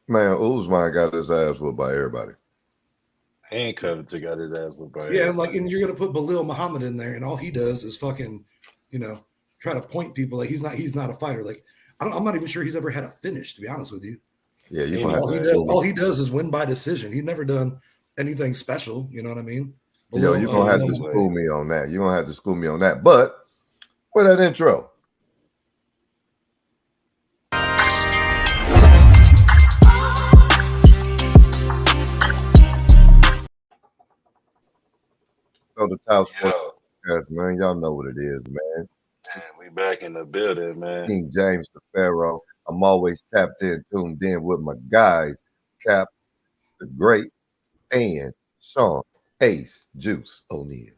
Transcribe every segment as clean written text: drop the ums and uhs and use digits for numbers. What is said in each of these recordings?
Man, Usman got his ass whooped by everybody. And Covington got his ass whooped by Yeah, and everybody. you're gonna put Balil Muhammad in there, and all he does is fucking, you know, try to point people like he's not a fighter. Like I'm not even sure he's ever had a finish, to be honest with you. Yeah, you're gonna have All to he Anyway, does, school me. all he does is win by decision. He's never done anything special. You know what I mean? Yo, you're gonna have to Balil, anyway, school me on that. You're gonna have to school me on that. But with that intro. So the Tile Sports yo, Podcast, man. Y'all know what it is, man. man, we back in the building, man. King James the Pharaoh. I'm always tapped in, tuned in with my guys, Cap the Great and Sean Ace Juice O'Neal.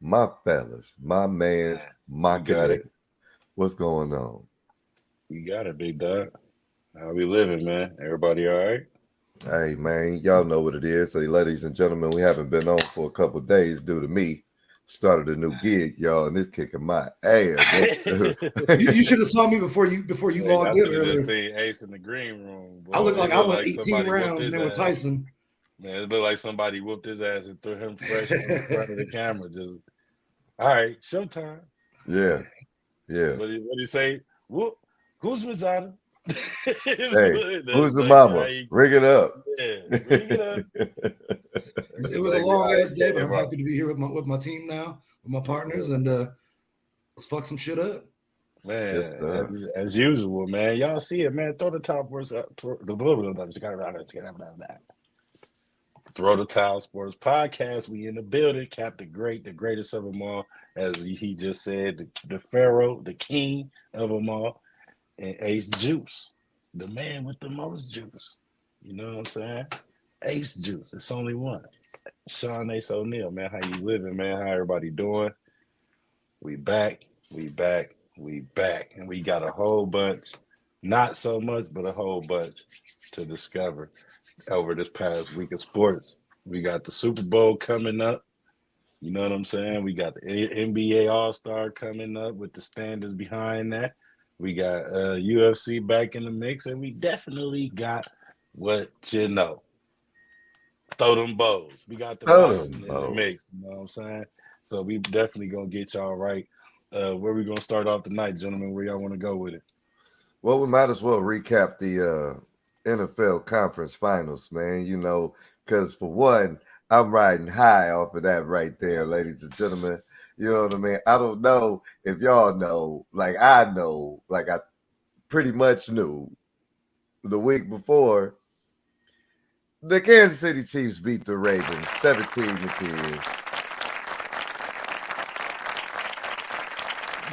My fellas, my mans, my You got it. connect. What's going on? You got it, big dog. How we living, man? Everybody all right? Hey man, y'all know what it is. So, ladies and gentlemen, we haven't been on for a couple of days due to me. Started a new gig, y'all, and it's kicking my ass. you should have saw me before you Hey, I logged in should have just earlier. seen Ace in the green room, I boy. look like It I looked went like 18 somebody whooped rounds, his man, with ass. Tyson. Man, it looked like somebody whooped his ass and threw him fresh in front of the camera. Just all right, showtime. Yeah, yeah. What did he say? Whoop, who's Mazada? Hey, That's who's the exactly how mama? you, Ring it up. yeah, bring it up. That's It was a exactly long how ass he day, but I'm came up. happy to be here with my team now, with my partners, So, and let's fuck some shit up. man, Yes, sir. as usual, man. Y'all see it, man. Throw the top words up. Throw the Towel Sports Podcast. We in the building. Cap the Great, the greatest of them all, as he just said, the Pharaoh, the king of them all, and Ace Juice, the man with the most juice. You know what I'm saying? Ace Juice. It's only one. Sean Ace O'Neal, man. How you living, man? How everybody doing? We back. We back. We back. And we got a whole bunch, not so much, but a whole bunch to discover over this past week of sports. We got the Super Bowl coming up. You know what I'm saying? We got the NBA All Star coming up with the standards behind that. We got UFC back in the mix, and we definitely got what you know. Throw them bows. We got the boxing in the Oh, mix. You know what I'm saying? So we definitely gonna get y'all right. Where we gonna start off tonight, gentlemen? Where y'all want to go with it? well, we might as well recap the NFL conference finals, man. You know, because for one, I'm riding high off of that right there, ladies and gentlemen. You know what I mean? I don't know if y'all know, like I know, like I pretty much knew the week before. The Kansas City Chiefs beat the Ravens 17-10.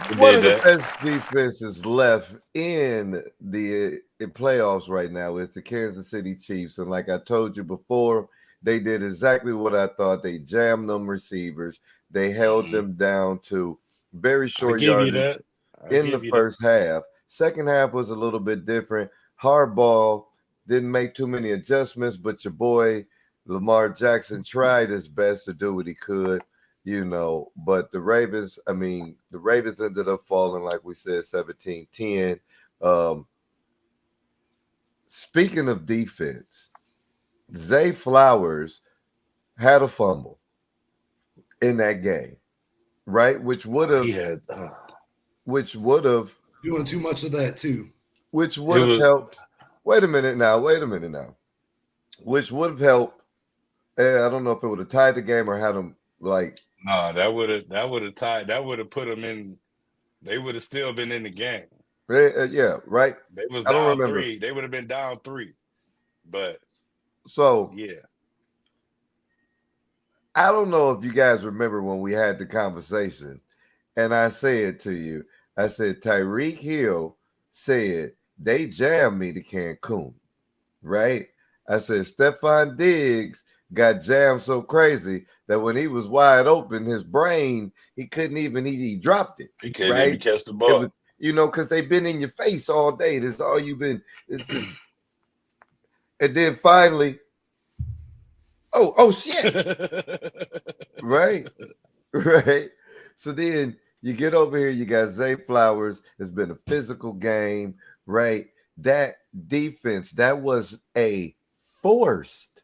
We One did of the that. best defenses left in the playoffs right now is the Kansas City Chiefs. And like I told you before, they did exactly what I thought. They jammed them receivers. They held them down to very I short give you yardage that. I in the give you that. first half. Second half was a little bit different. Hardball didn't make too many adjustments, but your boy Lamar Jackson tried his best to do what he could, you know. But the Ravens ended up falling, like we said, 17-10. Um, Speaking of defense, Zay Flowers had a fumble in that game, right? He had. Which would have Doing too much of that too. which It would have was. helped. Wait a minute now. Which would have helped. I don't know if it would have tied the game or had them like. No, that would have tied. That would have put them in. They would have still been in the game. Yeah, right. They was I don't down remember. 3. They would have been down 3. But So yeah, I don't know if you guys remember when we had the conversation, and I said to you, I said Tyreek Hill said they jammed me to Cancun, right? I said Stephon Diggs got jammed so crazy that when he was wide open, his brain he couldn't even he dropped it, he couldn't even right? catch the It was ball. because they've been in your face all day. This is all you've been. It's just, and then finally, oh shit, right, right. So then you get over here. You got Zay Flowers. It's been a physical game, right? That defense. That was a forced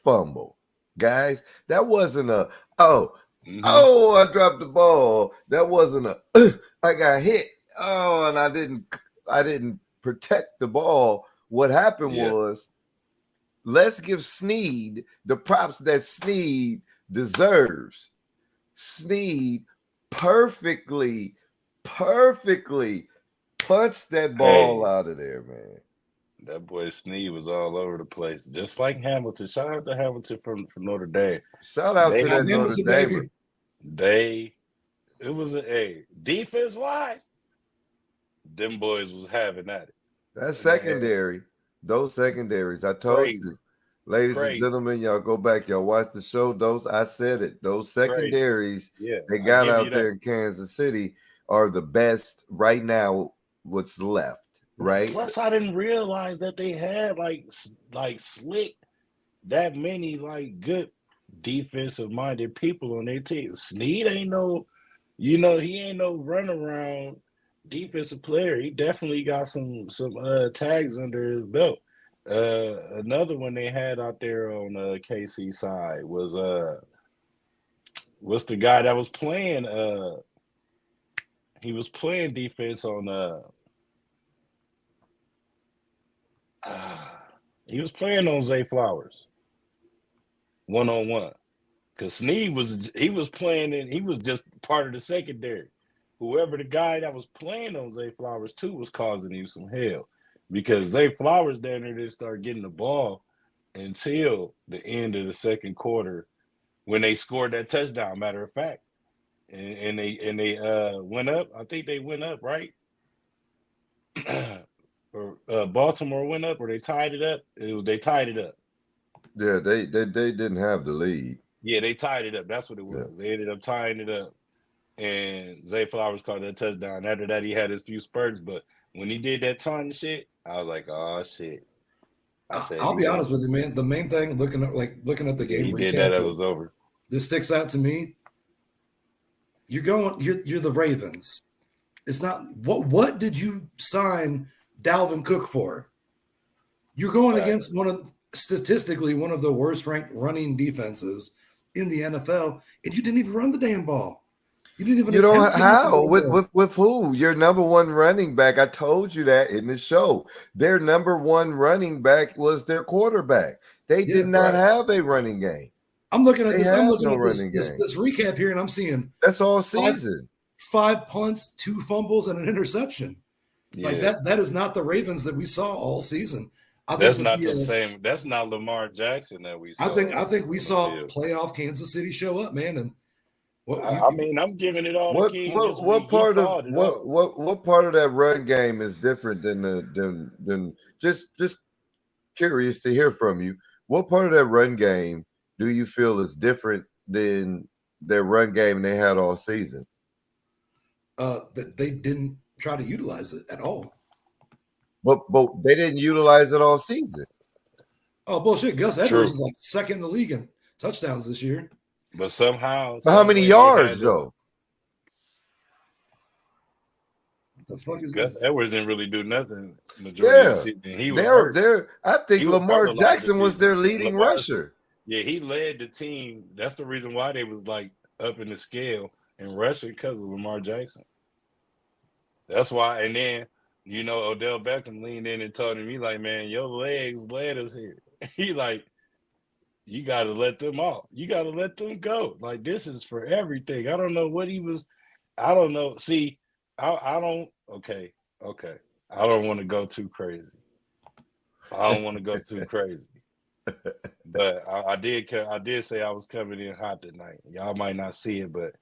fumble, guys. That wasn't a Mhm. I dropped the ball. That wasn't a I got hit. Oh, and I didn't protect the ball. What happened Yeah. was, let's give Sneed the props that Sneed deserves. Sneed perfectly punched that ball Hey. out of there, man. That boy Sneed was all over the place, just like Hamilton. Shout out to Hamilton from Notre Dame. Shout out to They- that Notre Hamilton, Dame. baby. It was defense wise, them boys was having at it. That's secondary. Those secondaries. I told Crazy. you. Ladies and Crazy. gentlemen, y'all go back. Y'all watch the show. I said it. Those secondaries Yeah, they I got give out you there that. in Kansas City are the best right now. What's left, right? Plus, I didn't realize that they had like slick that many like good defensive minded people on their team. Sneed ain't no, he ain't no run around defensive player. He definitely got some tags under his belt. Another one they had out there on KC side was what's the guy that was playing he was playing defense on he was playing on Zay Flowers 1-on-1. Because Sneed was playing and he was just part of the secondary. Whoever the guy that was playing on Zay Flowers too was causing him some hell. Because Zay Flowers down there didn't start getting the ball until the end of the second quarter when they scored that touchdown, matter of fact. And they went up. I think they went up, right? Or Baltimore went up, or they tied it up. They tied it up. Yeah, they didn't have the lead. Yeah, they tied it up. That's what it was. Yeah. They ended up tying it up, and Zay Flowers caught that touchdown. After that, he had his few spurts, but when he did that taunting shit, I was like, "Oh shit!" I said, I'll be honest with you, man. The main thing, looking at the game He recap, did that. It was over. this sticks out to me. You're the Ravens. It's not what did you sign Dalvin Cook for? You're going against statistically one of the worst ranked running defenses in the NFL, and you didn't even run the damn ball. You didn't even. You don't attempt to how run the ball. with who? Your number one running back. I told you that in the show. Their number one running back was their quarterback. They did not have a running game. I'm looking at They this. have I'm looking no at this, running this game. this recap here, and I'm seeing That's all season. five punts, 2 fumbles, and an interception. Yeah, Like that is not the Ravens that we saw all season. that's not the same. That's not Lamar Jackson that we saw. I think we saw field. playoff Kansas City show up, man. And I mean, I'm giving it all to King. What part of that run game is different than just curious to hear from you. What part of that run game do you feel is different than their run game they had all season? that they didn't try to utilize it at all. But they didn't utilize it all season. Oh, bullshit. Gus True. Edwards is like second in the league in touchdowns this year. But somehow, But how many some way yards they had though? The fuck is Gus that? Edwards didn't really do nothing majority of the season. He was hurt. I think He was Lamar hurt a lot Jackson this was their season. leading Lamar- rusher. Yeah, he led the team. That's the reason why they was like up in the scale in rushing because of Lamar Jackson. That's why. And then Odell Beckham leaned in and told him, he like, man, your legs led us here. He like, you got to let them off. You got to let them go. Like, this is for everything. I don't know what he was. I don't know. See, I don't. Okay. I don't want to go too crazy. But I did say I was coming in hot tonight. Y'all might not see it, but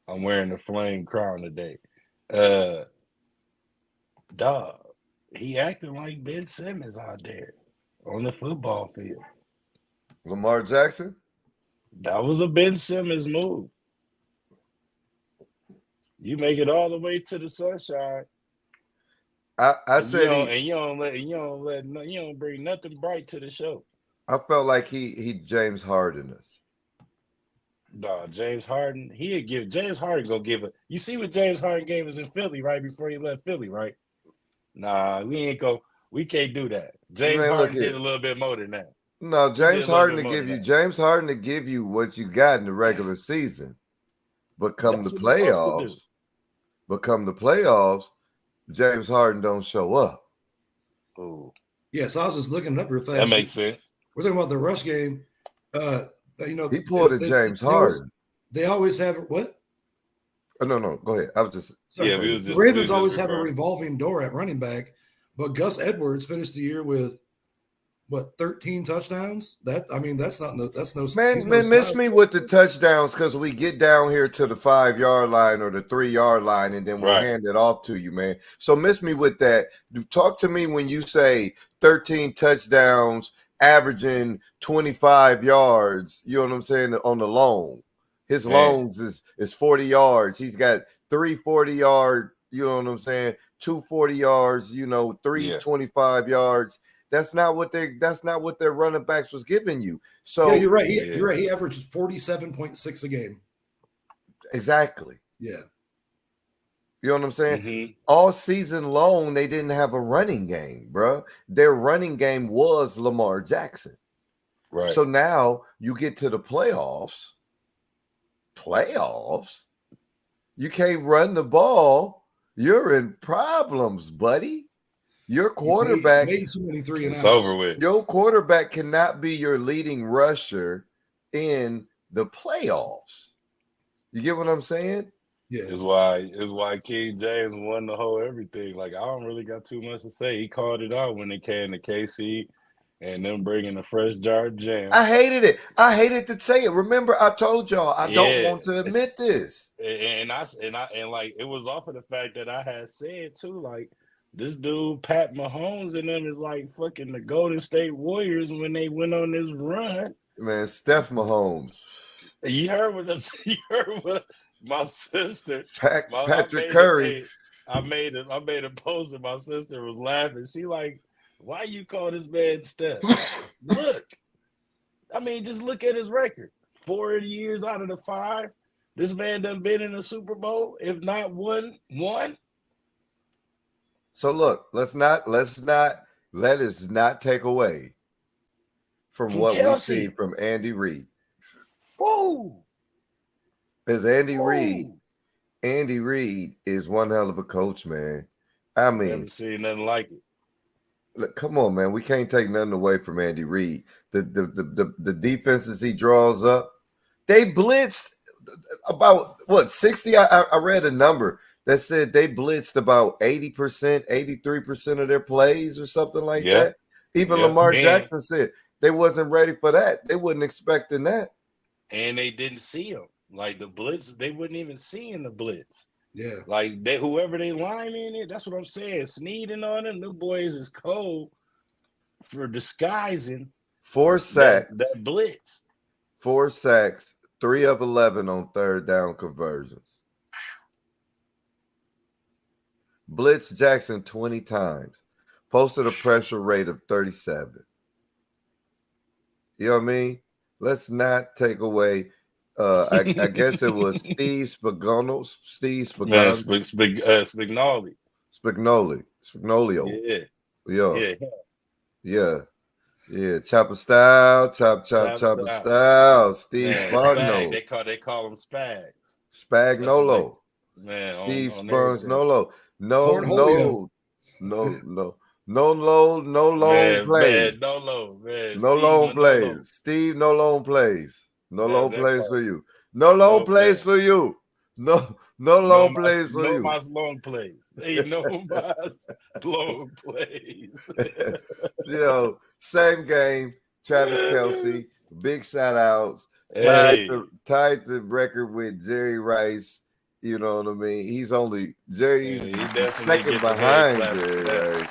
I'm wearing the flame crown today. Dog, he acting like Ben Simmons out there on the football field. Lamar Jackson? That was a Ben Simmons move. You make it all the way to the sunshine. I said you don't bring nothing bright to the show. I felt like he James Harden us. No, James Harden. James Harden gonna give it. You see what James Harden gave us in Philly right before he left Philly, right? Nah, we ain't go. We can't do that. James Man, look Harden did here. a little bit more than that. No, He did James a little Harden bit to more give than you that. James Harden to give you what you got in the regular season. But come That's the what he's supposed to do. playoffs, James Harden don't show up. Ooh, Yeah, so I was just looking it up real fast. that makes sense. We're talking about the rush game. You know, He pulled a James Harden. They always have what? Oh, no, go ahead. I was just Yeah, saying. The Ravens always have a revolving door at running back, but Gus Edwards finished the year with what 13 touchdowns. That's no Man, miss me with the touchdowns because we get down here to the 5-yard line or the 3-yard line and then we'll hand it off to you, man. So miss me with that. Talk to me when you say 13 touchdowns, averaging 25 yards. You know what I'm saying on the loan. His loans is 40 yards. He's got 3 40-yard. You know what I'm saying? 2 40 yards. 3 25 yards. That's not what their running backs was giving you. So yeah, you're right. You're right. He averaged 47.6 a game. Exactly. Yeah. You know what I'm saying? Mm-hmm. All season long, they didn't have a running game, bro. Their running game was Lamar Jackson. Right. So now you get to the playoffs. You can't run the ball. You're in problems, buddy. Your quarterback made too many 3 and outs. It's over with. Your quarterback cannot be your leading rusher in the playoffs. You get what I'm saying? Yeah. Is why King James won the whole everything. Like, I don't really got too much to say. He called it out when they came to KC and them bringing a fresh jar of jam. I hated it. I hated to say it. Remember, I told y'all I don't want to admit this. And like it was off of the fact that I had said too, like, this dude Pat Mahomes and them is like fucking the Golden State Warriors when they went on this run. Man, Steph Mahomes. You heard what my sister Patrick Curry. I made a post and my sister was laughing. She like, why you call this man Steph? Look. I mean, just look at his record. 4 years out of the 5. This man done been in a Super Bowl, if not one. So look, let us not take away from what Kelce. We see from Andy Reid. Whoa. Because Andy Reid is one hell of a coach, man. I mean, never seen nothing like it. Look, come on, man. We can't take nothing away from Andy Reid. The defenses he draws up, they blitzed about 60. I read a number that said they blitzed about 80%, 83% of their plays or something like that. Even Lamar Jackson said they wasn't ready for that. They wasn't expecting that. And they didn't see him. Like the blitz, they wasn't even seeing the blitz. Yeah. Like whoever they line in it, that's what I'm saying. Snead and all them boys is cold for disguising 4 sacks. That blitz. 4 sacks, 3 of 11 on third down conversions. Blitz Jackson 20 times. Posted a pressure rate of 37. You know what I mean? Let's not take away. I guess it was Steve Spagnolo. Spagnolo. Yeah. Chopper style. Chopper style. Steve Spagnolo. They call him Spags. Spagnolo. Man, Steve Spagnolo. No load, no loan plays. Man, no loan, man. No loan plays. Steve, no loan plays. No loan plays for you. No loan plays for you. No loan plays for you. No mas long plays. Ain't no mas long plays. Same game. Travis Kelce, big shout outs. Tied the record with Jerry Rice. You know what I mean? He's only Jerry's second behind Jerry Rice.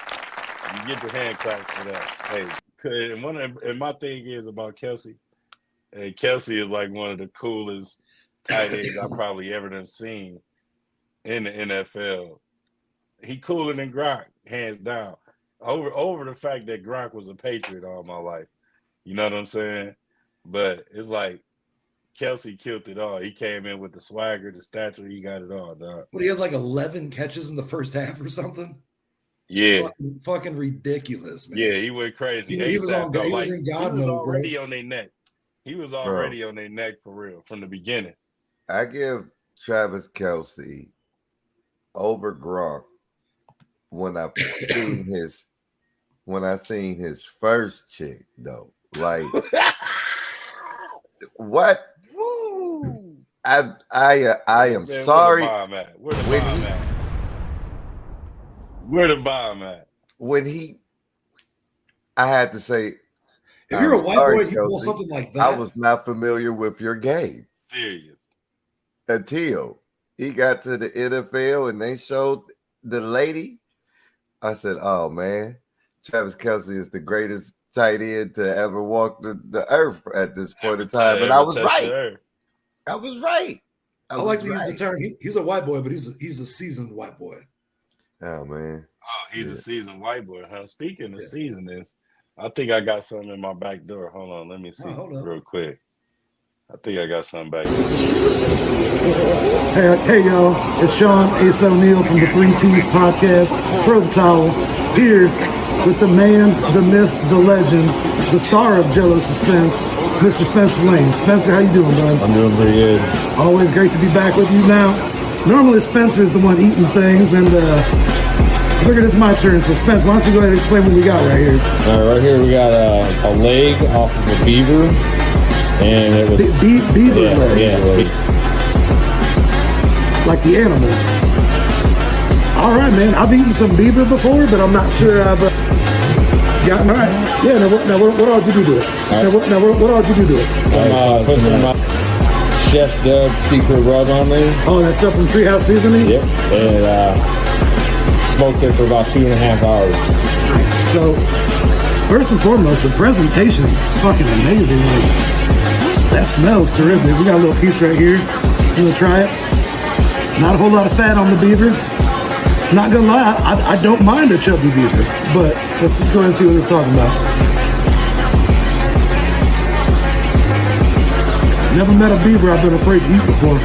You get the hand claps for that. Hey, and my thing is about Kelce. Hey, Kelce is like one of the coolest tight ends I've probably ever done seen in the NFL. He cooler than Gronk, hands down. Over the fact that Gronk was a Patriot all my life. You know what I'm saying? But it's like Kelce killed it all. He came in with the swagger, the stature. He got it all, dog. He had like 11 catches in the first half or something? Yeah. Fucking ridiculous, man. Yeah, he went crazy. He was ASAP, on. though. He Like, was in he God was mode, bro. already on their neck. He was already on their neck for real from the beginning. I give Travis Kelce over Gronk when I seen his first chick though. Like what? Woo. I am Man, sorry. Where the bomb at? When I had to say, If you're a white sorry, boy, you pull Kelce, something like that. I was not familiar with your game Serious. until he got to the NFL and they showed the lady. I said, "Oh man, Travis Kelce is the greatest tight end to ever walk the earth at this point in time." And I was right. I was right. I like to use the term. He's a white boy, but he's a seasoned white boy. Oh man. Oh, he's a seasoned white boy, huh? Speaking of seasonings, I think I got something in my back door. Hold on, let me see real quick. I think I got something back there. Hey, y'all. It's Sean Ace O'Neal from the 3T Podcast, Throw the Towel, here with the man, the myth, the legend, the star of Jello Suspense, Mr. Spencer Lane. Spencer, how you doing, bud? I'm doing pretty good. Always great to be back with you now. Normally, Spencer's the one eating things, and I figured it's my turn. So, Spence, why don't you go ahead and explain what we got right here? All right, right here we got a leg off of a beaver, and it was beaver leg. Yeah, like the animal. All right, man. I've eaten some beaver before, but I'm not sure I've gotten right. Yeah. Now what all did you do to it? What all did you do to it? I'm putting some Chef Dub secret rub on there. Oh, that stuff from Treehouse Seasoning. Yep, and smoked it for about 2.5 hours. Nice. So, first and foremost, the presentation is fucking amazing. Like, that smells terrific. We got a little piece right here. You wanna try it? Not a whole lot of fat on the beaver. Not gonna lie, I don't mind a chubby beaver, but let's go ahead and see what it's talking about. Never met a beaver I've been afraid to eat before.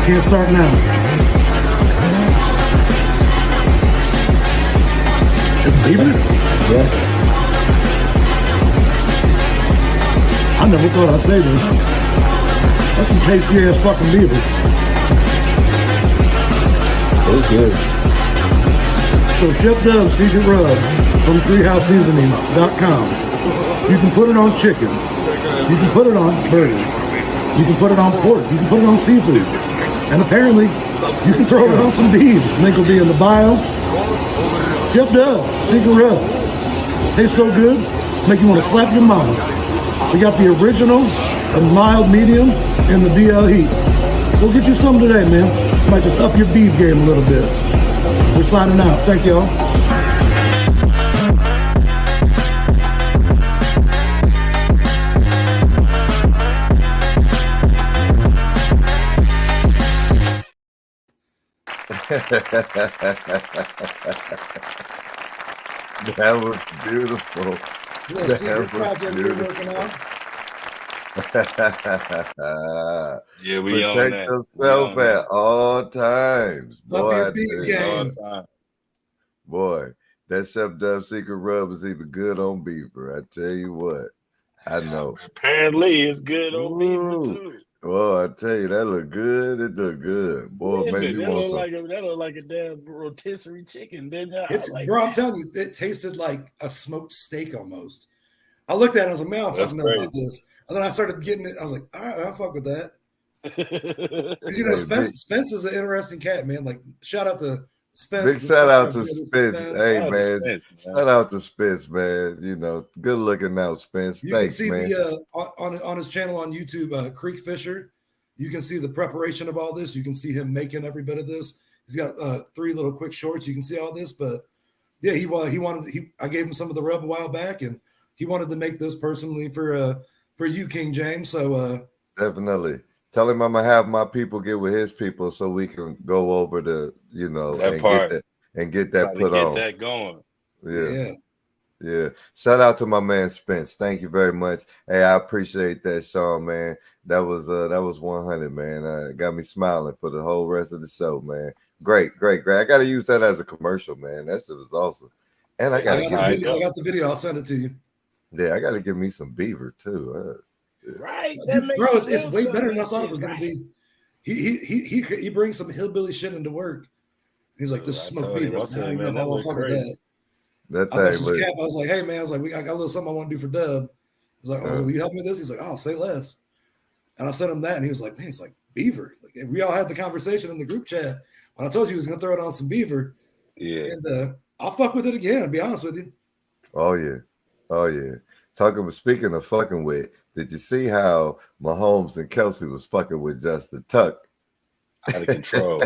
Can't start now. It's beaver? Yeah. I never thought I'd say this. That's some tasty ass fucking beaver. It's good. So Chef Dub's Secret Rub from TreehouseSeasoning.com. You can put it on chicken. You can put it on burger. You can put it on pork. You can put it on seafood. And apparently, you can throw it on some beef. Link will be in the bio. Chef Dub, Secret Rub. Tastes so good, make you want to slap your mama. We got the original, the mild medium, and the DL heat. We'll get you some today, man. Might just up your beef game a little bit. We're signing out. Thank y'all. That was beautiful. Yeah, secret project you're working on. Yeah, we protect yourself at all times. Boy, boy, that Chef Dub Secret Rub is even good on beaver. I tell you what, I know. Apparently, it's good on beaver too. Well, I tell you, that look good. It look good, boy. Maybe that look like a damn rotisserie chicken, didn't it? Bro, I'm telling you, it tasted like a smoked steak almost. I looked at it, I was like, man, I don't fucking know about this. And then I started getting it. I was like, all right, I'll fuck with that. You know, Spence is an interesting cat, man. Like, shout out to Spence. Big shout out to Spence. Hey, man. Shout out to Spence, man. You know, good looking out, Spence. Thanks, man. You can see on his channel on YouTube, Creek Fisher. You can see the preparation of all this. You can see him making every bit of this. He's got 3 little quick shorts. You can see all this, but yeah, I gave him some of the rub a while back, and he wanted to make this personally for you, King James. So definitely tell him I'm gonna have my people get with his people so we can go over the, you know, that and part get that put on. Get that going. Yeah. Shout out to my man Spence. Thank you very much. Hey, I appreciate that, Sean, man. That was 100, man. Got me smiling for the whole rest of the show, man. Great. I got to use that as a commercial, man. That shit was awesome. And I got I got the video. I'll send it to you. Yeah, I got to give me some beaver too. Right, Bro, it's way better than I thought it was gonna be. He brings some hillbilly shit into work. He's like, "This smoke beaver." I said, "Man, that was crazy." That I thing. I was like, "Hey man," I was like, "I got a little something I want to do for Dub." He's like, "Will you help me with this?" He's like, "Oh, say less." And I sent him that, and he was like, "Man, it's like beaver." Like, and we all had the conversation in the group chat when I told you he was gonna throw it on some beaver. Yeah, and I'll fuck with it again. To be honest with you. Oh yeah. Speaking of fucking with, did you see how Mahomes and Kelsey was fucking with Justin Tuck? Out of control.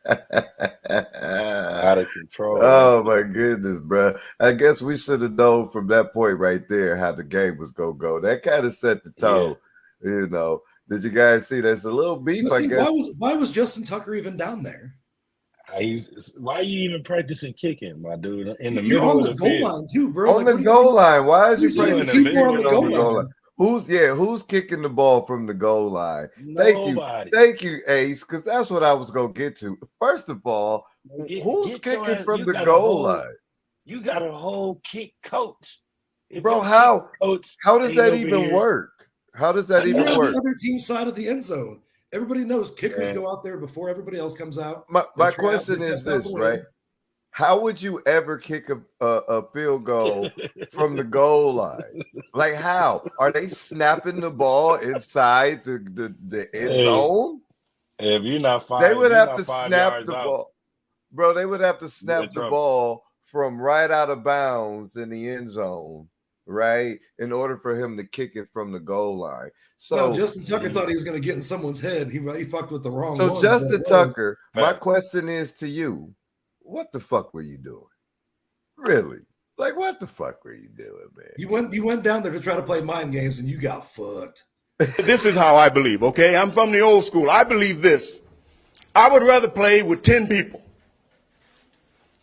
Out of control. Oh my goodness, bro. I guess we should have known from that point right there how the game was gonna go. That kind of set the tone, you know. Did you guys see there's a little beef? I guess. Why was Justin Tucker even down there? Why are you even practicing kicking, my dude? In the You're middle on of the the goal field. line too, bro. On the goal line. Why is you practicing on the goal line? Who's kicking the ball from the goal line? Nobody. Thank you, Ace, because that's what I was gonna get to. First of all, who's kicking from the goal line? You got a whole kick coach. Bro, how does that even work? How does that even work? The other team side of the end zone. Everybody knows kickers go out there before everybody else comes out. My question is this, right? How would you ever kick a field goal from the goal line? Like, how? Are they snapping the ball inside the end zone? If you're not they would have to snap the ball. Bro, they would have to snap the ball from right out of bounds in the end zone, right? In order for him to kick it from the goal line. So Justin Tucker thought he was going to get in someone's head. He fucked with the wrong one. So Justin Tucker, my question is to you. What the fuck were you doing? Really? Like, what the fuck were you doing, man? You went down there to try to play mind games and you got fucked. This is how I believe, okay? I'm from the old school. I believe this. I would rather play with 10 people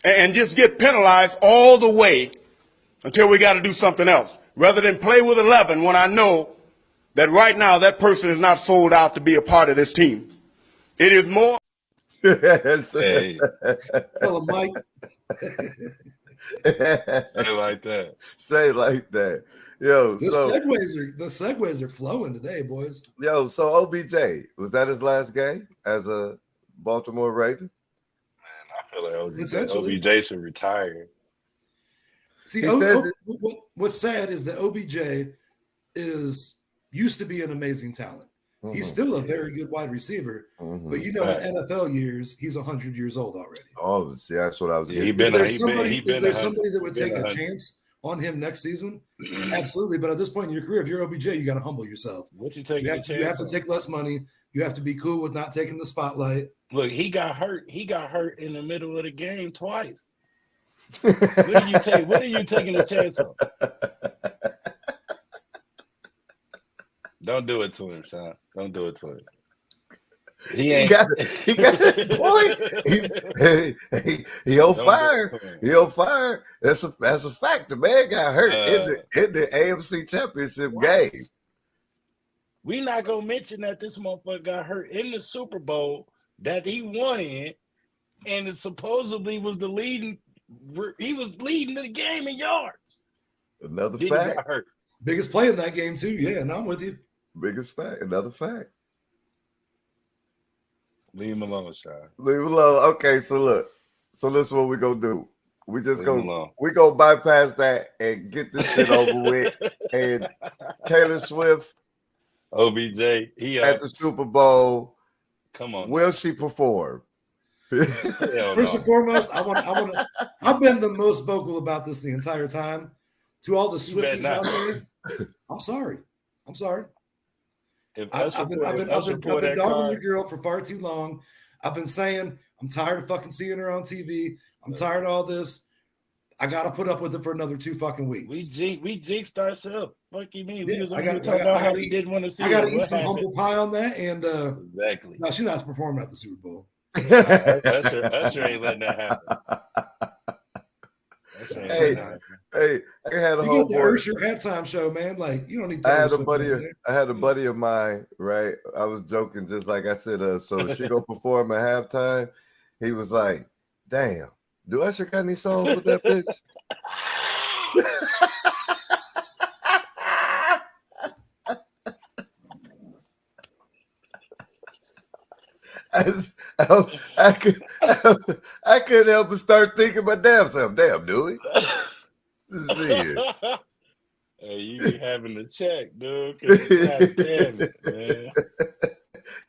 and just get penalized all the way until we got to do something else, rather than play with 11 when I know that right now that person is not sold out to be a part of this team. It is more. Hey. Tell him, Mike. Straight like that. Yo, the segues are flowing today, boys. Yo, so OBJ, was that his last game as a Baltimore Raven? Man, I feel like OBJ should retire. See, what's sad is that OBJ used to be an amazing talent. Mm-hmm. He's still a very good wide receiver, but in NFL years, he's 100 years old already. Oh, see, that's what I was getting. Is there somebody that would take a chance on him next season? Absolutely, but at this point in your career, if you're OBJ, you got to humble yourself. What you taking? You have to take less money. You have to be cool with not taking the spotlight. Look, he got hurt. He got hurt in the middle of the game twice. What are you taking a chance on? Don't do it to him, Sean. Don't do it to him. He got that point. He on fire. He on fire. That's a fact. The man got hurt in the AFC Championship game. We not gonna mention that this motherfucker got hurt in the Super Bowl that he won in, and it supposedly was the leading. He was leading the game in yards. Another fact. He got hurt. Biggest play in that game too. Yeah, and I'm with you. Biggest fact. Another fact. Leave him alone, Sean. Leave him alone. Okay, so look. So this is what we're gonna do. We just gonna bypass that and get this shit over with. And Taylor Swift, OBJ, at the Super Bowl. Come on. Will she perform? First and foremost, I've been the most vocal about this the entire time. To all the Swifties out there, I'm sorry. I've been dogging your girl for far too long. I've been saying I'm tired of fucking seeing her on TV. I'm tired of all this. I gotta put up with it for another 2 fucking weeks. We jinxed ourselves. Fuck you mean? We was talking about how he didn't want to see. I gotta eat some humble pie on that, and exactly. No, she's not performing at the Super Bowl. Usher ain't letting that happen. Hey, I had a whole Usher halftime show, man. Like, you don't need to. I had a buddy of mine, right? I was joking, just like I said, so she gonna perform at halftime. He was like, damn, do Usher got any songs with that bitch? I couldn't help but start thinking my damn self. Damn, do we? Hey, you be having to check, dude. God damn it, man.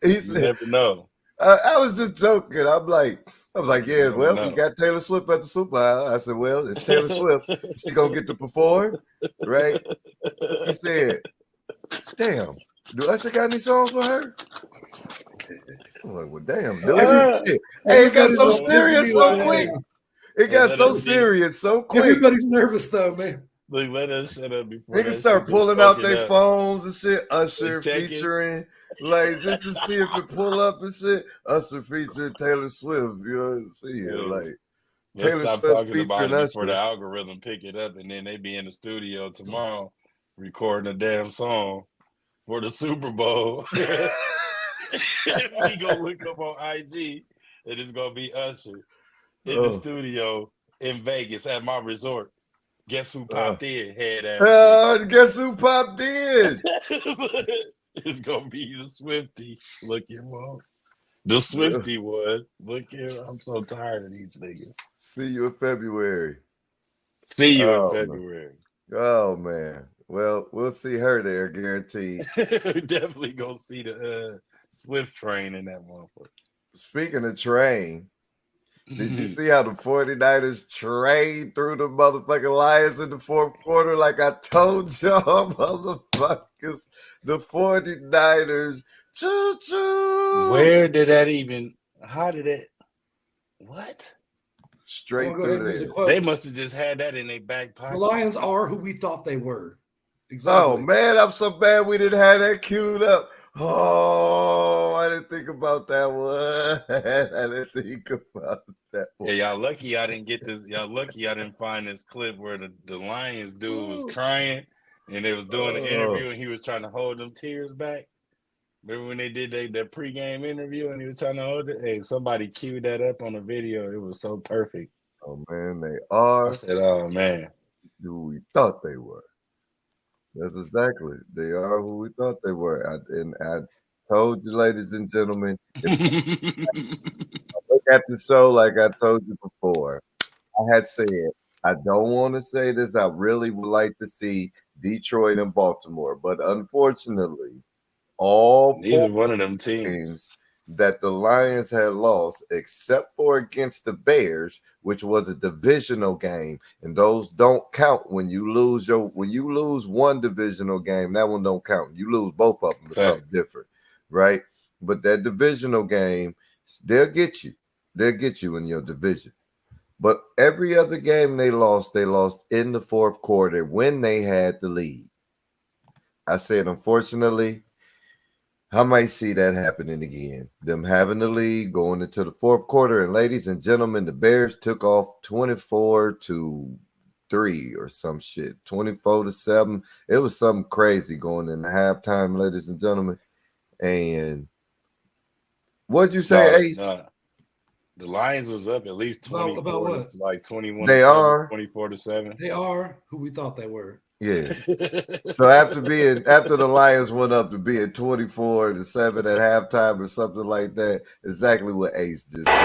You never know. I was just joking. I'm like, yeah, well, we got Taylor Swift at the Super Bowl. I said, well, it's Taylor Swift. She gonna get to perform, right? He said, damn, do Usher got any songs with her? I'm like, well, damn, dude. Hey, it got so serious so quick. It got so serious so quick. Everybody's nervous though, man. Look, let us shut up before niggas start pulling out their phones and shit. Usher featuring, like, just to see if it pull up and shit. Usher featuring Taylor Swift. You know what I'm saying? Like, let's Taylor stop Swift talking about it before Usher. the algorithm pick it up, and then they be in the studio tomorrow recording a damn song for the Super Bowl. We gonna look up on IG, and it's gonna be Usher in the studio in Vegas at my resort. Guess who popped in? Head ass. Guess who popped in? It's gonna be the Swiftie. Look here, mom. The Swiftie one. Look here. I'm so tired of these niggas. See you in February. See you in February. Oh man. Well, we'll see her there, guaranteed. Definitely gonna see the Swift train in that motherfucker. Speaking of train, did you see how the 49ers trained through the motherfucking Lions in the fourth quarter? Like I told y'all, motherfuckers, the 49ers. Choo-choo. Where did that even? How did it? What? Straight through there. They must have just had that in their back pocket. The Lions are who we thought they were. Exactly. Oh man, I'm so bad we didn't have that queued up. Oh, I didn't think about that one. I didn't think about that one. Yeah, y'all lucky I didn't get this. Y'all lucky I didn't find this clip where the Lions dude was crying and they was doing the interview and he was trying to hold them tears back. Remember when they did their pregame interview and he was trying to hold it? Hey, somebody queued that up on the video. It was so perfect. Oh man, they are. I said, oh man, who we thought they were. That's exactly. They are who we thought they were. I told you, ladies and gentlemen, look at the show like I told you before. I had said, I don't want to say this. I really would like to see Detroit and Baltimore. But unfortunately, neither one of them teams that the Lions had lost, except for against the Bears, which was a divisional game, and those don't count when you lose one divisional game. That one don't count. You lose both of them, it's something different, right? But that divisional game, they'll get you. They'll get you in your division. But every other game they lost in the fourth quarter when they had the lead. I said, unfortunately, I might see that happening again. Them having the lead going into the fourth quarter. And ladies and gentlemen, the Bears took off 24-3 or some shit. 24-7. It was something crazy going in the halftime, ladies and gentlemen. And what'd you say, Ace? The Lions was up at least 24. About what? It's like 21. They are 24-7. They are who we thought they were. Yeah. So after the Lions went up to being 24-7 at halftime or something like that, exactly what Ace just said.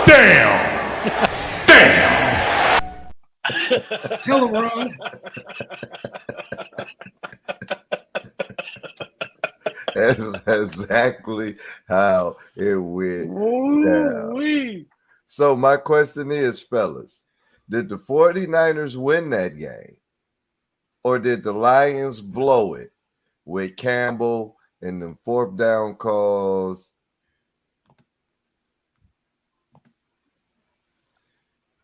Damn! Tell him, Ron. That's exactly how it went down. So my question is, fellas, did the 49ers win that game? Or did the Lions blow it with Campbell and them fourth down calls?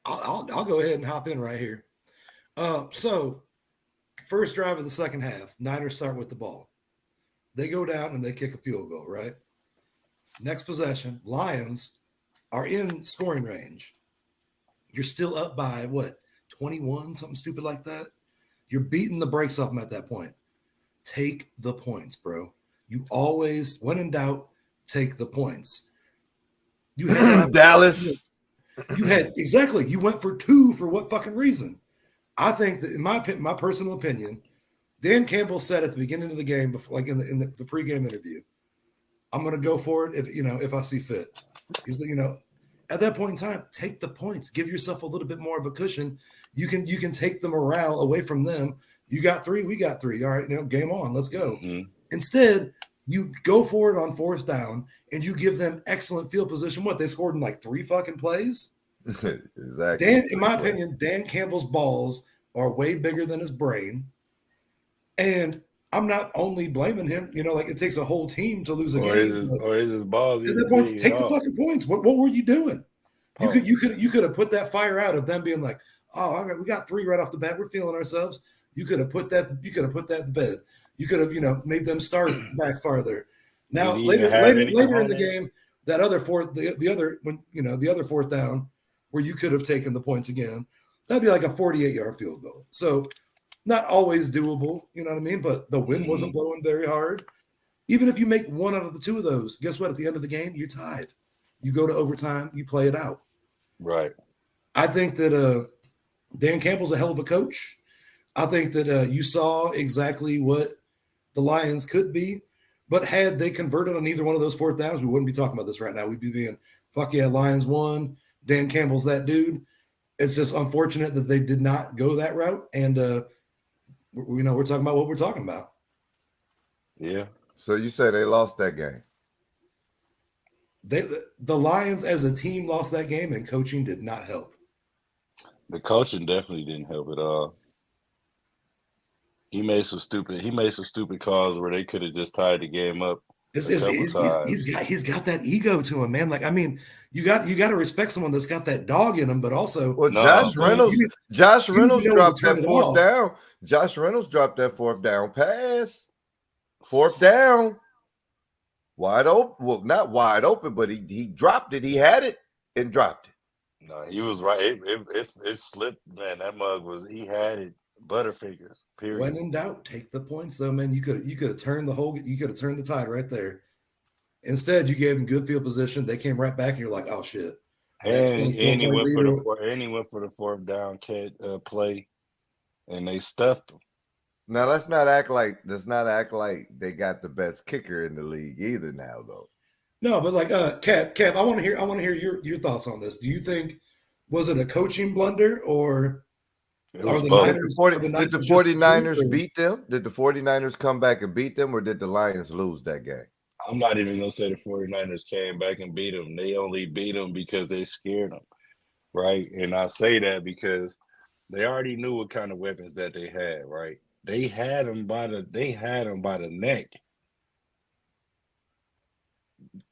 I'll go ahead and hop in right here. So first drive of the second half, Niners start with the ball. They go down and they kick a field goal, right? Next possession, Lions are in scoring range. You're still up by what, 21, something stupid like that? You're beating the brakes off them at that point. Take the points, bro. You always, when in doubt, take the points. You had to have, Dallas. you had exactly. You went for 2 for what fucking reason? I think that in my personal opinion, Dan Campbell said at the beginning of the game, before, like in the pregame interview, I'm going to go for it if I see fit. He's like, at that point in time, take the points. Give yourself a little bit more of a cushion. You can take the morale away from them. You got 3, we got 3. All right, game on. Let's go. Mm-hmm. Instead, you go for it on 4th down and you give them excellent field position. What, they scored in like 3 fucking plays? Exactly. In my opinion, Dan Campbell's balls are way bigger than his brain. And I'm not only blaming him, like it takes a whole team to lose a game. Or is his balls? At that point, take the fucking points. What were you doing? You could have put that fire out of them being like, oh, all right, we got 3 right off the bat. We're feeling ourselves. You could have put that. You could have put that to bed. You could have, made them start back farther. Now later in the game, that other fourth, the other 4th down, where you could have taken the points again, that'd be like a 48-yard field goal. So not always doable, you know what I mean? But the wind wasn't blowing very hard. Even if you make 1 out of the 2 of those, guess what? At the end of the game, you're tied. You go to overtime, you play it out. Right. I think that Dan Campbell's a hell of a coach. I think that you saw exactly what the Lions could be. But had they converted on either one of those 4th downs, we wouldn't be talking about this right now. We'd be being, fuck yeah, Lions won. Dan Campbell's that dude. It's just unfortunate that they did not go that route. And, we're talking about what we're talking about. Yeah. So you say they lost that game? The Lions as a team lost that game, and coaching did not help. The coaching definitely didn't help at all. He made some stupid calls where they could have just tied the game up. He's got that ego to him, man. Like, I mean, you got to respect someone that's got that dog in him, but also Josh Reynolds dropped that 4th down. Josh Reynolds dropped that 4th down pass. 4th down. Wide open. Well, not wide open, but he dropped it. He had it and dropped it. No, he was right. It slipped, man. That mug he had it. Butterfingers. Period. When in doubt, take the points, though, man. You could have turned the tide right there. Instead, you gave them good field position. They came right back, and you're like, oh shit. And he went for the 4th down play, and they stuffed him. Now let's not act like they got the best kicker in the league either. Now though. No, but like Kev, I want to hear your thoughts on this. Do you think was it a coaching blunder or? Did the 49ers beat them? Did the 49ers come back and beat them, or did the Lions lose that game? I'm not even going to say the 49ers came back and beat them. They only beat them because they scared them, right? And I say that because they already knew what kind of weapons that they had, right? They had them by the neck.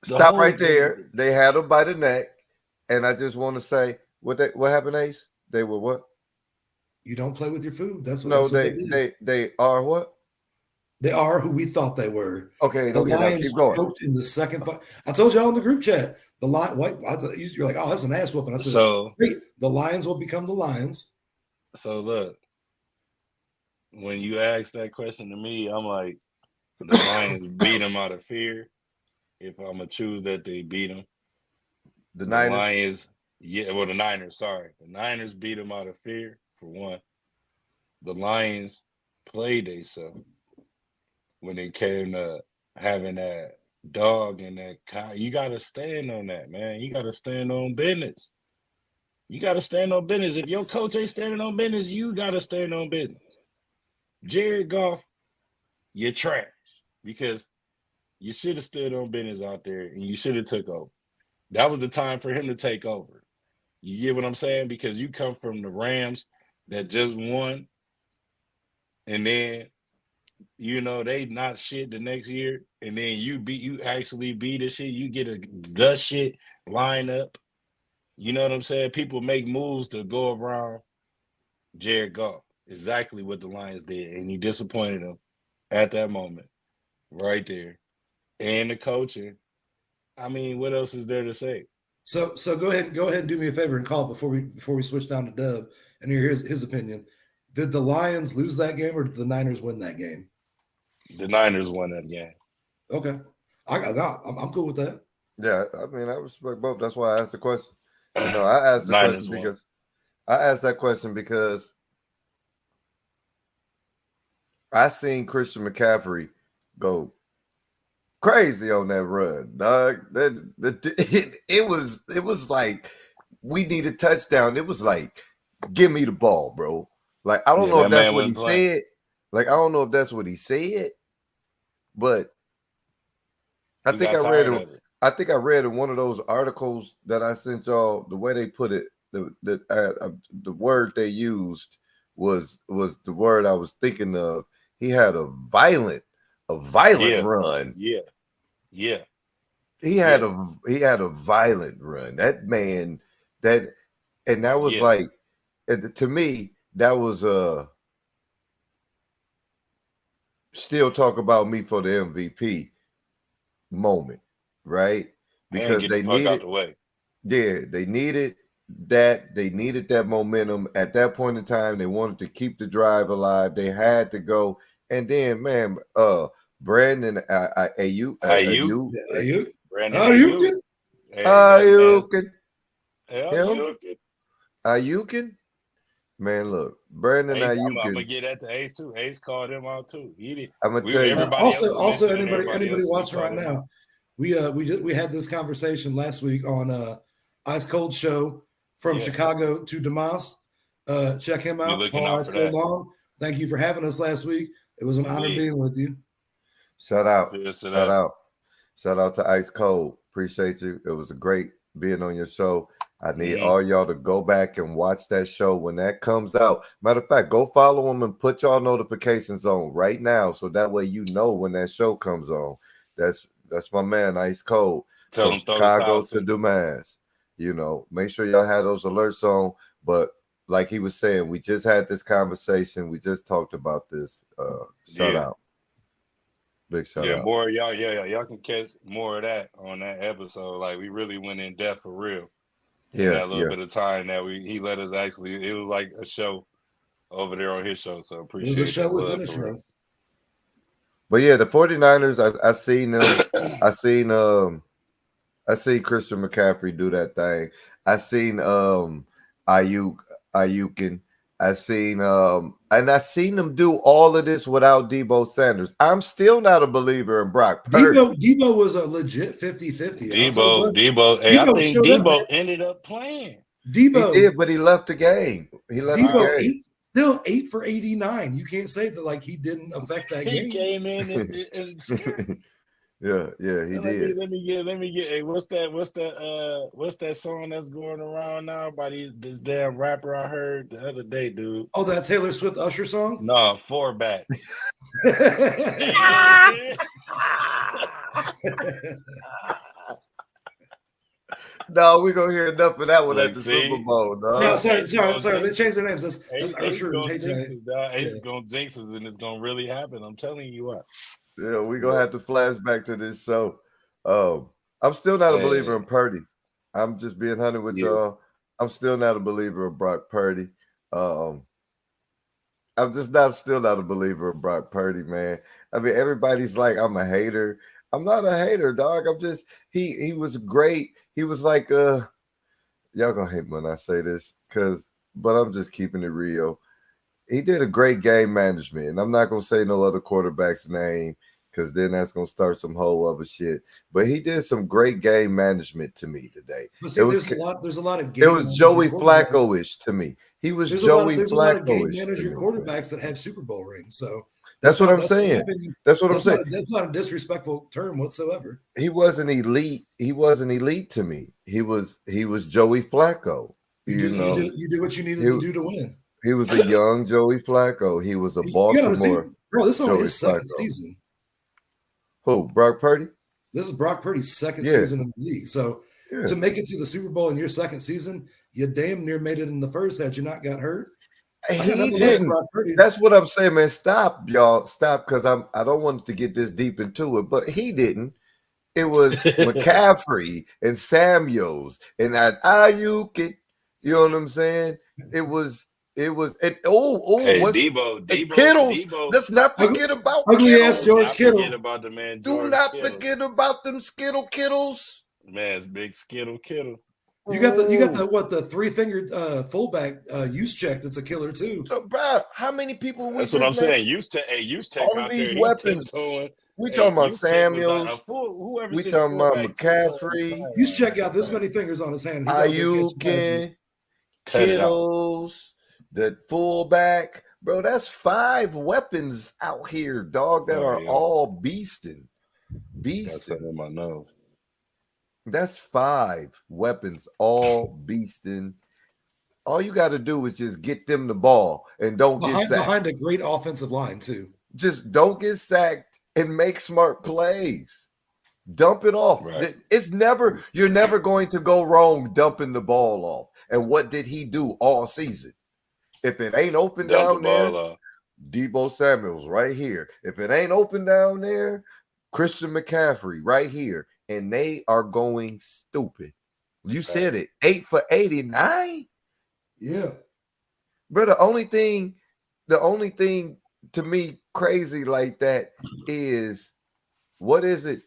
Stop right there. They had them by the neck, and I just want to say what happened, Ace? They were what? You don't play with your food. That's what they are what? They are who we thought they were. Okay, the Lions keep going. In the second fight. I told y'all in the group chat. You're like, oh, that's an ass whooping. I said, the Lions will become the Lions. So look, when you ask that question to me, I'm like, the Lions beat them out of fear. If I'm gonna choose that they beat them, the Niners. Lions, the Niners. Sorry, the Niners beat them out of fear. For one, the Lions played themselves when they came to having that dog and that. You got to stand on that, man. You got to stand on business. If your coach ain't standing on business, you got to stand on business. Jared Goff, you're trash because you should have stood on business out there and you should have took over. That was the time for him to take over. You get what I'm saying? Because you come from the Rams that just won, and then they not shit the next year, and then you actually beat the shit. You get the shit lineup. You know what I'm saying? People make moves to go around Jared Goff. Exactly what the Lions did, and he disappointed them at that moment, right there. And the coaching. I mean, what else is there to say? So go ahead and do me a favor and call before we switch down to Dub and hear his opinion. Did the Lions lose that game or did the Niners win that game? The Niners won that game. Okay. I'm cool with that. Yeah, I mean, I respect both. That's why I asked the question. You know, I asked the Niners question won. because I asked that question because I seen Christian McCaffrey go crazy on that run, dog. It was like we need a touchdown. It was like, give me the ball, bro. Like, I don't Yeah, know that if that's man what he wasn't playing. said. Like, I don't know if that's what he said, but I He think got I read tired it. of it. I think I read in one of those articles that I sent y'all. The way they put it, the word they used was the word I was thinking of. He had a violent Yeah. run. Yeah. Yeah. He had a violent run. That man, and that was Yeah. like, to me, that was still talk about me for the MVP moment, right? And Because get they the fuck out needed, the way. yeah, they needed that momentum at that point in time. They wanted to keep the drive alive. They had to go, and then man, Brandon Ayuk. Yeah, you. Brandon You Ayuk. can. Ayukin, man, look, Brandon Ace, I'm Ayukin. gonna get that to Ace too. Ace called him out too. He did. I'm gonna tell you. Everybody else was Also, mentioning anybody else, watching right now, we had this conversation last week on Ice Cold Show from Chicago to Damas. Check him out, looking Paul out Ice for Cold that. Long. Thank you for having us last week. It was an honor being with you. Shout out to Ice Cold. Appreciate you. It was a great being on your show. I need all y'all to go back and watch that show when that comes out. Matter of fact, go follow him and put y'all notifications on right now, so that way you know when that show comes on. That's my man, Ice Cold, Tell from him throw the Chicago towels to too. Dumas. You know, make sure y'all have those alerts on. But like he was saying, we just had this conversation. We just talked about this. Shout out. Big shout out. More y'all can catch more of that on that episode. Like, we really went in depth for real. In that little bit of time that he let us actually, it was like a show over there on his show. So appreciate it. It was a show within a show. But yeah, the 49ers, I seen them. I seen Christian McCaffrey do that thing. I seen Ayukin. I seen I seen them do all of this without Debo Sanders. I'm still not a believer in Brock Purdy. Debo was a legit 50-50. Debo. Hey, I think Debo ended up playing. Debo he did, but he left the game. Still 8 for 89. You can't say that like he didn't affect that game. He came in and scared. Yeah, he did. Let me get. Hey, what's that song that's going around now by this damn rapper I heard the other day, dude? Oh, that Taylor Swift Usher song? No, 4 backs. No, we're gonna hear enough of that one at the Super Bowl. No, sorry. They changed their names. That's Usher and Ace gonna jinx us, and it's gonna really happen. I'm telling you what. Yeah, we're gonna have to flash back to this show. I'm still not a believer in Purdy. I'm just being honest with y'all. I'm still not a believer of Brock Purdy. I'm just still not a believer of Brock Purdy, man. I mean, everybody's like, I'm a hater. I'm not a hater, dog. I'm just he was great. He was like y'all gonna hate me when I say this, but I'm just keeping it real. He did a great game management, and I'm not gonna say no other quarterback's name because then that's gonna start some whole other shit. But he did some great game management to me today. See, there's a lot of game. It was Joey Flacco-ish to me. He was Joey Flacco-ish. There's a lot of game manager quarterbacks that have Super Bowl rings. So that's what I'm saying. That's what I'm saying. That's not a disrespectful term whatsoever. He wasn't elite. He wasn't elite to me. He was Joey Flacco. You did what you needed to do to win. He was a young Joey Flacco. He was a Baltimore. Bro, this is only his second season. Who? Brock Purdy? This is Brock Purdy's second season in the league. So to make it to the Super Bowl in your second season, you damn near made it in the first had you not got hurt. He didn't. That's what I'm saying, man. Stop, y'all. Stop, because I don't want to get this deep into it, but he didn't. It was McCaffrey and Samuels and that Ayuk. You know what I'm saying? It was It was Hey, what's Debo, Kittles? Debo. Let's not Ugly- forget about ugly ass Kittles. George Not Kittle. forget about the man Do George not Kittle. forget about them Kittles. Man, it's big Kittle. You got the what, the 3-fingered fullback use check that's a killer too. So, bro, how many people we That's just what I'm named? saying. Use Tech All of out there. these He weapons. tiptoeing. We Hey, talking about Use Tech was like Samuels. a full. Whoever We seen the talking about fullback tiptoeing on the Use McCaffrey, sideline. check got this many fingers on his hand. He's out there catching passes. Ayukin, Cut it out. Kittles, the fullback. Bro, that's 5 weapons out here, dog, that Oh, are yeah. all beasting. Got something in my nose. That's 5 weapons, all beasting. All you got to do is just get them the ball and don't get sacked. Behind a great offensive line too. Just don't get sacked and make smart plays. Dump it off. Right. You're never going to go wrong dumping the ball off. And what did he do all season? If it ain't open Dump the down ball there, off. Debo Samuels right here. If it ain't open down there, Christian McCaffrey right here. And they are going stupid. You said it. 8 for 89? Yeah. Bro, the only thing to me crazy like that is, what is it?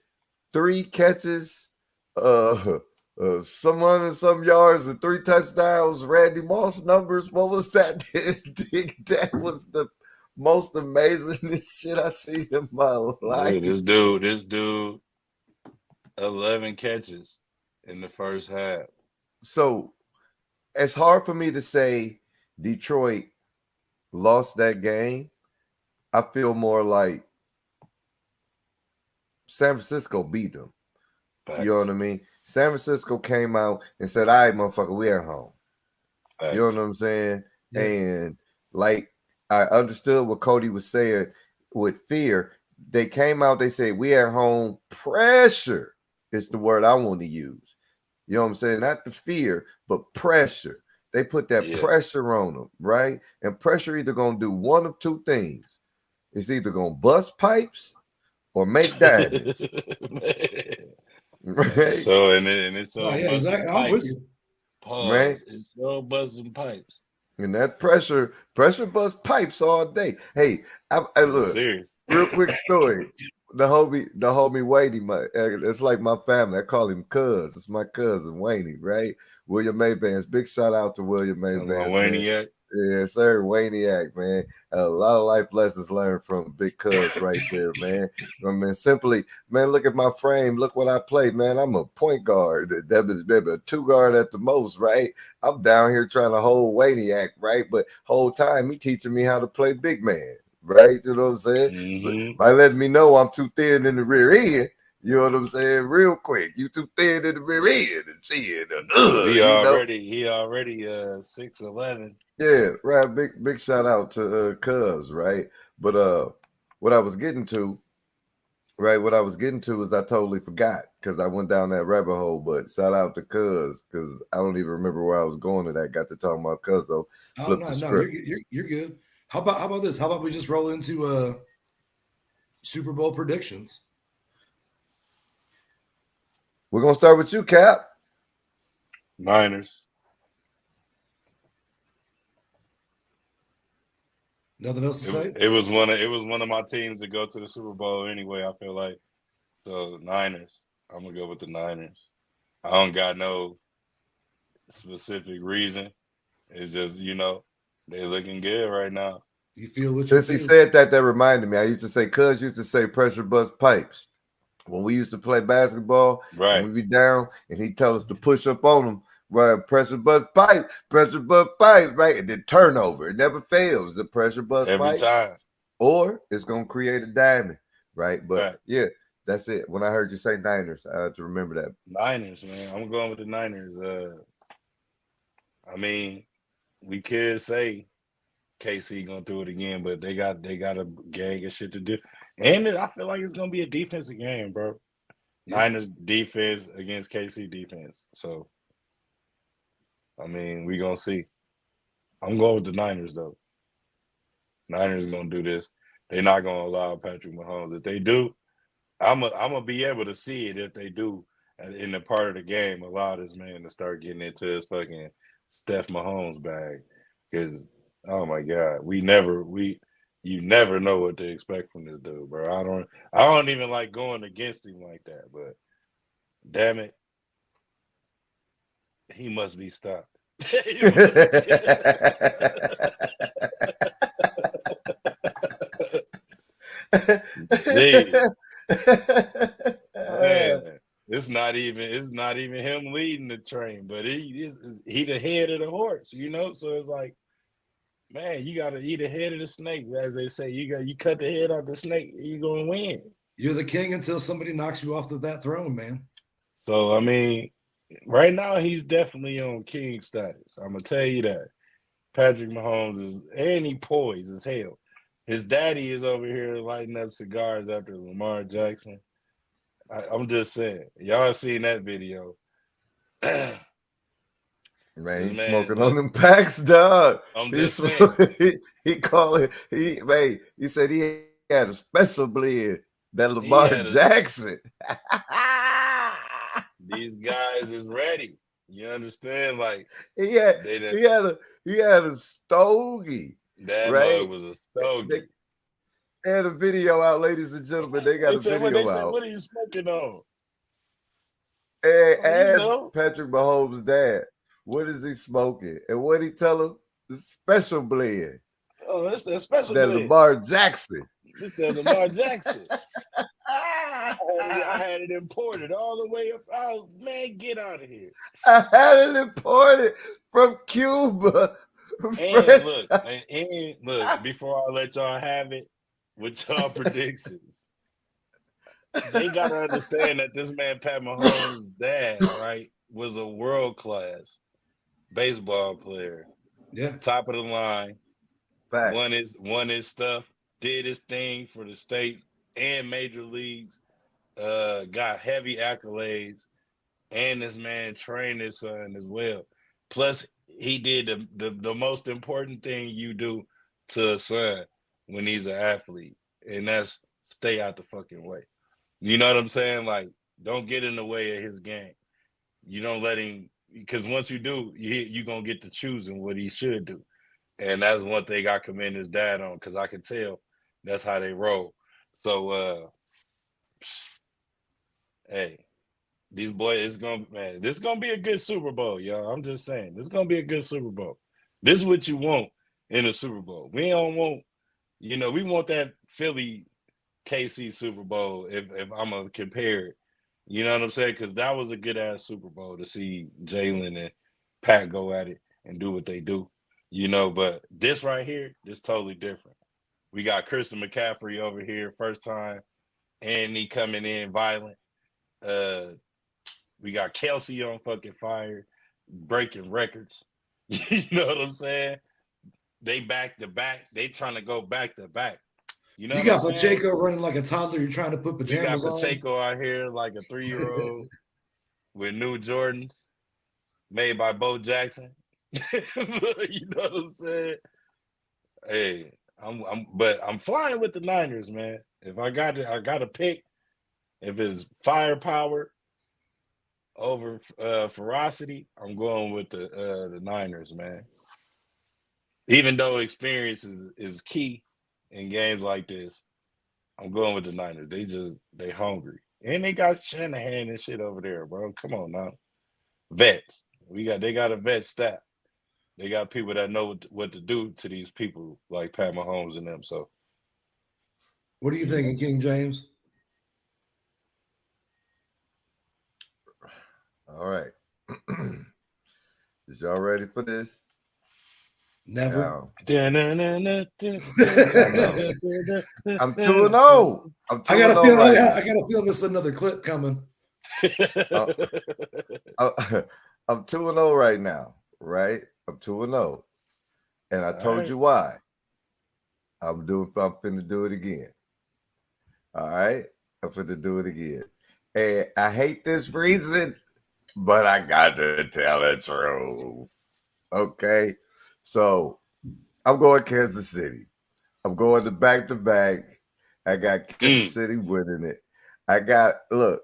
3 catches, some 100 and some yards and 3 touchdowns. Randy Moss numbers. What was that? That was the most amazing shit I seen in my life. Dude, this dude, 11 catches in the first half. So it's hard for me to say Detroit lost that game. I feel more like San Francisco beat them. Facts. You know what I mean? San Francisco came out and said, all right, motherfucker, we at home. Facts. You know what I'm saying? Yeah. And like, I understood what Cody was saying with fear. They came out, they said, we at home. Pressure is the word I want to use. You know what I'm saying? Not the fear, but pressure. They put that pressure on them, right? And pressure either going to do one of 2 things. It's either going to bust pipes or make diamonds. Right? So and it's so busting exactly. pipes. I'm with you. Pause. Right? It's so busting pipes. And that pressure bust pipes all day. Hey, I look, Serious. real quick story. The homie Wayne, it's like my family. I call him Cuz. It's my cousin Wayne, right? William Maybanks. Big shout out to William Maybanks. Wayniac. Yeah, sir, Wayniac, man. A lot of life lessons learned from Big Cuz right there, man. I mean, simply, man, look at my frame. Look what I play, man. I'm a point guard. That was a 2 guard at the most, right? I'm down here trying to hold Wayniac, right? But whole time he teaching me how to play big man, right? You know what I'm saying? Mm-hmm. By letting me know I'm too thin in the rear end. You know what I'm saying? Real quick. You too thin in the rear end and shit. He already 6'11". Yeah, right. Big shout out to Cuz, right? But what I was getting to is I totally forgot because I went down that rabbit hole. But shout out to Cuz because I don't even remember where I was going to that. Got to talking about Cuz though. Oh, no, you're good. How about this? How about we just roll into Super Bowl predictions? We're gonna start with you, Cap. Niners. Nothing else to say? It was one of my teams to go to the Super Bowl anyway, I feel like. So Niners. I'm gonna go with the Niners. I don't got no specific reason. It's just, they're looking good right now. You feel what Since he said that reminded me. I used to say, Cuz used to say pressure bust pipes. When we used to play basketball, Right. and we'd be down, and he'd tell us to push up on them, right? Pressure bust pipes, right? And then turnover. It never fails. The pressure bust Every pipes. time. Or it's going to create a diamond, right? But Right. yeah, that's it. When I heard you say Niners, I had to remember that. Niners, man. I'm going with the Niners. I mean, we could say KC gonna do it again, but they got a gang of shit to do. And I feel like it's gonna be a defensive game, bro. Yeah. Niners defense against KC defense. So I mean, we gonna see. I'm going with the Niners though. Niners gonna do this. They're not gonna allow Patrick Mahomes. If they do, I'm gonna be able to see it if they do in the part of the game. Allow this man to start getting into his fucking Steph Mahomes bag, because Oh my God, you never know what to expect from this dude, bro. I don't even like going against him like that, but damn it, he must be stopped. He must Gee, man, it's not even him leading the train, but he the head of the horse, you know. So it's like, man, you gotta eat the head of the snake, as they say. You cut the head off the snake, you gonna win. You're the king until somebody knocks you off that throne, man. So I mean, right now he's definitely on king status. I'm gonna tell you that. Patrick Mahomes is, and he poised as hell. His daddy is over here lighting up cigars after Lamar Jackson. I'm just saying, y'all seen that video. Man, This he's man, smoking look, on them packs, dog. I'm He's just saying. he called it. He said he had a special blend that He Lamar had a, Jackson. these guys is ready. You understand? Like he had they done, he had a stogie, that right? mug was a stogie. They had a video out, ladies and gentlemen. They got They a said, video what out. are you smoking on? And Oh, you ask know. Patrick Mahomes' dad, what is he smoking? And what he tell him? The special blend Oh, that's that special that blend. Lamar Jackson. This that Lamar Jackson. I had it imported all the way up. Oh, man, get out of here. I had it imported from Cuba. And look, before I let y'all have it with y'all predictions, they gotta understand that this man Pat Mahomes' dad, right, was a world-class baseball player. Yeah. Top of the line, Facts. won his stuff, did his thing for the states and major leagues, got heavy accolades, and this man trained his son as well. Plus, he did the most important thing you do to a son when he's an athlete, and that's stay out the fucking way. You know what I'm saying? Like, don't get in the way of his game. You don't let him, because once you do, you're gonna get to choosing what he should do. And that's one thing I commend his dad on, because I can tell that's how they roll. So hey, these boys, this is gonna be a good Super Bowl, y'all. I'm just saying, this is gonna be a good Super Bowl. This is what you want in a Super Bowl. We don't want, we want that Philly KC Super Bowl, if I'm gonna compare it. You know what I'm saying? Because that was a good ass Super Bowl to see Jalen and Pat go at it and do what they do. But this right here, this totally different. We got Christian McCaffrey over here, first time, and he coming in violent. We got Kelsey on fucking fire, breaking records. You know what I'm saying? They back to back. They trying to go back to back. You got Pacheco running like a toddler. You're trying to put pajamas on. You got Pacheco out here like a 3-year-old with new Jordans made by Bo Jackson. You know what I'm saying? Hey, I'm flying with the Niners, man. If I got to pick. If it's firepower over ferocity, I'm going with the Niners, man. Even though experience is key in games like this, I'm going with the Niners. They hungry. And they got Shanahan and shit over there, bro. Come on now. Vets. They got a vet staff. They got people that know what to do to these people like Pat Mahomes and them. So what are you thinking, King James? All right. Is y'all ready for this? Never. I'm 2-0. I'm 2-0 I got a right now. I got to feel this another clip coming. I'm 2-0 right now, right? I'm 2-0. And I told you why. I'm finna do it again. All right? I'm finna do it again. And I hate this reason, but I got to tell the truth. Okay? So I'm going Kansas City. I'm going to back-to-back. I got Kansas City winning it. I got a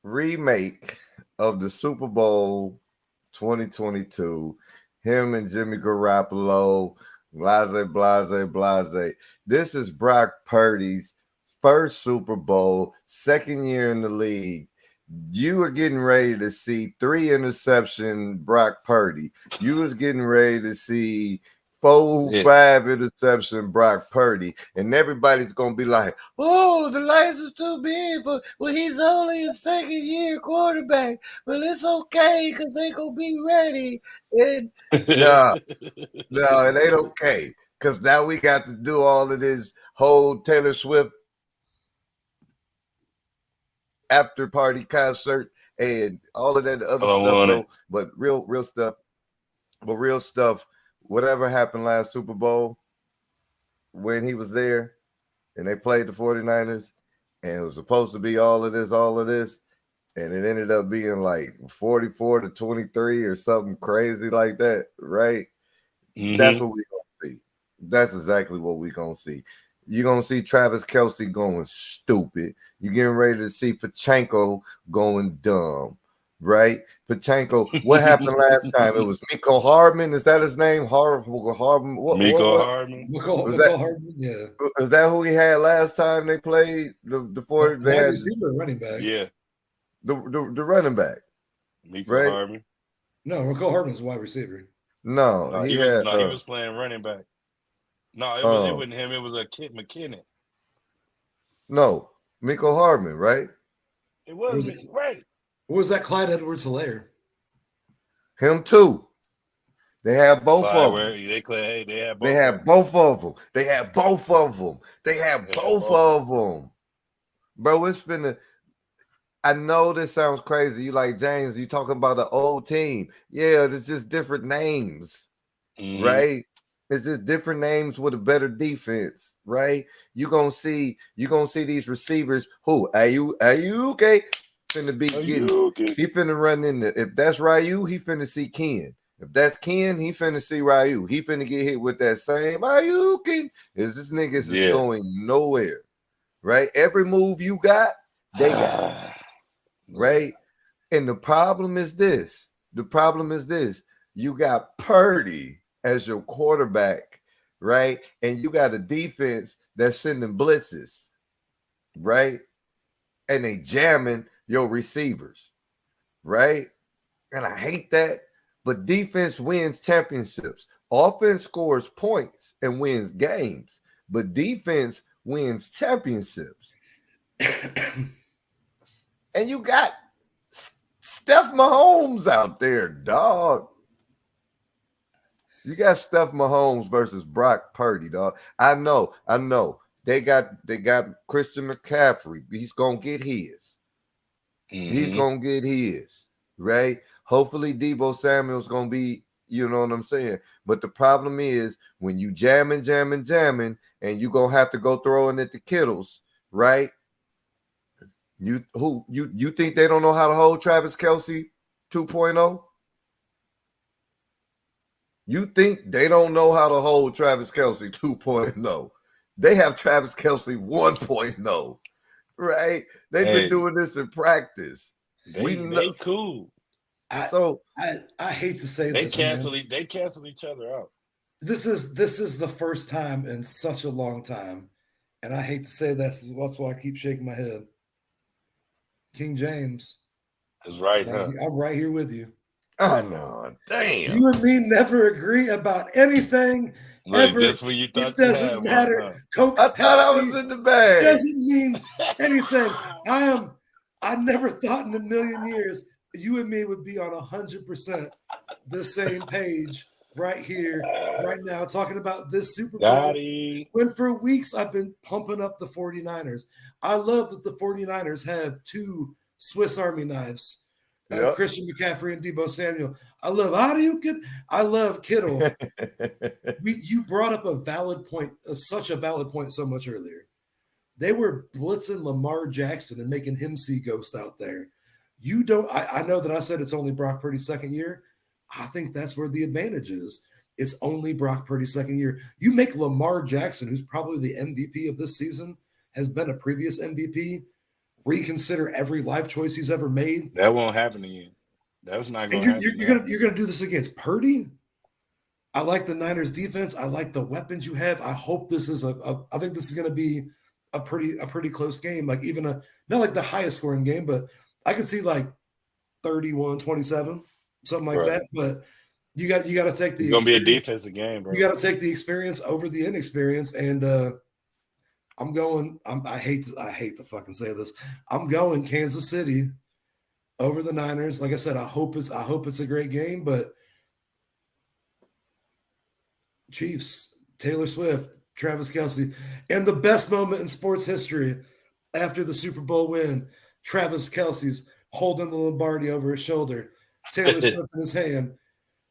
remake of the Super Bowl 2022, him and Jimmy Garoppolo, blase. This is Brock Purdy's first Super Bowl, second year in the league. You were getting ready to see 3 interception Brock Purdy. You was getting ready to see 5 interception Brock Purdy, and everybody's gonna be like, "Oh, the Lions are too big, but well, he's only a second year quarterback. Well, it's okay because they gonna be ready." And no, it ain't okay because now we got to do all of this whole Taylor Swift after party concert and all of that other stuff. Though, but real stuff. But real stuff. Whatever happened last Super Bowl when he was there and they played the 49ers and it was supposed to be all of this, and it ended up being like 44-23 or something crazy like that, right? Mm-hmm. That's what we're going to see. That's exactly what we're going to see. You're going to see Travis Kelce going stupid. You're getting ready to see Pachenko going dumb. Right, Pachenko. What happened last time? It was Miko Hardman. Is that his name? Hardman. Miko Hardman. Yeah. Is that who he had last time they played the 40? They had running back. Yeah. The running back. Miko Hardman. No, Miko Hardman's a wide receiver. No, he was playing running back. No, it wasn't him. It was a Kit McKinnon. No, Miko Hardman, right? It was right. What was that, Clyde Edwards-Helaire? Him too. They had both of them. They had both of them. Bro, it's finna. I know this sounds crazy. You like, James, you talking about the old team. Yeah, it's just different names, right? It's just different names with a better defense, right? You're gonna see these receivers who are you okay? Finna be getting, he finna run in there. If that's Ryu, he finna see Ken. If that's Ken, he finna see Ryu. He finna get hit with that same Ryu. This niggas is going nowhere, right? Every move you got, they got, right? And the problem is this. You got Purdy as your quarterback, right? And you got a defense that's sending blitzes, right? And they jamming your receivers, right? And I hate that, but defense wins championships. Offense scores points and wins games, but defense wins championships. And you got Steph Mahomes out there, dog. You got Steph Mahomes versus Brock Purdy, dog. I know. They got Christian McCaffrey. He's gonna get his. He's gonna get his, right? Hopefully Deebo Samuel's gonna be, you know what I'm saying? But the problem is when you jamming, and you gonna have to go throwing at the Kittles, right? You think they don't know how to hold Travis Kelce 2.0? You think they don't know how to hold Travis Kelce 2.0? They have Travis Kelce 1.0. Right? They've been doing this in practice. They cool. I hate to say they this. They cancel each other out. This is the first time in such a long time, and I hate to say that's why I keep shaking my head. King James is right, huh? I'm right here with you. I know. Damn. You and me never agree about anything. Like just when you thought it doesn't matter. Huh? Coke, I thought I was in the bag. Doesn't mean anything. I never thought in a million years you and me would be on 100% the same page right here, right now, talking about this Super Bowl. When for weeks I've been pumping up the 49ers. I love that the 49ers have 2 Swiss Army knives. Christian McCaffrey and Deebo Samuel. I love Kittle. You brought up a valid point, such a valid point so much earlier. They were blitzing Lamar Jackson and making him see ghost out there. I know that I said it's only Brock Purdy's second year. I think that's where the advantage is. It's only Brock Purdy's second year. You make Lamar Jackson, who's probably the MVP of this season, has been a previous MVP, reconsider every life choice he's ever made. That won't happen again. That's not And going to happen. you're gonna do this against Purdy. I like the Niners defense. I like the weapons you have. I hope this is I think this is going to be a pretty close game. Like even not like the highest scoring game, but I could see like 31-27, something like that. But you got to take the. It's going to be a defensive game, bro. You got to take the experience over the inexperience, and I'm going. I hate to fucking say this. I'm going Kansas City over the Niners. Like I said, I hope it's a great game, but. Chiefs, Taylor Swift, Travis Kelce, and the best moment in sports history after the Super Bowl win, Travis Kelce's holding the Lombardi over his shoulder, Taylor Swift in his hand,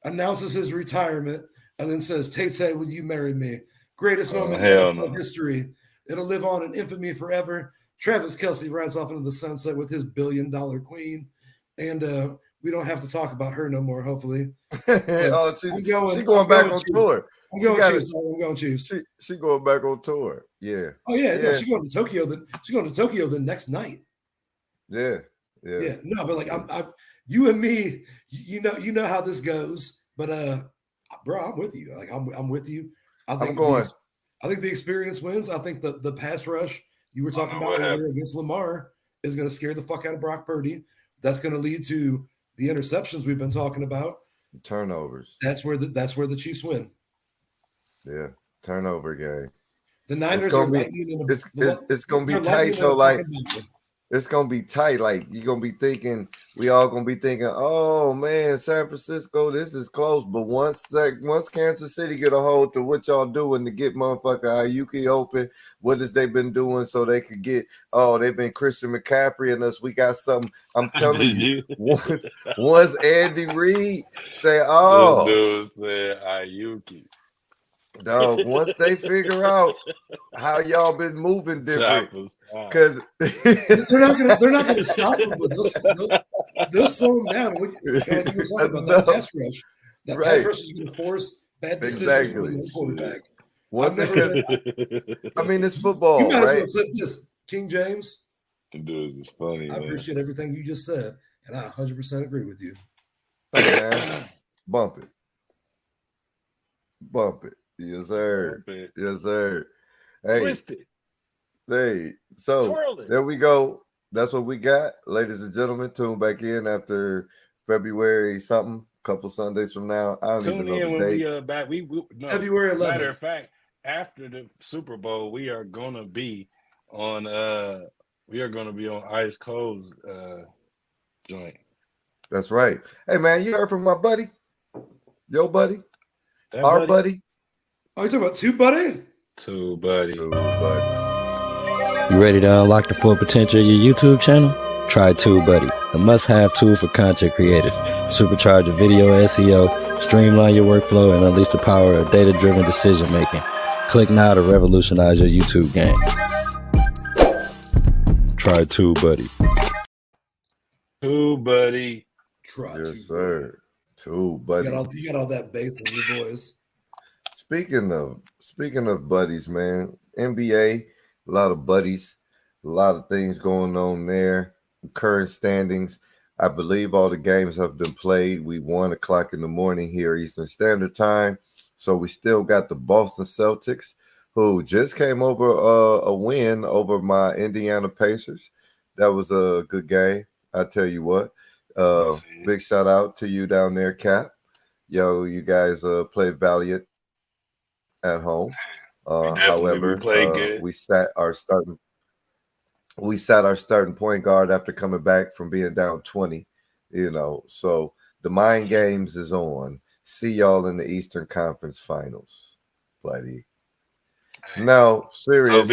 announces his retirement, and then says, Tay, will you marry me? Greatest moment in history. It'll live on in infamy forever. Travis Kelce rides off into the sunset with his $1 billion queen, and we don't have to talk about her no more, hopefully. She's going back on tour. I'm going Chiefs. She going back on tour. Yeah. Oh yeah. No, she's going to Tokyo. She's going to Tokyo the next night. Yeah. No, but like you and me, you know how this goes. But bro, I'm with you. Like I'm with you. I think the experience wins. I think the pass rush you were talking about earlier against Lamar is going to scare the fuck out of Brock Purdy. That's going to lead to the interceptions we've been talking about. Turnovers. That's where the Chiefs win. Yeah, turnover game. The Niners it's gonna be tight though. Like it's gonna be tight. Like you're gonna be thinking, we all gonna be thinking, oh man, San Francisco, this is close. But once Kansas City get a hold to what y'all doing to get motherfucker Ayuki open, what has they been doing so they could get? Oh, they've been Christian McCaffrey and us. We got something. I'm telling you, once Andy Reid say, oh, this dude said Ayuki. Dog, once they figure out how y'all been moving different, because they're not gonna stop them, but they'll slow them down. You were talking about that pass rush. That pass rush is going to force bad decisions from the quarterback. I mean, it's football. You might as right? well clip this, King James. Dude, it's funny. I appreciate everything you just said, and I 100% agree with you. Hey, man. Bump it. Yes, sir. Yes, sir. Hey, twist it. Hey, so there we go. That's what we got, ladies and gentlemen. Tune back in after February something, couple Sundays from now. I don't even know the date. We back. We no, February 11th. Matter of fact, after the Super Bowl, we are gonna be on Ice Cold's joint. That's right. Hey man, you heard from my buddy, your buddy, our buddy. Oh, you talking about Two Buddy? Two Buddy. You ready to unlock the full potential of your YouTube channel? Try TubeBuddy, a must-have tool for content creators. Supercharge your video SEO, streamline your workflow, and unleash the power of data-driven decision-making. Click now to revolutionize your YouTube game. Try TubeBuddy. TubeBuddy. Yes, sir. TubeBuddy. You got all that bass in your voice. Speaking of buddies, man, NBA, a lot of buddies, a lot of things going on there. Current standings, I believe all the games have been played. We 1:00 in the morning here, Eastern Standard Time. So we still got the Boston Celtics, who just came over a win over my Indiana Pacers. That was a good game. I tell you what. Big shout out to you down there, Cap. Yo, you guys played valiant at home. However, we sat our starting point guard after coming back from being down 20. So the mind games is on. See y'all in the Eastern Conference Finals, buddy. No, serious.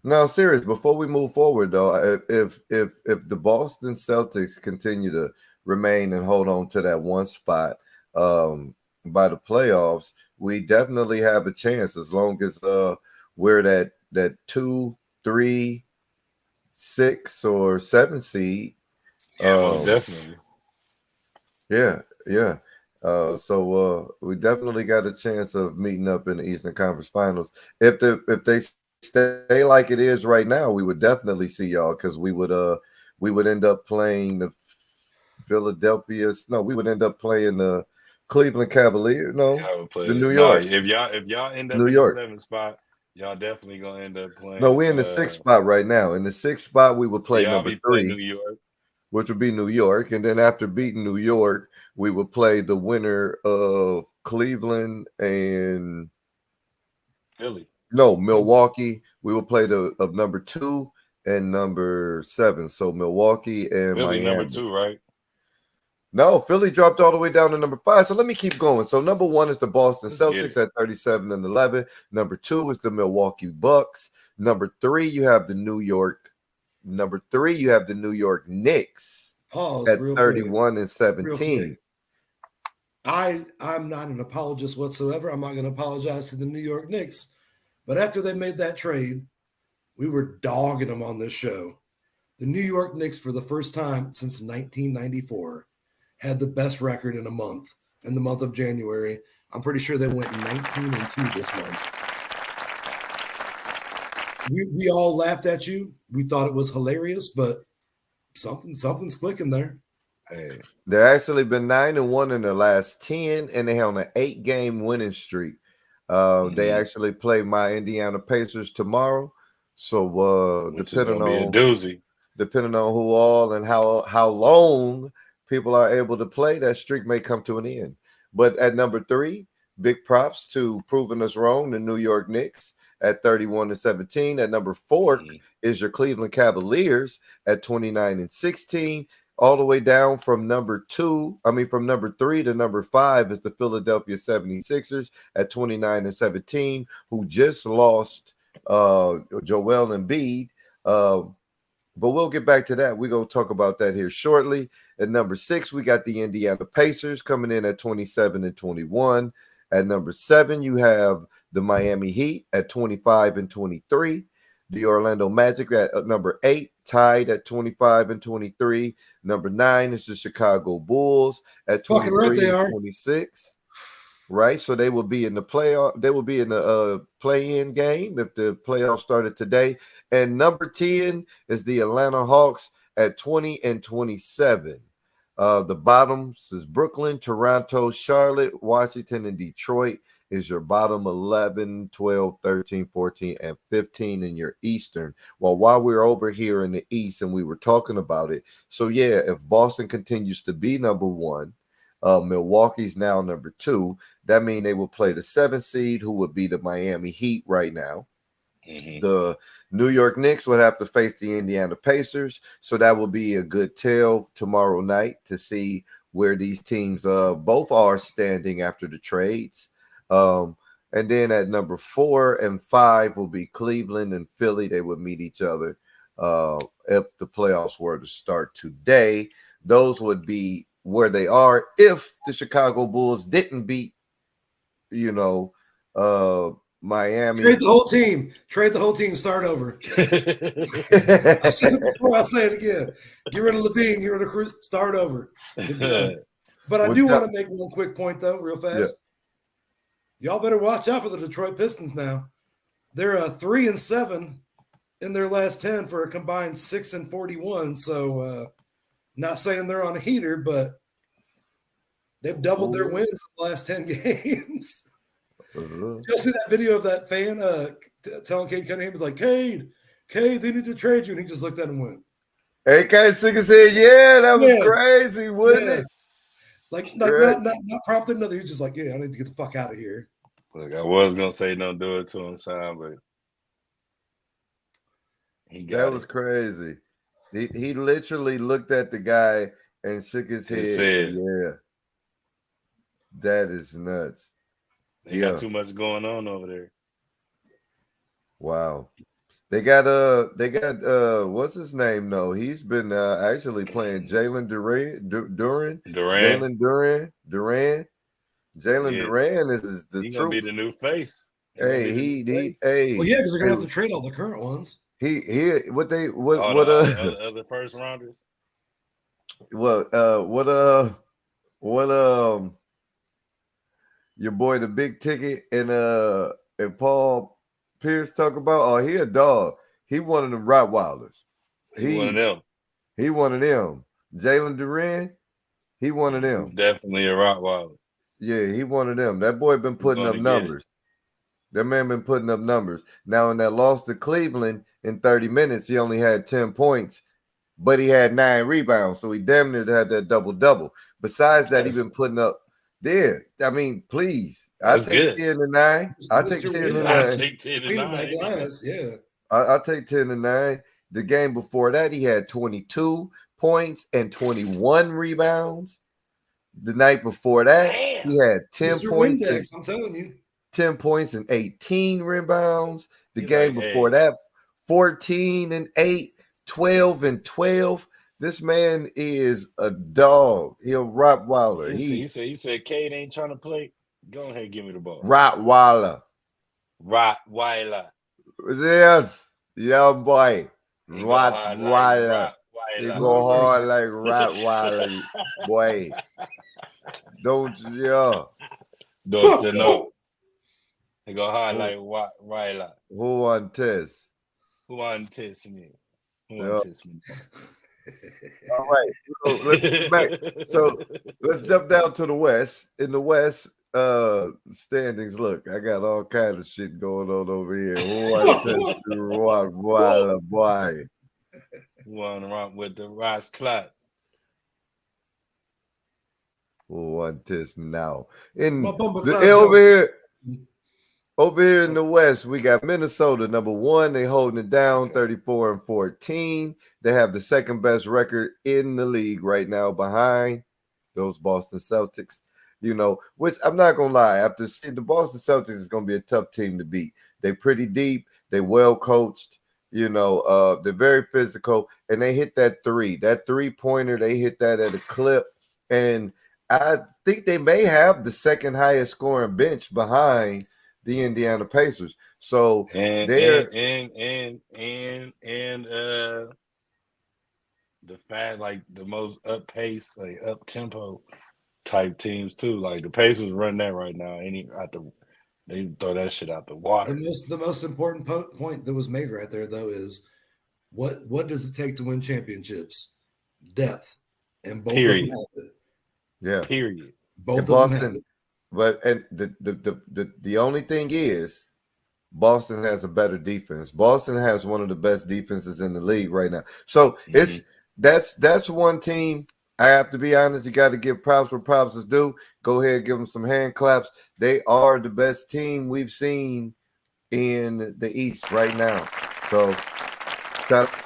No, serious. Before we move forward, though, if the Boston Celtics continue to remain and hold on to that one spot by the playoffs, we definitely have a chance as long as we're that 2, 3, 6, or 7 seed. Definitely. Yeah. So we definitely got a chance of meeting up in the Eastern Conference Finals. If they stay like it is right now, we would definitely see y'all because we would end up playing the Philadelphia. No, we would end up playing the Cleveland Cavaliers. No, Y'all would play the New no, York. if y'all end up New in York. the 7th spot, y'all definitely gonna end up playing. No, we're in the 6th spot right now. In the 6th spot, we would play y'all number be playing 3, New York. which would be New York. And then after beating New York, we would play the winner of Cleveland and Philly. no, Milwaukee. We would play of number 2 and number 7. So Milwaukee and Philly Miami. number 2, right? No, Philly dropped all the way down to number 5. So let me keep going. So number 1 is the Boston Let's get Celtics at 37 and 11. Number 2 is the Milwaukee Bucks. Number 3, you have the New York. Number 3, you have the New York Knicks at 31 and 17. I'm not an apologist whatsoever. I'm not going to apologize to the New York Knicks. But after they made that trade, we were dogging them on this show. The New York Knicks, for the first time since 1994, had the best record in the month of January. I'm pretty sure they went 19-2 this month. We all laughed at you. We thought it was hilarious, but something's clicking there. Hey, they've actually been 9-1 in their last 10, and they on an 8-game winning streak. They actually play my Indiana Pacers tomorrow. So depending on who all and how long people are able to play, that streak may come to an end. But at number 3, big props to proving us wrong, the New York Knicks at 31 and 17. At number 4 is your Cleveland Cavaliers at 29 and 16. All the way down from number 3 to number 5 is the Philadelphia 76ers at 29 and 17, who just lost Joel Embiid. But we'll get back to that. We're going to talk about that here shortly. At number 6, we got the Indiana Pacers coming in at 27 and 21. At number 7, you have the Miami Heat at 25 and 23. The Orlando Magic at number 8, tied at 25 and 23. Number 9 is the Chicago Bulls at 23 and 26. Right, so they will be in the playoff. They will be in the play-in game if the playoffs started today. And number 10 is the Atlanta Hawks at 20 and 27. The bottoms is Brooklyn, Toronto, Charlotte, Washington, and Detroit is your bottom 11, 12, 13, 14, and 15 in your Eastern. Well, while we're over here in the East and we were talking about it, so yeah, if Boston continues to be number 1, Milwaukee's now number 2. That means they will play the 7th seed, who would be the Miami Heat right now. The New York Knicks would have to face the Indiana Pacers, so that will be a good tell tomorrow night to see where these teams both are standing after the trades. And then at number 4 and 5 will be Cleveland and Philly. They would meet each other if the playoffs were to start today. Those would be where they are if the Chicago Bulls didn't beat, Miami. Trade the whole team. Start over. I said it before. I'll say it again. Get rid of Levine. Get rid of Cruz. Start over. But I do want to make one quick point, though, real fast. Yeah. Y'all better watch out for the Detroit Pistons now. They're 3-7 in their last 10 for a combined 6 and 41. So, not saying they're on a heater, but they've doubled their wins in the last 10 games. Did you see that video of that fan telling Cade Cunningham, like, Cade, they need to trade you? And he just looked at him and went. Hey, Cade shook his head, that was crazy, wouldn't it? Like not prompted nothing. He was just like, I need to get the fuck out of here. Look, I was going to say don't do it to him, son, but that was crazy. He literally looked at the guy and shook his head. That is nuts. They got too much going on over there. Wow. They got what's his name? No, he's been actually playing Jalen Duran. Jalen Duran is the truth. Gonna be the new face. Hey. Well, yeah, because they're gonna have to trade all the current ones. What other first rounders? Your boy the big ticket and Paul Pierce talk about? Oh, he a dog. He one of them Rottweilers. He one of them. He one of them. Jalen Duran, he one of He's them. definitely a Rottweiler. Yeah, he one of them. That boy been putting up numbers. That man been putting up numbers. Now, in that loss to Cleveland in 30 minutes, he only had 10 points, but he had 9 rebounds. So he damn near had that double-double. Besides that, he been putting up there. I mean, please. I take 10 to 9. I take 10 to 9. I take 10 to 9. Yeah. I take 10 to 9. The game before that, he had 22 points and 21 rebounds. The night before that, he had 10 points. I'm telling you. 10 points and 18 rebounds. The game before that, 14 and 8, 12 and 12. This man is a dog. He a Rottweiler. He said Cade ain't trying to play. Go ahead, give me the ball. Rottweiler. Yes. Yeah, boy. Rottweiler. He go hard like Rottweiler. Boy. Don't you know? He go hard like Weiler. Who won test? Who won test me? All right. So let's get back. So let's jump down to the West. In the West standings, look, I got all kinds of shit going on over here. Who won test? Weiler, boy. Who won around with the Ross Clark? Who won test now? In over here in the West, we got Minnesota, number 1. They holding it down 34-14. They have the second best record in the league right now behind those Boston Celtics. You know, which I'm not going to lie. After seeing the Boston Celtics is going to be a tough team to beat. They're pretty deep. They're well coached. You know, they're very physical. And they hit that 3. That 3-pointer, they hit that at a clip. And I think they may have the second highest scoring bench behind the Indiana Pacers. So and the fact like the most up-paced, like up-tempo type teams too. Like the Pacers run that right now. They throw that shit out the water. The most important point that was made right there though is what does it take to win championships? Depth. And both Period. of them have it. Yeah. Period. Both of them have it. But and the only thing is Boston has a better defense. Boston has one of the best defenses in the league right now. So that's one team. I have to be honest. You got to give props where props is due. Go ahead, give them some hand claps. They are the best team we've seen in the East right now. So shout out.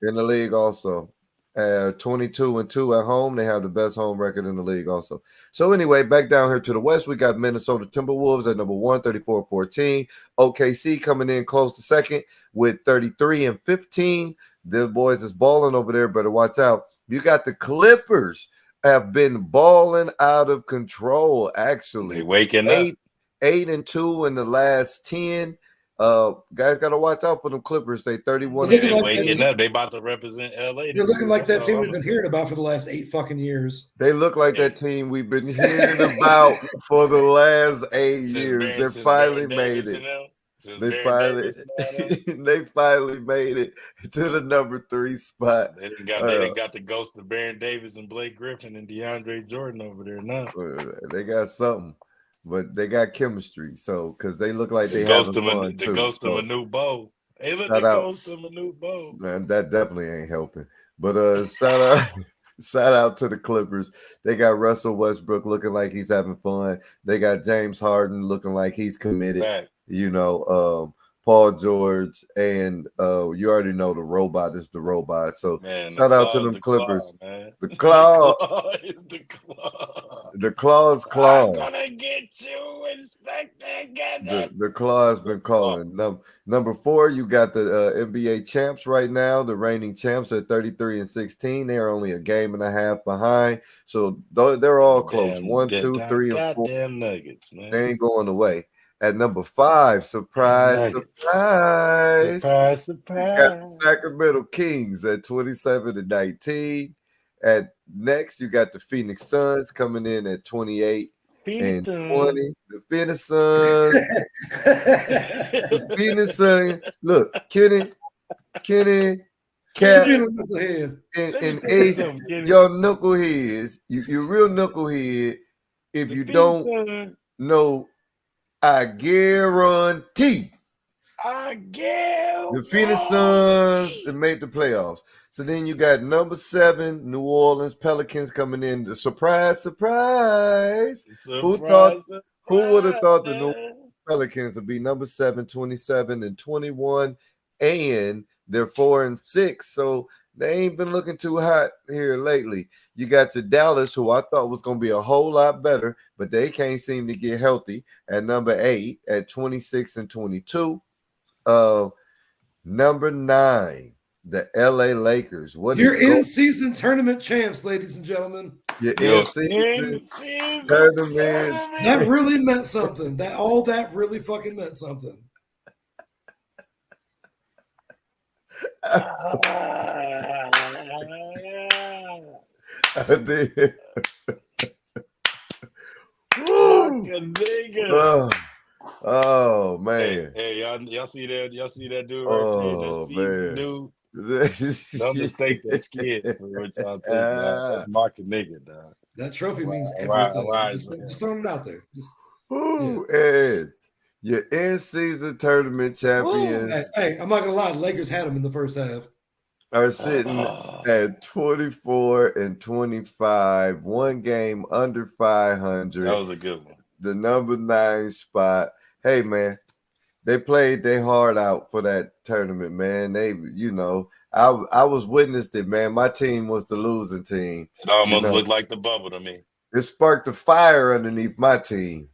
In the league also. 22-2 at home. They have the best home record in the league also. So anyway, back down here to the West, we got Minnesota Timberwolves at number 1, 34-14. OKC coming in close to second with 33-15. The boys is balling over there. Better watch out. You got the Clippers have been balling out of control, actually. They waking up. 8-2 in the last 10. Guys got to watch out for them Clippers. They 31. They waking up. They about to represent LA. They're looking like that team we've been hearing about for the last 8 fucking years. They look like that team we've been hearing about for the last 8 years. They finally made it. They finally made it to the number 3 spot. They got the ghost of Baron Davis and Blake Griffin and DeAndre Jordan over there now. They got something. But they got chemistry, so because they look like they have fun too. The ghost of a new bow. Hey, look, the ghost of a new bow. Man, that definitely ain't helping. But shout out to the Clippers. They got Russell Westbrook looking like he's having fun. They got James Harden looking like he's committed. Back. You know, Paul George, and you already know the robot is the robot. So shout out to them Clippers. The claw is the claw. The claw's claw. I'm gonna get you, Inspector Gadget. The claw has been calling. Number 4, you got the NBA champs right now, the reigning champs at 33-16. They are only a game and a half behind. So they're all close. 1, 2, 3, and 4. Goddamn Nuggets, man. They ain't going away. At number 5, surprise. You got the Sacramento Kings at 27-19. At next, you got the Phoenix Suns coming in at 28 and 20. The Phoenix Suns. The Phoenix Suns. Look, Kenny, Cat, and Ace, y'all knuckleheads. You're real knucklehead. If you don't know, I guarantee. The Phoenix Suns that made the playoffs. So then you got number 7, New Orleans Pelicans coming in. The surprise. Who would have thought the New Orleans Pelicans would be number 7, 27 and 21, and they're 4 and 6. So they ain't been looking too hot here lately. You got your Dallas, who I thought was going to be a whole lot better, but they can't seem to get healthy at number 8 at 26 and 22. Number 9, the LA Lakers. You're in-season tournament champs, ladies and gentlemen. You're in-season tournament. That really meant something. That really fucking meant something. I did. Oh man! Hey, y'all see that? Y'all see that dude right there? That seasoned dude. Don't mistake that skin for what y'all think. That's market nigga, dog. That trophy means everything. Just throwing it out there. And your in-season tournament champions. Hey, I'm not gonna lie. The Lakers had them in the first half. Are sitting at 24 and 25, one game under 500. That was a good one. The number 9 spot. Hey man, they played their heart out for that tournament, man. They, I was witnessed it, man. My team was the losing team. It almost looked like the bubble to me. It sparked a fire underneath my team.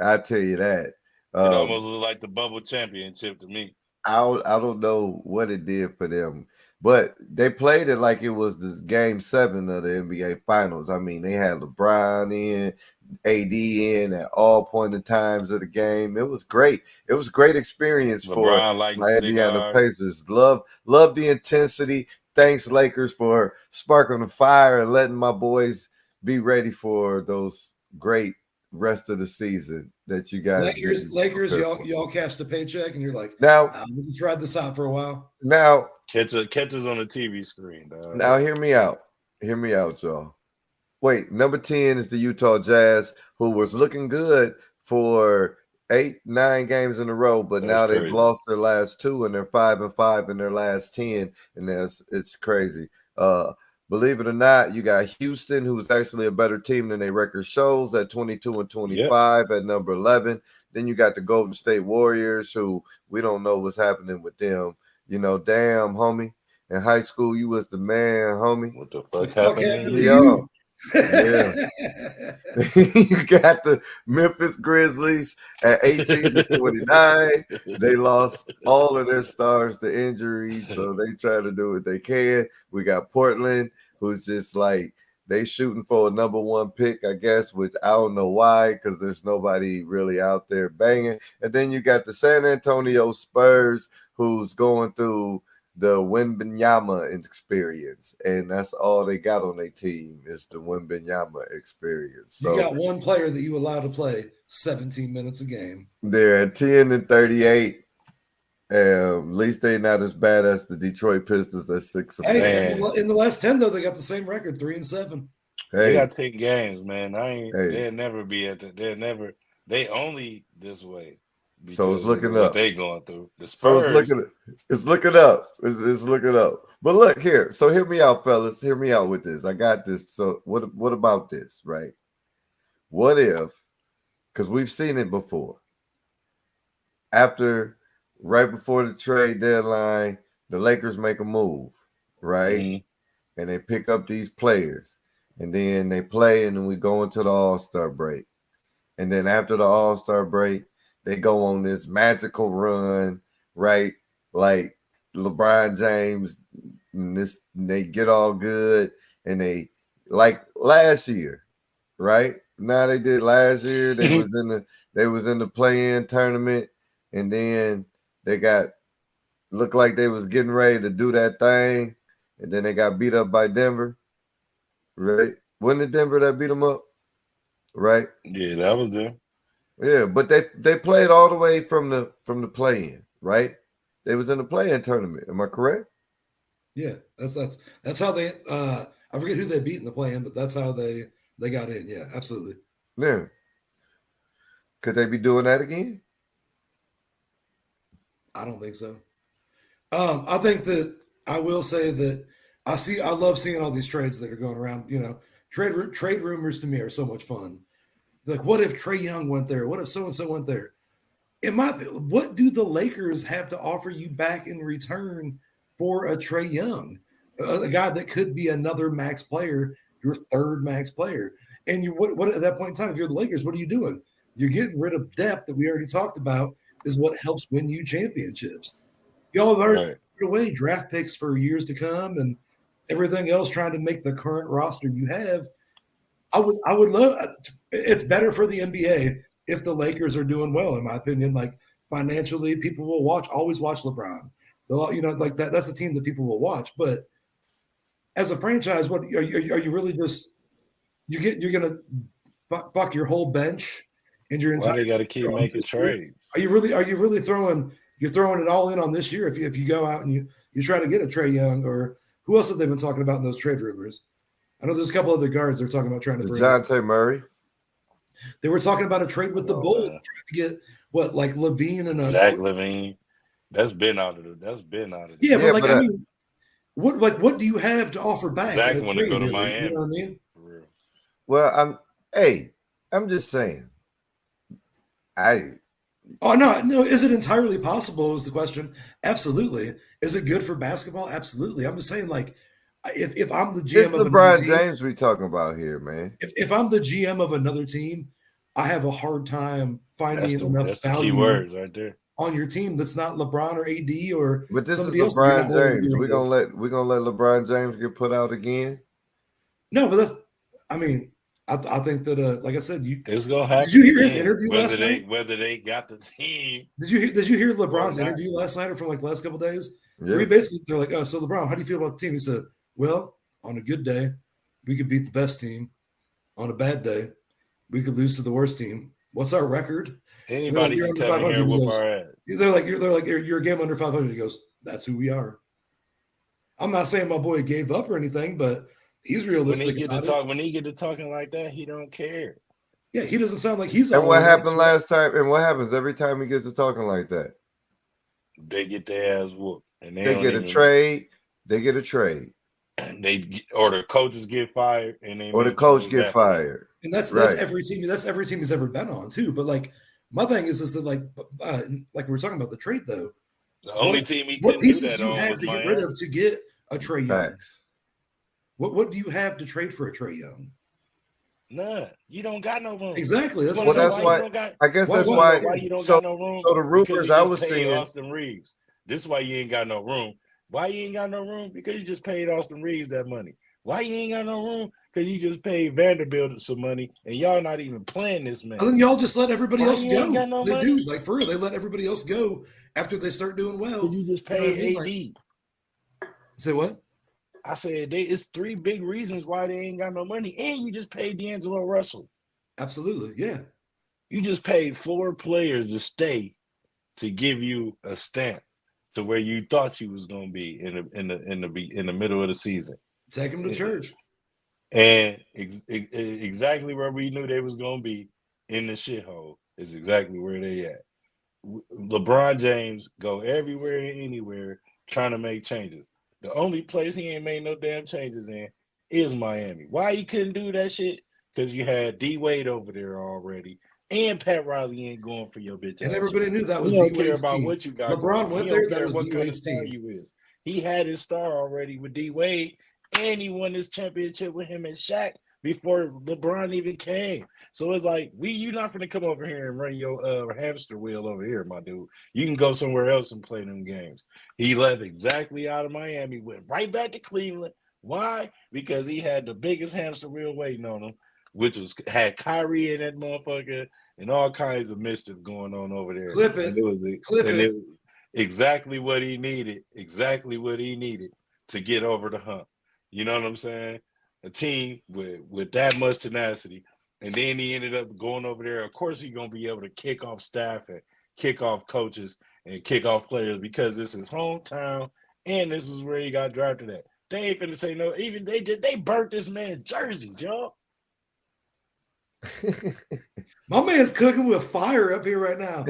I tell you that. It almost looked like the bubble championship to me. I don't know what it did for them, but they played it like it was this game 7 of the NBA Finals. I mean, they had LeBron in, AD in at all point in times of the game. It was great. It was a great experience for my Indiana Pacers. Love the intensity. Thanks, Lakers, for sparking the fire and letting my boys be ready for those great rest of the season that you guys. Lakers, y'all cashed a paycheck, and you're like, now we'll just ride this out for a while. Now catches on the TV screen. Dog. Now hear me out, y'all. Wait, number 10 is the Utah Jazz, who was looking good for 8-9 games in a row, but now they've lost their last 2 and they're 5-5 in their last 10, and it's crazy. Believe it or not, you got Houston, who's actually a better team than their record shows, at 22 and 25 at number 11. Then you got the Golden State Warriors, who we don't know what's happening with them. Damn, homie. In high school, you was the man, homie. What the fuck happened? Yeah. You got the Memphis Grizzlies at 18 to 29. They lost all of their stars to injuries, so they try to do what they can. We got Portland, who's just like they shooting for a number 1 pick, I guess, which I don't know why, because there's nobody really out there banging. And then you got the San Antonio Spurs, who's going through the Wembanyama experience, and that's all they got on their team is the Wembanyama experience. So you got one player that you allow to play 17 minutes a game. They're at 10 and 38. At least they're not as bad as the Detroit Pistons at 6. In the last 10, though, they got the same record, 3 and 7. They got 10 games, man. They'll never be at the. They only this way. So it's looking up. What they going through. The Spurs. So it's looking up. It's looking up. But look here. So hear me out, fellas. Hear me out with this. I got this. So what about this, right? What if, because we've seen it before, right before the trade deadline, the Lakers make a move, right? Mm-hmm. And they pick up these players. And then they play, and then we go into the All-Star break. And then after the All-Star break, they go on this magical run, right? Like LeBron James, and they get all good, and they like last year, right? Now they did last year. They was in the play-in tournament, and then they looked like they was getting ready to do that thing, and then they got beat up by Denver. right? Wasn't it Denver that beat them up? Right? Yeah, that was them. Yeah, but they played all the way from the play-in, right? They was in the play-in tournament. Am I correct? Yeah, that's how they. I forget who they beat in the play-in, but that's how they got in. Yeah, absolutely. Yeah. Could they be doing that again? I don't think so. I think that I will say that I love seeing all these trades that are going around. You know, trade rumors to me are so much fun. Like, what if Trae Young went there? What if so and so went there? What do the Lakers have to offer you back in return for a Trae Young, a guy that could be another max player, your third max player? And you what at that point in time, if you're the Lakers, what are you doing? You're getting rid of depth that we already talked about is what helps win you championships. Y'all have already put away draft picks for years to come and everything else trying to make the current roster you have. I would love. It's better for the NBA if the Lakers are doing well, in my opinion. Like financially, people will always watch LeBron. They'll, like that. That's a team that people will watch. But as a franchise, what are you really just? You're gonna fuck your whole bench and your entire. Why they got to keep making trades? Are you really throwing? You're throwing it all in on this year. If you go out and you try to get a Trae Young or who else have they been talking about in those trade rumors? I know there's a couple other guards they're talking about trying to bring. DeJounte Murray. They were talking about a trade with the Bulls, trying to get like LaVine and Zach LaVine. That's been out of the. Yeah, but I mean, what do you have to offer back? Zach want to go to Miami. You know what I mean? For real. Well, I'm just saying. Oh no. Is it entirely possible? Is the question? Absolutely. Is it good for basketball? Absolutely. I'm just saying, like, if I'm the GM it's of LeBron James we talking about here, man. If I'm the GM of another team, I have a hard time finding enough value key words right there on your team that's not LeBron or AD or. But this is LeBron James. We're gonna let LeBron James get put out again. No, but I think that like I said, it's gonna happen. Did you hear his interview last night? Whether they got the team. Did you hear LeBron's interview last night or from like the last couple of days? Yeah. Where they're like, oh, so LeBron, how do you feel about the team? He said, well, on a good day, we could beat the best team. On a bad day, we could lose to the worst team. What's our record? Anybody can come in here and whoop our ass. They're like, you're a game under 500. He goes, that's who we are. I'm not saying my boy gave up or anything, but he's realistic. When he get to talking like that, he don't care. Yeah, he doesn't sound like he's. And what happened last time? And what happens every time he gets to talking like that? They get their ass whooped, and they get a trade. They get a trade. Or the coaches get fired, and the coach get fired. And that's every team. That's every team he's ever been on too. But like my thing is that like we were talking about the trade though. The only team he what couldn't pieces do that you on have was to Miami. get rid of to get a Trae Young? What do you have to trade for a Trae Young? None. You don't got no room. Exactly. That's why. I guess that's why. Why you don't got no room? So the rumors I was seeing. Austin Reeves. This is why you ain't got no room. Why you ain't got no room? Because you just paid Austin Reeves that money. Why you ain't got no room? Because you just paid Vanderbilt some money, and y'all not even playing this man. And then y'all just let everybody else go. No they money? do, like for real. They let everybody else go after they start doing well. Because you just paid AD. Say what? I said it's three big reasons why they ain't got no money, and you just paid D'Angelo Russell. Absolutely, yeah. You just paid 4 players to stay to give you a stamp to where you thought you was gonna be in the middle of the season. Take them to church. And exactly where we knew they was gonna be in the shithole is exactly where they at. LeBron James go everywhere and anywhere trying to make changes. The only place he ain't made no damn changes in is Miami. Why he couldn't do that shit? Because you had D Wade over there already, and Pat Riley ain't going for your bitch. And everybody knew that was D D Wade's Wade's about team. what you got. LeBron went there. That was what D kind of Wade's star team. you is. He had his star already with D Wade, and he won his championship with him and Shaq before LeBron even came. So it's like you're not gonna come over here and run your hamster wheel over here, my dude. You can go somewhere else and play them games. He left exactly out of Miami, went right back to Cleveland. Why? Because he had the biggest hamster wheel waiting on him, which had Kyrie in that motherfucker and all kinds of mischief going on over there. Clip it. It was exactly what he needed. Exactly what he needed to get over the hump. You know what I'm saying? a team with that much tenacity, and then he ended up going over there. Of course, he's gonna be able to kick off staff and kick off coaches and kick off players because this is hometown and this is where he got drafted at. They ain't finna say no. Even they burnt this man's jerseys, y'all. My man's cooking with fire up here right now.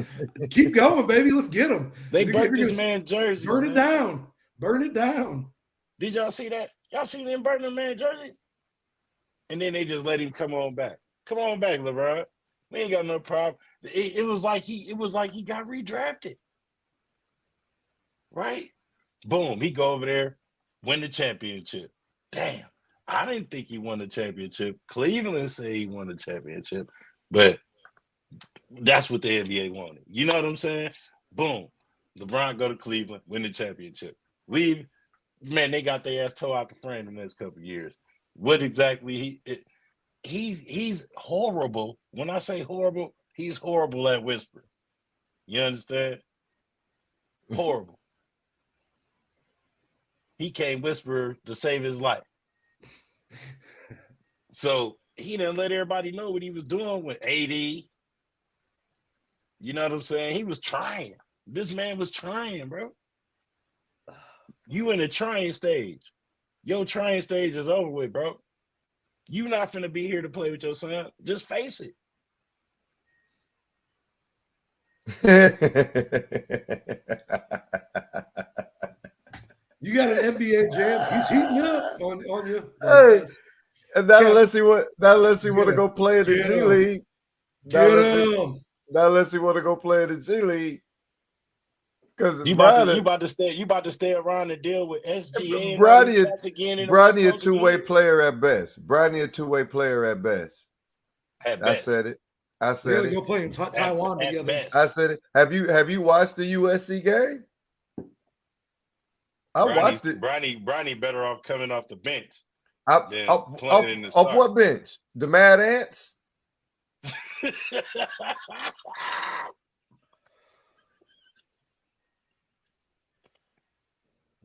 Keep going, baby. Let's get him. They burnt this man's jerseys. Burn it down. Burn it down. Did y'all see that? Y'all see them burning the man's jerseys? And then they just let him come on back. Come on back, LeBron. We ain't got no problem. It was like he got redrafted. Right? Boom. He go over there, win the championship. Damn. I didn't think he won the championship. Cleveland said he won the championship, but that's what the NBA wanted. You know what I'm saying? Boom. LeBron go to Cleveland, win the championship. Leave. Man, they got their ass toe out the frame the next couple of years. What exactly he's horrible. When I say horrible, he's horrible at whispering. You understand? Horrible. He can't whisper to save his life. So he didn't let everybody know what he was doing with AD. You know what I'm saying? He was trying. This man was trying, bro. You in the trying stage. Your trying stage is over with, bro. You not finna be here to play with your son. Just face it. You got an NBA jam. He's heating up on you. Hey, and that lets you want to go play in the G League. That lets you want to go play in the G League. Because you about to stay around and deal with SGA and Bronny a two-way player at best. Bronny a two-way player at best. I said it. They're gonna play in Taiwan together. Best. I said it. Have you watched the USC game? I watched it. Bronny better off coming off the bench. Off what bench? The Mad Ants?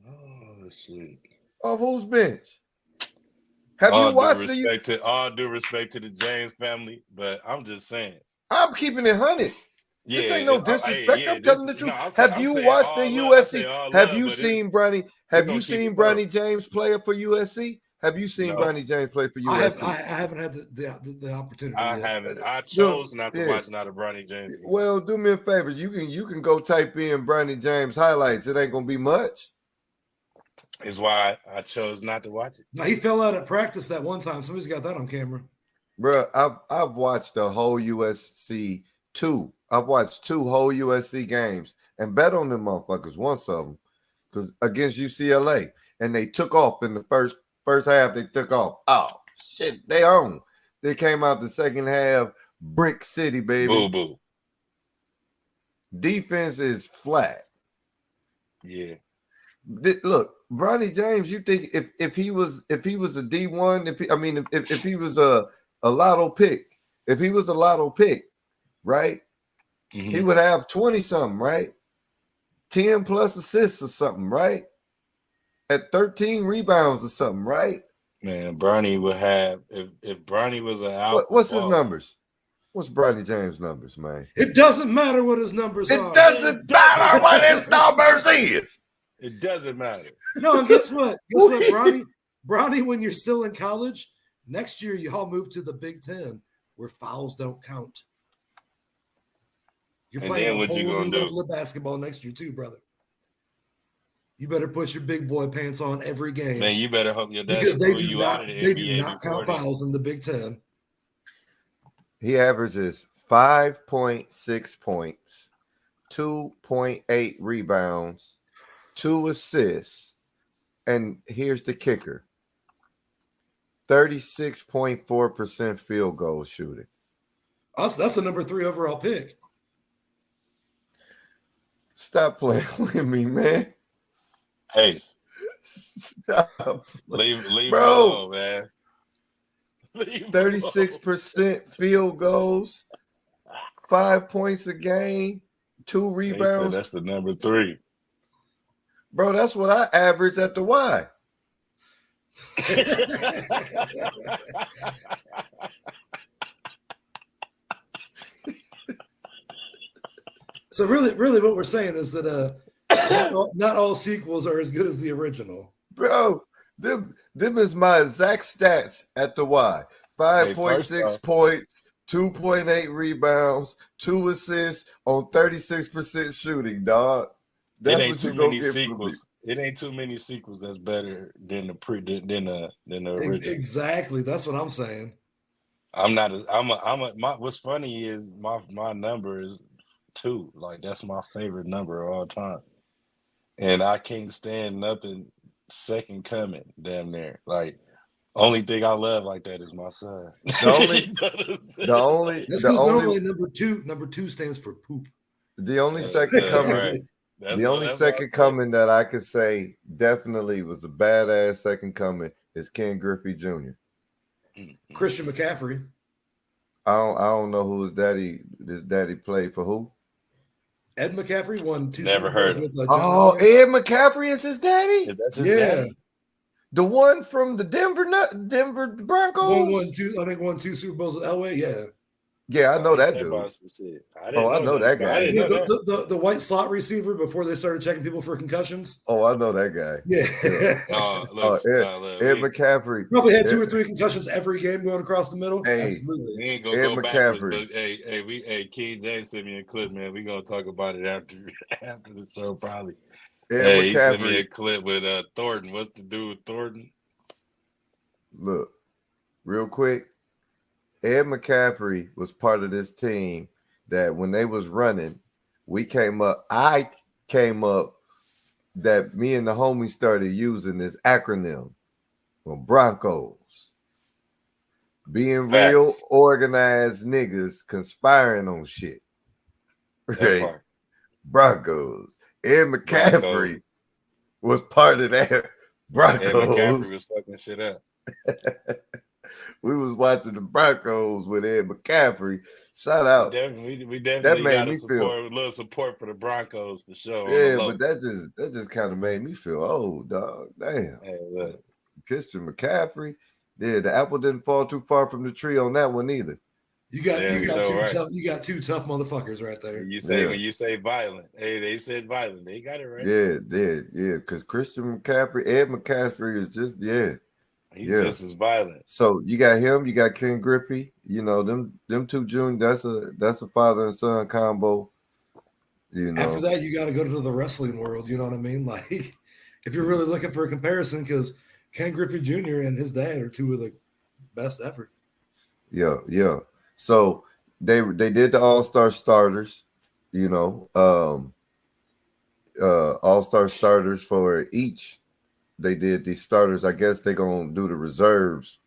Oh shit! Off whose bench? Have you watched all due respect to the James family, but I'm just saying. I'm keeping it 100. Yeah, this ain't no disrespect. I'm telling the truth. Have you watched the USC? Have you seen Bronny? Have you seen Bronny James play for USC? Have you seen Bronny James play for USC? I haven't had the opportunity. I haven't. I chose not to watch not a Bronny James. Well, do me a favor. You can go type in Bronny James highlights. It ain't gonna be much. Is why I chose not to watch it. No, he fell out at practice that one time. Somebody's got that on camera. Bro, I've watched the whole USC 2. I've watched 2 whole USC games and bet on them motherfuckers once of them because against UCLA, and they took off in the first half. They took off. Oh shit, they own. They came out the second half, brick city, baby. Boo boo. Defense is flat. Yeah. Look, Bronny James. You think if he was a D1, if he was a lotto pick, right? Mm-hmm. He would have 20 something, right? 10 plus assists or something, right? At 13 rebounds or something, right? Man, Bronny would have if Bronny was an alpha. What's his numbers? What's Bronny James' numbers, man? It doesn't matter what his numbers are. It doesn't matter what his numbers is. It doesn't matter. No, and guess what? Bronny, when you're still in college, next year you all move to the Big Ten where fouls don't count. You're playing a whole new level of basketball next year too, brother. You better put your big boy pants on every game. Man, you better hope your dad because they do not count fouls in the Big Ten. He averages 5.6 points, 2.8 rebounds, 2 assists, and here's the kicker: 36.4% field goal shooting. That's the number 3 overall pick. Stop playing with me, man. Hey, stop. Leave bro, alone, man. 36% field goals, 5 points a game, 2 rebounds. That's the number 3. Bro, that's what I average at the Y. So really, what we're saying is that not all sequels are as good as the original. Bro, them is my exact stats at the Y. 5.6 points, 2.8 rebounds, 2 assists on 36% shooting, dog. It ain't too many sequels. It ain't too many sequels that's better than the original. Exactly. That's what I'm saying. What's funny is my number is 2. Like, that's my favorite number of all time. And I can't stand nothing second coming, damn near. Like, only thing I love like that is my son. Normally number two stands for poop. The only second coming, right. The only second coming that I could say definitely was a badass second coming is Ken Griffey Jr. Christian McCaffrey. I don't know who his daddy played for who. Ed McCaffrey won 2 Never heard with Ed McCaffrey is his daddy? That's his daddy. The one from the Denver Broncos? I think won 2 Super Bowls with Elway. Yeah. Yeah, I know that dude. I know that guy. The white slot receiver before they started checking people for concussions. Oh, I know that guy. Yeah. Ed McCaffrey probably had 2 or 3 concussions every game going across the middle. Hey, absolutely. We ain't gonna go McCaffrey. But King James sent me a clip, man. We gonna talk about it after the show, probably. McCaffrey. He sent me a clip with Thornton. What's the dude with Thornton? Look, real quick. Ed McCaffrey was part of this team that when they was running, I came up that me and the homie started using this acronym for Broncos. Being real organized niggas conspiring on shit. Right? Broncos. Ed McCaffrey was part of that. Broncos. Ed McCaffrey was fucking shit up. We was watching the Broncos with Ed McCaffrey. Shout out. We definitely that made got me feel a little support for the Broncos for sure. Yeah, but that just kind of made me feel old, dog. Damn. Hey, look. Christian McCaffrey. Yeah, the apple didn't fall too far from the tree on that one either. You got two tough motherfuckers right there. When you say violent, hey, they said violent. They got it right. Yeah. Because Christian McCaffrey, Ed McCaffrey is just He's just as violent. So you got him, you got Ken Griffey. You know them two juniors. That's a father and son combo. You know. After that, you got to go to the wrestling world. You know what I mean? Like, if you're really looking for a comparison, because Ken Griffey Jr. and his dad are 2 of the best ever. Yeah. So they did the All-Star starters. You know, All-Star starters for each. They did the starters. I guess they're going to do the reserves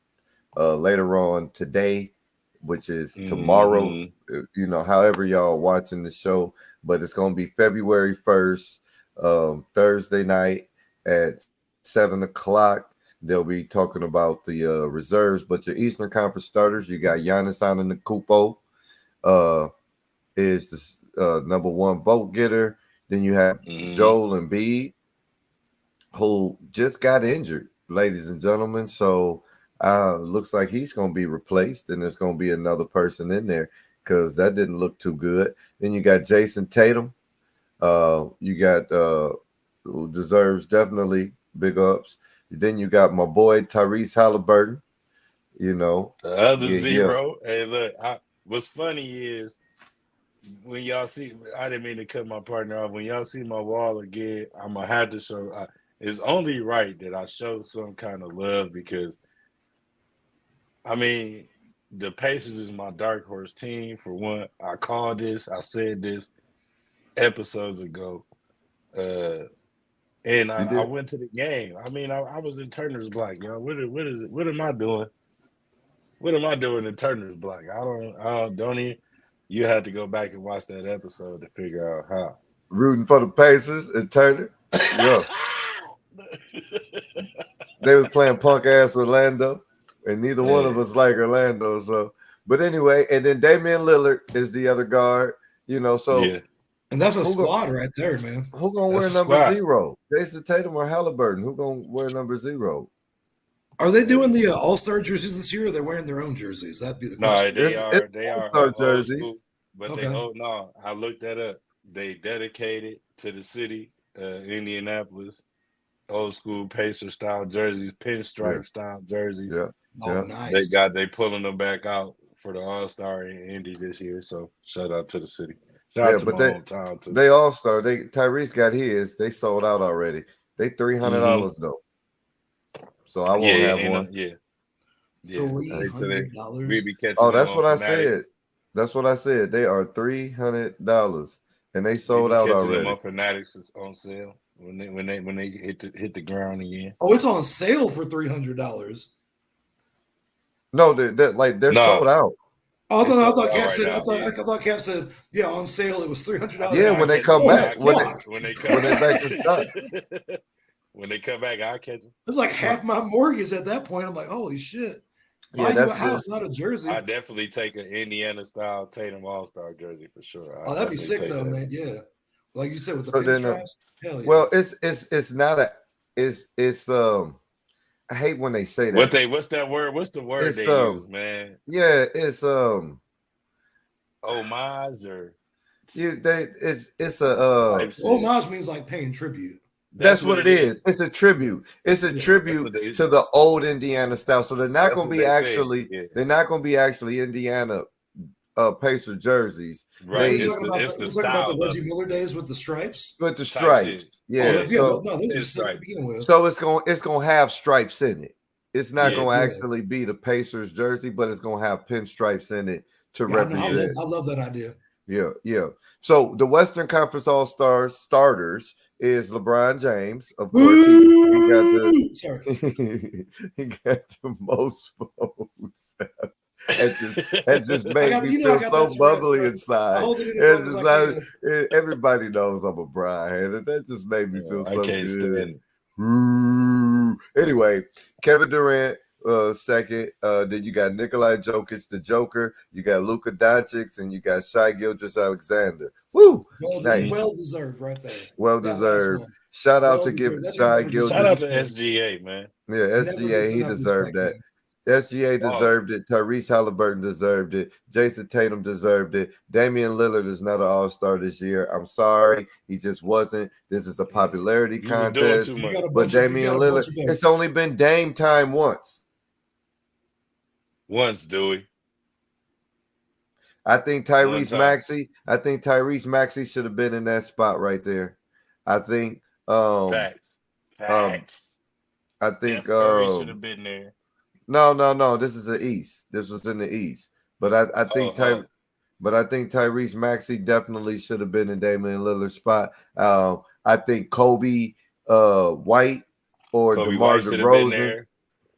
later on today, which is tomorrow. You know, however y'all watching the show. But it's going to be February 1st, Thursday night at 7 o'clock. They'll be talking about the reserves. But your Eastern Conference starters, you got Giannis Antetokounmpo, is the number 1 vote getter. Then you have Joel Embiid, who just got injured, ladies and gentlemen. So looks like he's going to be replaced, and there's going to be another person in there because that didn't look too good. Then you got Jason Tatum. You got who deserves definitely big ups. Then you got my boy Tyrese Halliburton. You know, the other zero. Yeah. Hey, look, what's funny is when y'all see, I didn't mean to cut my partner off. When y'all see my wall again, I'm going to have to show. It's only right that I show some kind of love because, I mean, the Pacers is my dark horse team. For one, I called this. I said this episodes ago. And I went to the game. I mean, I was in Turner's Block, y'all. What is it? What am I doing? What am I doing in Turner's Block? I don't even. You had to go back and watch that episode to figure out how. Rooting for the Pacers and Turner. Yeah. They was playing punk ass Orlando, and neither one of us like Orlando. So, but anyway, and then Damian Lillard is the other guard. You know, so and that's a squad right there, man. Who gonna wear number 0? Jason Tatum or Halliburton? Who gonna wear number 0? Are they doing the All-Star jerseys this year, or they're wearing their own jerseys? That'd be the No, question. they are All-Star old jerseys. school, but Okay. they no. I looked that up. They dedicated to the city, Indianapolis, old school Pacer style jerseys, pinstripe style jerseys. Yeah. Oh, Yeah. nice. They pulling them back out for the All-Star in Indy this year. So shout out to the city. Shout out to my hometown too. They All-Star. Tyrese got his. They sold out already. They $300 though. So I won't have one. Yeah. $300. We be catching. Oh, that's what I Fanatics. said. That's what I said. They are $300, and they We sold be out catching already. them on Fanatics on sale when they hit the ground again. Oh, it's on sale for $300. No, they're No. sold out. Oh, It's I sold thought out Cap right said. now, I thought Cap said, yeah, on sale it was $300. Yeah, when they come back, when they back to stock. When they come back, I'll catch them. It's like half my mortgage at that point. I'm like, holy shit. Yeah, Buy you that's a house, not a jersey. I definitely take an Indiana style Tatum All-Star jersey for sure. Oh, that'd be sick though, man. Yeah, like you said with the So then, pinstripes. Hell yeah. Well, it's not a it's I hate when they say that. What's that word? What's the word It's, they use, man? Yeah, it's Homage or it's a homage means like paying tribute. That's what it is. It's a tribute. It's a tribute to the old Indiana style. So they're not going to be actually. They're not going to be actually Indiana Pacer jerseys. Right. It's the style. The Reggie Miller days with the stripes. With the stripes. Yeah. No, those are sick to begin with. So it's going to have stripes in it. It's not going to actually be the Pacers jersey, but it's going to have pinstripes in it to represent. I love that idea. Yeah. So the Western Conference All-Stars starters is LeBron James. Of course, he got the most votes. It just made me feel so bubbly inside. Everybody knows I'm a Brian hater. That just made me feel so good. Anyway, Kevin Durant. Second, then you got Nikolai Jokic, the Joker. You got Luka Doncic, and you got Shai Gilgeous-Alexander. Woo! Well deserved, right there. Well deserved. Shout out to Shai Gilgeous. Shout out to SGA, man. Yeah, SGA, he deserved that. SGA deserved it. Tyrese Halliburton deserved it. Jason Tatum deserved it. Damian Lillard is not an all-star this year. I'm sorry. He just wasn't. This is a popularity contest. But Damian Lillard, it's only been Dame time once. Once, Dewey. I think Tyrese Maxey should have been in that spot right there. I think Facts. I think Curry should have been there. No. This is the East. This was in the East. But I think Tyrese Maxey definitely should have been in Damian Lillard's spot. I think Kobe White or DeMar DeRozan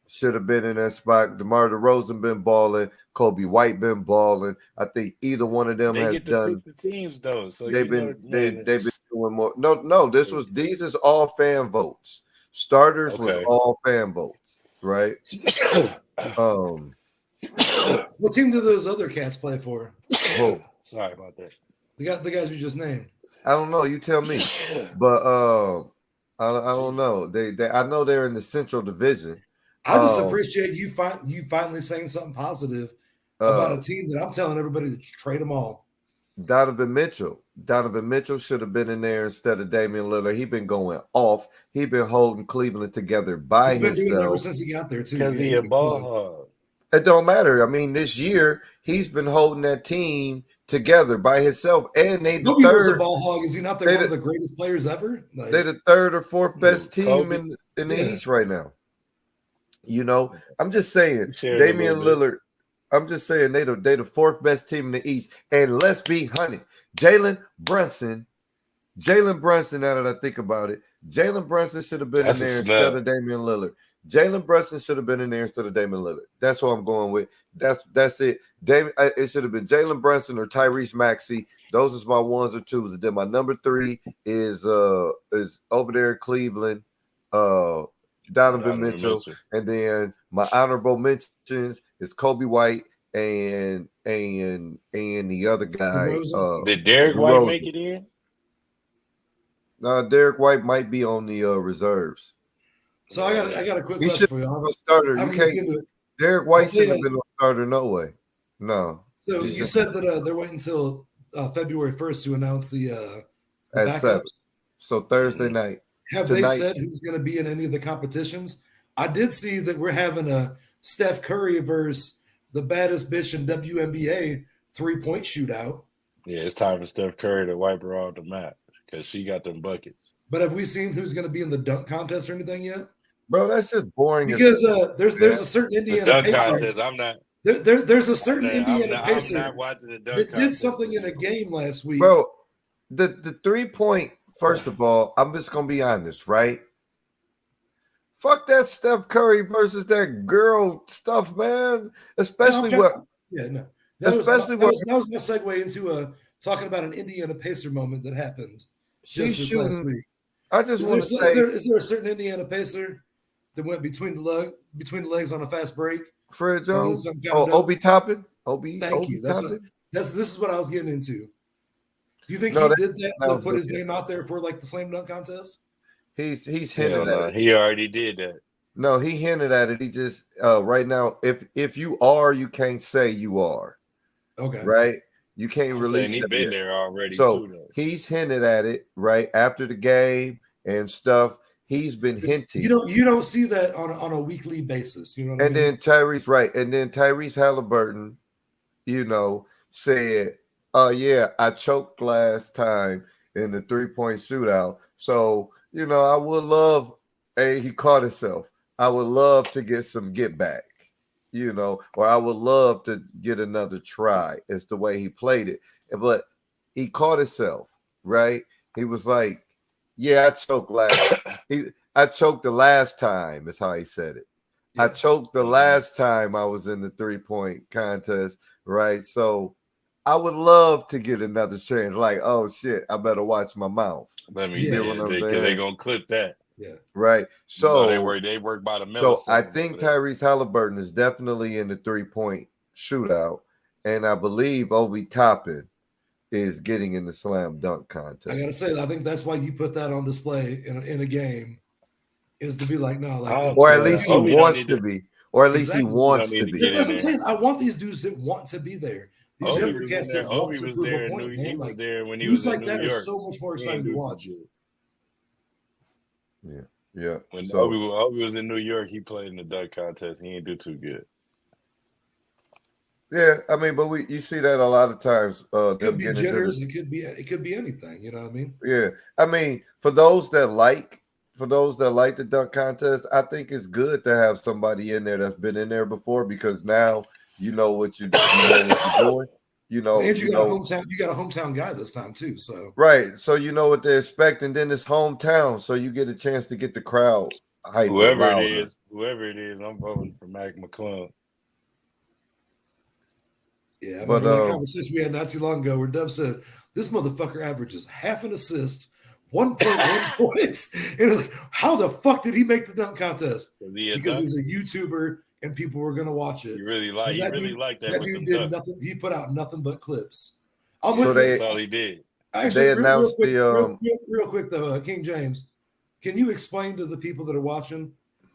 should have been in that spot. DeMar DeRozan been balling. Kobe White been balling. I think either one of them has done. The teams though, so they've been doing more. No. These is all fan votes. Starters was all fan votes, right? What team do those other cats play for? Oh, sorry about that. The guys you just named. I don't know. You tell me. But I don't know. I know they're in the Central Division. I just appreciate you finally saying something positive about a team that I'm telling everybody to trade them all. Donovan Mitchell should have been in there instead of Damian Lillard. He's been going off. He's been holding Cleveland together by himself. He's been doing it ever since he got there too. Because he a ball hog. It don't matter. I mean, this year he's been holding that team together by himself, and they the third. Was a ball hog. Is he not one of the greatest players ever? They're the third or fourth best team in the East right now. You know, I'm just saying, Damian Lillard. I'm just saying they the fourth best team in the East. And let's be honey, Jalen Brunson. Now that I think about it, Jalen Brunson should have been in there instead of Damian Lillard. Jalen Brunson should have been in there instead of Damian Lillard. That's what I'm going with. That's it. It should have been Jalen Brunson or Tyrese Maxey. Those are my ones or twos. And then my number 3 is over there in Cleveland. Donovan Mitchell. And then my honorable mentions is Kobe White and the other guy. Did Derek White make it in? No, Derek White might be on the reserves. So I got a quick He question should for be you. a starter. I'm You gonna can't. get into it. Derek White I'll tell shouldn't you- have been a starter. No way. No. So He you shouldn't. said that they're waiting until February 1st to announce the At backups. 7. So Thursday night. Have they Tonight. said who's going to be in any of the competitions? I did see that we're having a Steph Curry versus the baddest bitch in WNBA 3-point shootout. Yeah, it's time for Steph Curry to wipe her off the map because she got them buckets. But have we seen who's going to be in the dunk contest or anything yet? Bro, that's just boring. Because there's a certain The Indiana dunk Pacer. contest, I'm not. There's a certain I'm Indiana not Pacer watching the dunk that did contest. something in a game last week. Bro, the 3-point, first of all, I'm just going to be honest, right? Fuck that Steph Curry versus that girl stuff, man. Especially what. Yeah, no. Especially that was my segue into talking about an Indiana Pacer moment that happened She's just this last shooting. week. I just want to say. Is there a certain Indiana Pacer that went between the legs on a fast break? Fred Jones? some kind of dunk? Obi Toppin? Obi Thank you. Toppin? This is what I was getting into. You think No, he did that to was put his good. name out there for like the slam dunk contest? He's Hell hinted no, at it. he already did that. No, he hinted at it. He just right now, if you are, you can't say you are. Okay. Right? You can't I'm release saying he that been yet. there already So too. Though. he's hinted at it right after the game and stuff. He's been hinting. You don't see that on a weekly basis. You know what I And mean? then Tyrese Halliburton, said, yeah, I choked last time in the 3-point shootout. So, I would love, he caught himself. I would love to get some get back, or I would love to get another try. It's the way he played it. But he caught himself, right? He was like, yeah, I choked I choked the last time, is how he said it. Yeah. I choked the last time I was in the 3-point contest, right? So I would love to get another chance. Like, oh shit, I better watch my mouth. Let me Yeah, yeah, what I'm because saying? they gonna clip that. Yeah. Right. So they work by the so millisecond. I think Tyrese Halliburton is definitely in the 3-point shootout, and I believe Obi Toppin is getting in the slam dunk contest. I gotta say, I think that's why you put that on display in a game, is to be like, no, like, Or at least he Obi don't wants need to to- be. Or at least he Exactly. wants Don't to need to be. get that's what I'm in saying. I want these dudes that want to be there. These Obi younger was cats in there. that want Obi to was prove there. a point, He man. was Like, there when he dudes was in like that New are York. so much more He exciting ain't to do watch. too good. Yeah. When So Obi was in New York, he played in the dunk contest. He ain't do too good. yeah, I mean, but you see that a lot of times. It them could be getting into jitters. the- It could be anything. You know what I mean? Yeah, I mean, for those that like the dunk contest, I think it's good to have somebody in there that's been in there before, because now you know what you're doing. You know, And you you got know, a hometown guy this time too. So right? So you know what they expect, and then it's hometown, so you get a chance to get the crowd hyped. Whoever it is, I'm voting for Mac McClung. yeah, I But, remember that conversation we had not too long ago where Dub said this motherfucker averages half an assist, 1.1 points, and it's like, how the fuck did he make the dunk contest? Because he's a YouTuber and people were gonna watch it. You really like that. That With dude some did dunk. nothing. He put out nothing but clips. I'm So with they- you. That's all he did. Actually, they announced real quick though, King James, can you explain to the people that are watching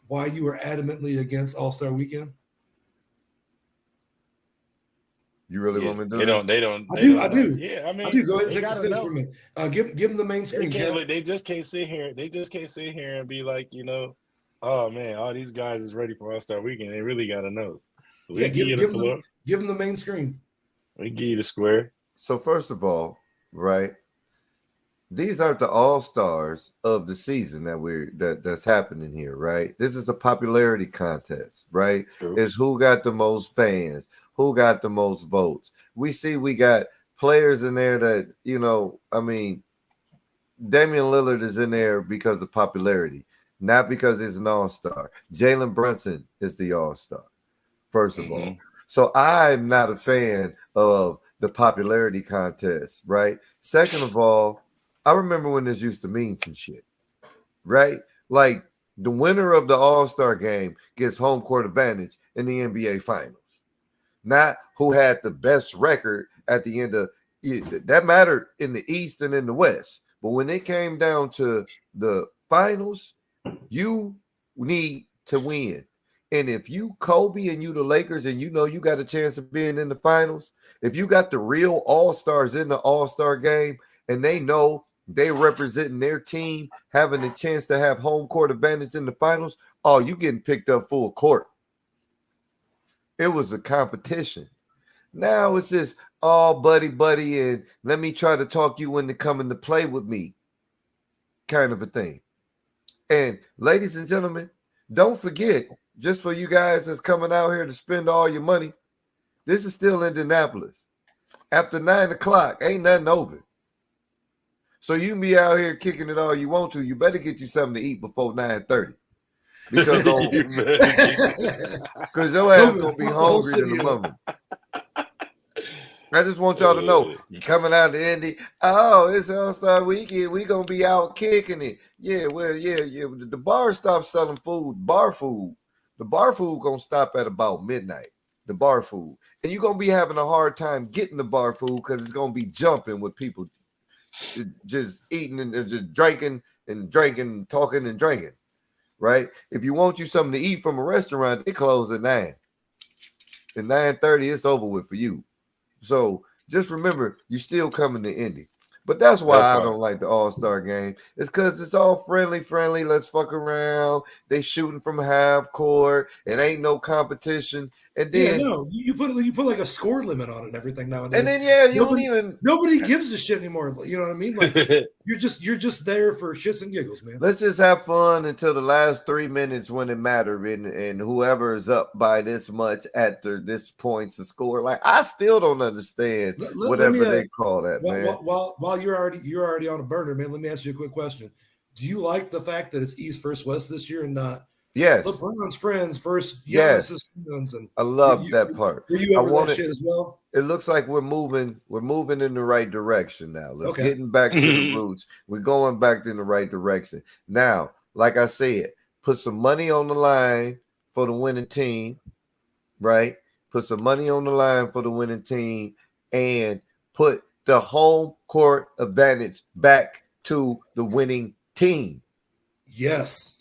why you were adamantly against All-Star Weekend? You really Yeah, want me to do they this? don't. They don't. I they do. don't I know. do. Yeah, I mean, I do. Go ahead and they take the gotta stage know. for me. Give them the main They screen. can't. Kev. They just can't sit here. They just can't sit here and be like, oh man, all these guys is ready for All-Star Weekend. They really got to know. We Yeah, give you the floor. give them the main screen. We give you the square. So first of all, right, these aren't the all-stars of the season that's happening here, right? This is a popularity contest, right? True. It's who got the most fans, who got the most votes. We got players in there that, I mean, Damian Lillard is in there because of popularity, not because he's an all-star. Jalen Brunson is the all-star, first of all. So I'm not a fan of the popularity contest, right? Second of all, I remember when this used to mean some shit, right? Like the winner of the All-Star game gets home court advantage in the NBA Finals, not who had the best record at the end of that mattered in the East and in the West. But when it came down to the finals, you need to win. And if you Kobe and you the Lakers and you know you got a chance of being in the finals, if you got the real all-stars in the all-star game and they know they representing their team, having a chance to have home court advantage in the finals, oh, you getting picked up full court. It was a competition. Now it's just all buddy, and let me try to talk you into coming to play with me kind of a thing. And ladies and gentlemen, don't forget, just for you guys that's coming out here to spend all your money, this is still Indianapolis. After 9 o'clock, ain't nothing open. So you can be out here kicking it all you want to. You better get you something to eat before 9:30. Because your ass gonna be hungry in the moment. I just want y'all to know, you coming out to Indy. Oh, it's All-Star Weekend. We gonna be out kicking it. Yeah, well, yeah. The bar stopped selling food, bar food. The bar food gonna stop at about midnight. The bar food, and you're gonna be having a hard time getting the bar food because it's gonna be jumping with people just eating and just drinking, talking and drinking. Right? If you want you something to eat from a restaurant, they close at 9. At 9:30, it's over with for you. So just remember, you're still coming to Indy. But that's why I don't like the All-Star game. It's because it's all friendly. Let's fuck around. They shooting from half court. It ain't no competition. And then you put like a score limit on it and everything nowadays. And then nobody gives a shit anymore. You know what I mean? Like you're just there for shits and giggles, man. Let's just have fun until the last 3 minutes when it matters, and whoever is up by this much at this points to score. Like I still don't understand whatever they call that, man. While you're already on a burner, man, let me ask you a quick question. Do you like the fact that it's East versus West this year and not LeBron's friends versus Giannis's friends? And I love that part. Were you over that shit as well? It looks like we're moving in the right direction now. Let's getting back to the roots. We're going back in the right direction. Now, like I said, put some money on the line for the winning team, right? Put some money on the line for the winning team and put the home court advantage back to the winning team. Yes.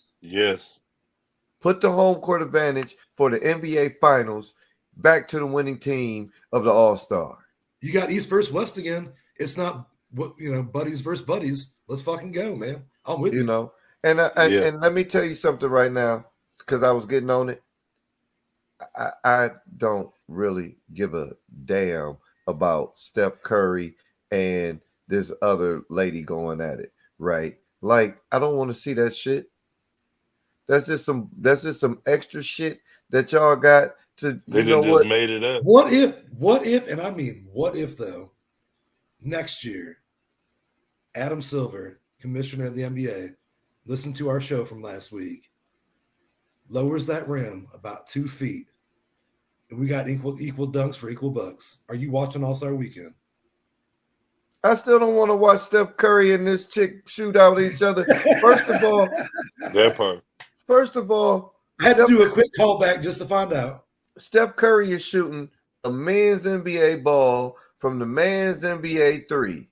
Put the home court advantage for the NBA Finals back to the winning team of the All-Star. You got East versus West again. It's not buddies versus buddies. Let's fucking go, man. I'm with you. And let me tell you something right now, because I was getting on it. I don't really give a damn about Steph Curry and this other lady going at it, right? Like, I don't want to see that shit. That's just some extra shit that y'all got to. They just made it up. What if, and I mean, what if though, next year, Adam Silver, commissioner of the NBA, listen to our show from last week, lowers that rim about 2 feet, and we got equal dunks for equal bucks. Are you watching All-Star Weekend? I still don't want to watch Steph Curry and this chick shoot out each other. First of all, that part. First of all, I had to do a quick callback just to find out. Steph Curry is shooting a men's NBA ball from the men's NBA 3.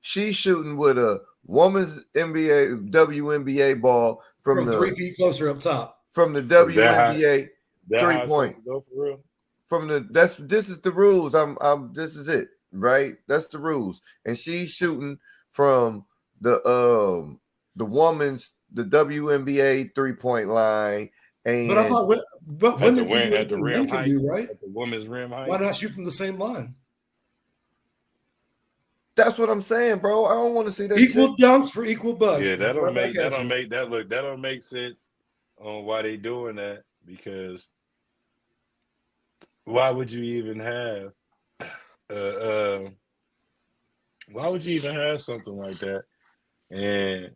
She's shooting with a woman's WNBA ball from the 3 feet closer up top. From the WNBA 3-point. Go for real. This is the rules. This is it, right? That's the rules. And she's shooting from the woman's the WNBA 3-point line. And but I thought women at the rim height, right? At the women's rim height. Why not shoot from the same line? That's what I'm saying, bro. I don't want to see that. Equal dunks for equal bucks. Yeah, that don't make sense on why they doing that, because why would you even have something like that? And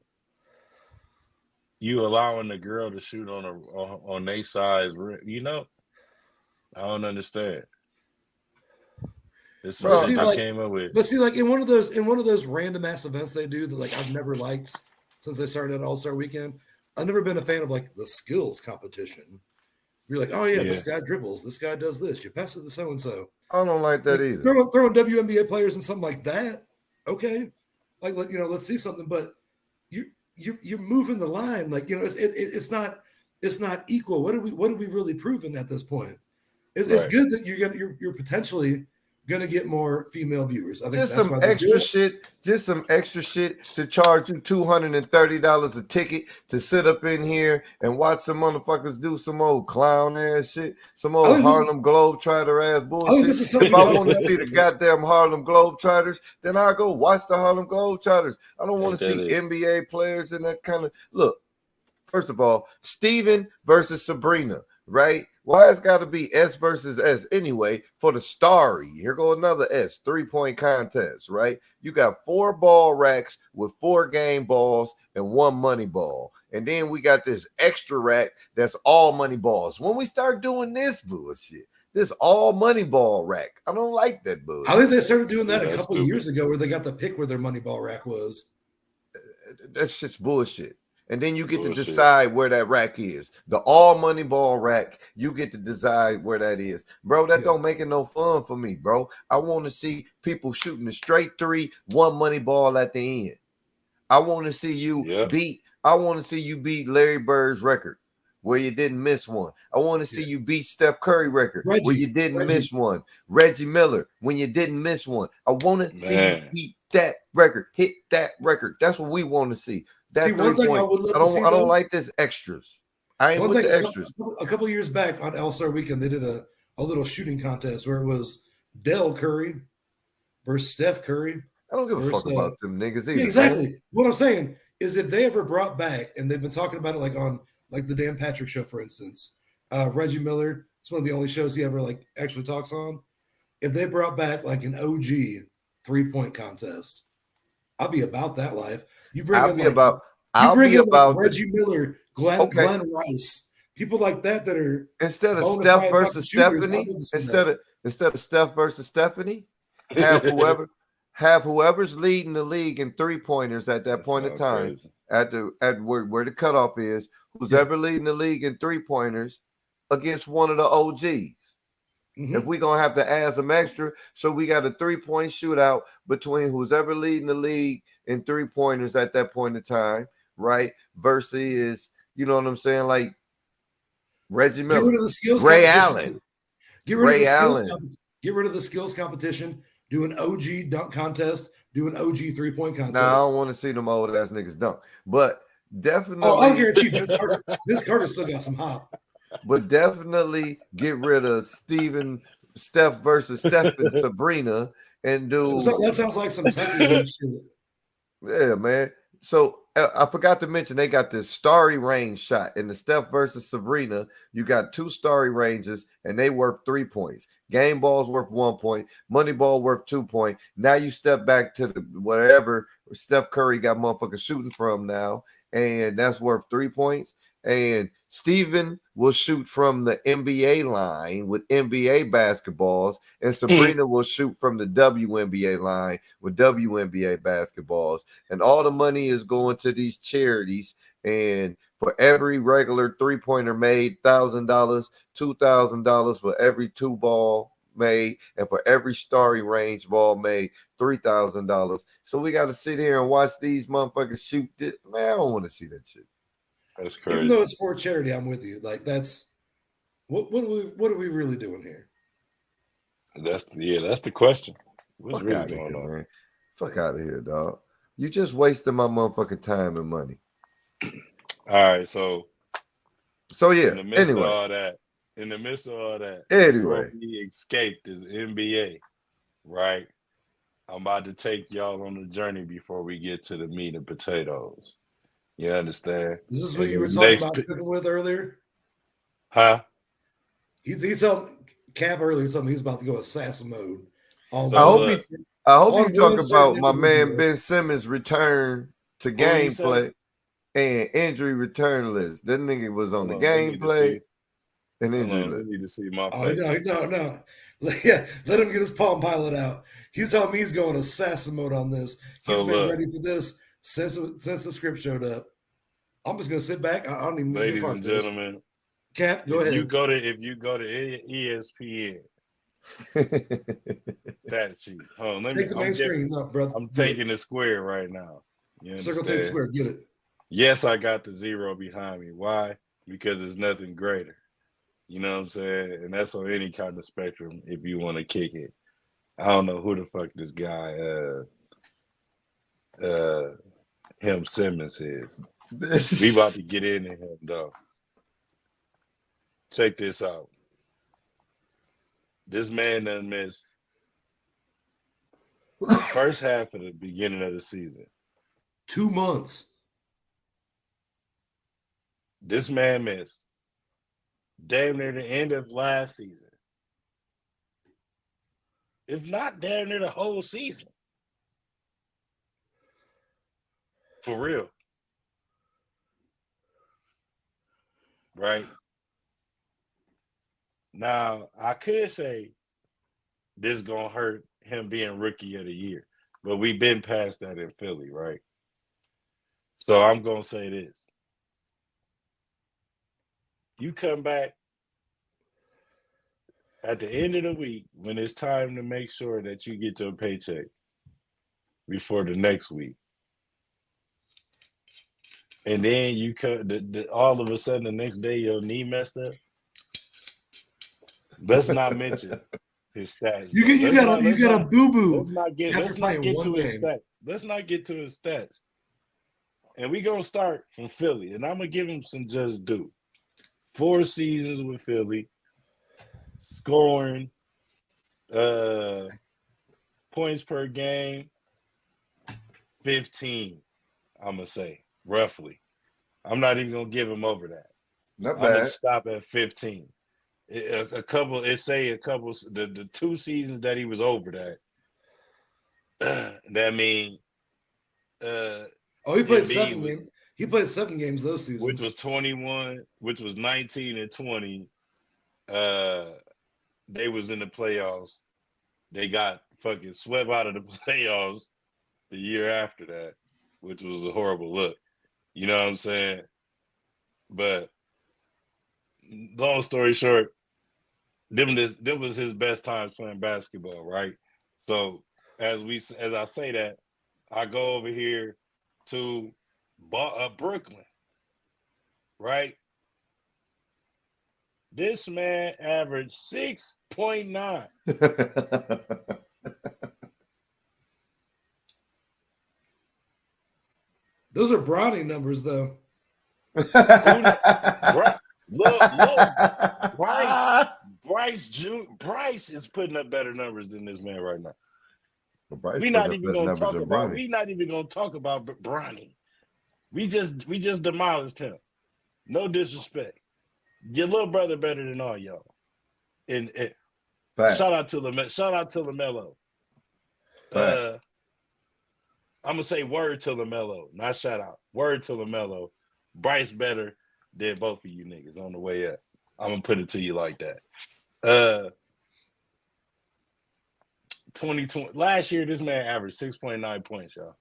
you allowing the girl to shoot on their size, I don't understand. This is something I came up with. But see, like in one of those random ass events they do that like I've never liked since they started at All-Star Weekend. I've never been a fan of like the skills competition. You're like, oh yeah, this guy dribbles, this guy does this. You pass it to so and so. I don't like that either. Throwing WNBA players and something like that. Okay, let's see something. But you're moving the line. Like it's not it's not equal. What are we really proving at this point? It's good that you're potentially gonna get more female viewers. I think Just that's some why they do extra it. shit. Just some extra shit to charge you $230 a ticket to sit up in here and watch some motherfuckers do some old clown ass shit, some old Harlem Globetrotter ass bullshit. this is If something I we want to talked see about the goddamn Harlem Globetrotters, then I go watch the Harlem Globetrotters. I don't want to Ain't see that it? NBA players and that kind of look. First of all, Steven versus Sabrina, right? Why it's got to be S versus S anyway for the starry? Here go another S, 3-point contest, right? You got 4 ball racks with 4 game balls and 1 money ball. And then we got this extra rack that's all money balls. When we start doing this bullshit, this all money ball rack, I don't like that bullshit. I think they started doing that Yeah, a that's couple stupid. years ago where they got the pick where their money ball rack was. That shit's bullshit. And then you get to Bullshit. decide where that rack is. The all money ball rack, you get to decide where that is. Bro, that don't make it no fun for me, bro. I want to see people shooting a straight 3, 1 money ball at the end. I want to see you beat Larry Bird's record where you didn't miss one. I want to see you beat Steph Curry record where you didn't miss one. Reggie Miller when you didn't miss one. I want to see you beat that record, hit that record. That's what we want to see. That one thing I would love to see, I don't like this extras. I ain't with the extras. A couple years back on All-Star Weekend, they did a little shooting contest where it was Dell Curry versus Steph Curry. I don't give a fuck about them niggas either. Yeah, exactly. Man. What I'm saying is if they ever brought back, and they've been talking about it like on like the Dan Patrick Show, for instance, Reggie Miller, it's one of the only shows he ever like actually talks on. If they brought back like an OG 3-point contest, I'll be about that life. I'll be about Reggie Miller, Glenn Rice, people like that are instead of Steph versus Stephanie, instead of Steph versus Stephanie, have whoever's leading the league in 3-pointers at that point in time, crazy. at where the cutoff is, who's ever leading the league in 3-pointers against one of the OGs. Mm-hmm. If we're gonna have to add some extra, so we got a 3-point shootout between who's ever leading the league in 3-pointers at that point in time, right? Versus, you know what I'm saying, like Reggie Miller, get rid of the skills Ray Allen, get rid of the skills competition. Do an OG dunk contest. Do an OG 3-point contest. Now I don't want to see them old ass niggas dunk, but definitely. Oh, I'll guarantee this Carter still got some hop. But definitely get rid of Steph versus Steph and Sabrina and do. That sounds like some technical shit. Yeah, man. So I forgot to mention they got this starry range shot in the Steph versus Sabrina. You got 2 starry ranges and they worth 3 points. Game ball's worth 1 point. Money ball worth 2 points. Now you step back to the whatever Steph Curry got motherfuckers shooting from now, and that's worth 3 points. And Steven will shoot from the NBA line with NBA basketballs, and Sabrina will shoot from the WNBA line with WNBA basketballs. And all the money is going to these charities. And for every regular 3-pointer made, $1,000, $2,000 for every 2 ball made, and for every starry range ball made, $3,000. So we got to sit here and watch these motherfuckers shoot it. Man, I don't want to see that shit. That's crazy. Even though it's for charity, I'm with you. Like that's what are we really doing here? That's the question. What's Fuck really out of going here, on? man. Fuck out of here, dog. You just wasting my motherfucking time and money. All right, so yeah. In the midst of all that, anyway, we escaped this NBA, right? I'm about to take y'all on the journey before we get to the meat and potatoes. You understand? Is this what you were talking about cooking with earlier? Huh? He told Cap earlier something he's about to go assassin mode. I hope you talk about my man Ben Simmons' return to gameplay and injury return list. That nigga was on the gameplay and injury list. Need to see my face. No. Yeah, let him get his Palm Pilot out. He's telling me he's going assassin mode on this. He's been ready for this since the script showed up. I'm just gonna sit back. I don't even know. Ladies and gentlemen, Cap, go ahead. If you go to ESPN, that sheet. Take the main screen, brother. I'm taking the square right now. Circle, take the square. Get it. Yes, I got the 0 behind me. Why? because there's nothing greater. You know what I'm saying? And that's on any kind of spectrum if you want to kick it. I don't know who the fuck this guy him Simmons is. We about to get into him though. Check this out. This man done missed first half of the beginning of the season. 2 months. This man missed damn near the end of last season. If not damn near the whole season. For real. Right? Now, I could say this gonna hurt him being rookie of the year, but we've been past that in Philly, right? So I'm gonna say this. You come back at the end of the week when it's time to make sure that you get your paycheck before the next week. And then you all of a sudden the next day your knee messed up. Let's not mention his stats. You got a boo boo. Let's not get to his stats. Let's not get to his stats. And we're gonna start from Philly, and I'm gonna give him some just due. 4 seasons with Philly, scoring points per game, 15. I'm gonna say roughly. I'm not even gonna give him over that. Not I'm bad. gonna stop at 15. The 2 seasons that he was over that. That mean he played 7 games. He played 7 games those seasons, which was 21, which was 19 and 20. They was in the playoffs. They got fucking swept out of the playoffs the year after that, which was a horrible look. You know what I'm saying? But long story short, them was his best times playing basketball, right? So as I say that, I go over here to Brooklyn, right? This man averaged 6.9. Those are Bronny numbers, though. Look, Bryce is putting up better numbers than this man right now. We're not even gonna talk about Bronny. We just demolished him. No disrespect. Your little brother better than all y'all. And shout out to LaMelo. I'm gonna say word to LaMelo, not shout out. Word to LaMelo. Bryce better than both of you niggas on the way up. I'm gonna put it to you like that. 2020 last year, this man averaged 6.9 points, y'all.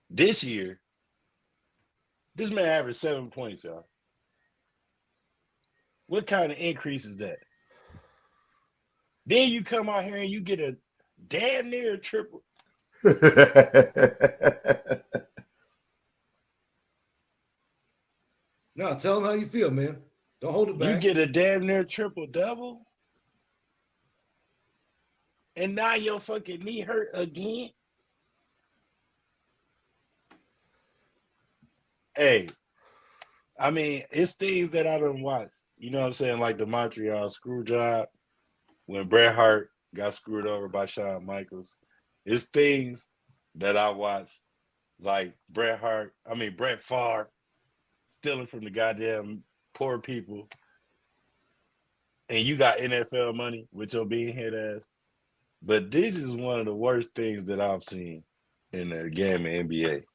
This year, this man averaged 7 points, y'all. What kind of increase is that? Then you come out here and you get a damn near triple. No, tell them how you feel, man. Don't hold it back. You get a damn near triple double, and now your fucking knee hurt again. Hey, I mean, it's things that I don't watch. You know what I'm saying? Like the Montreal screw job when Bret Hart got screwed over by Shawn Michaels. It's things that I watch, like Bret Favre stealing from the goddamn poor people. And you got NFL money with your being head ass. But this is one of the worst things that I've seen in the game of NBA.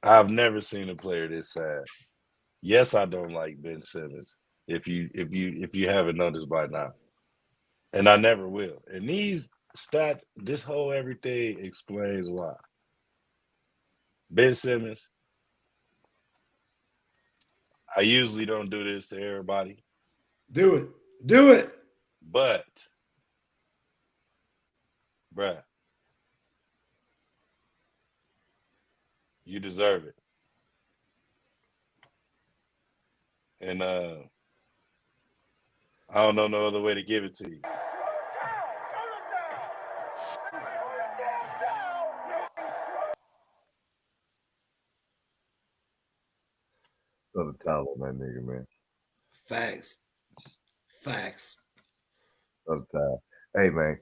I've never seen a player this sad. Yes, I don't like Ben Simmons. If you haven't noticed by now, and I never will. And these stats, this whole everything explains why. Ben Simmons. I usually don't do this to everybody. Do it. But, bruh, you deserve it. And I don't know no other way to give it to you. Throw the towel on that nigga, man. Facts. Throw the towel. Hey, man.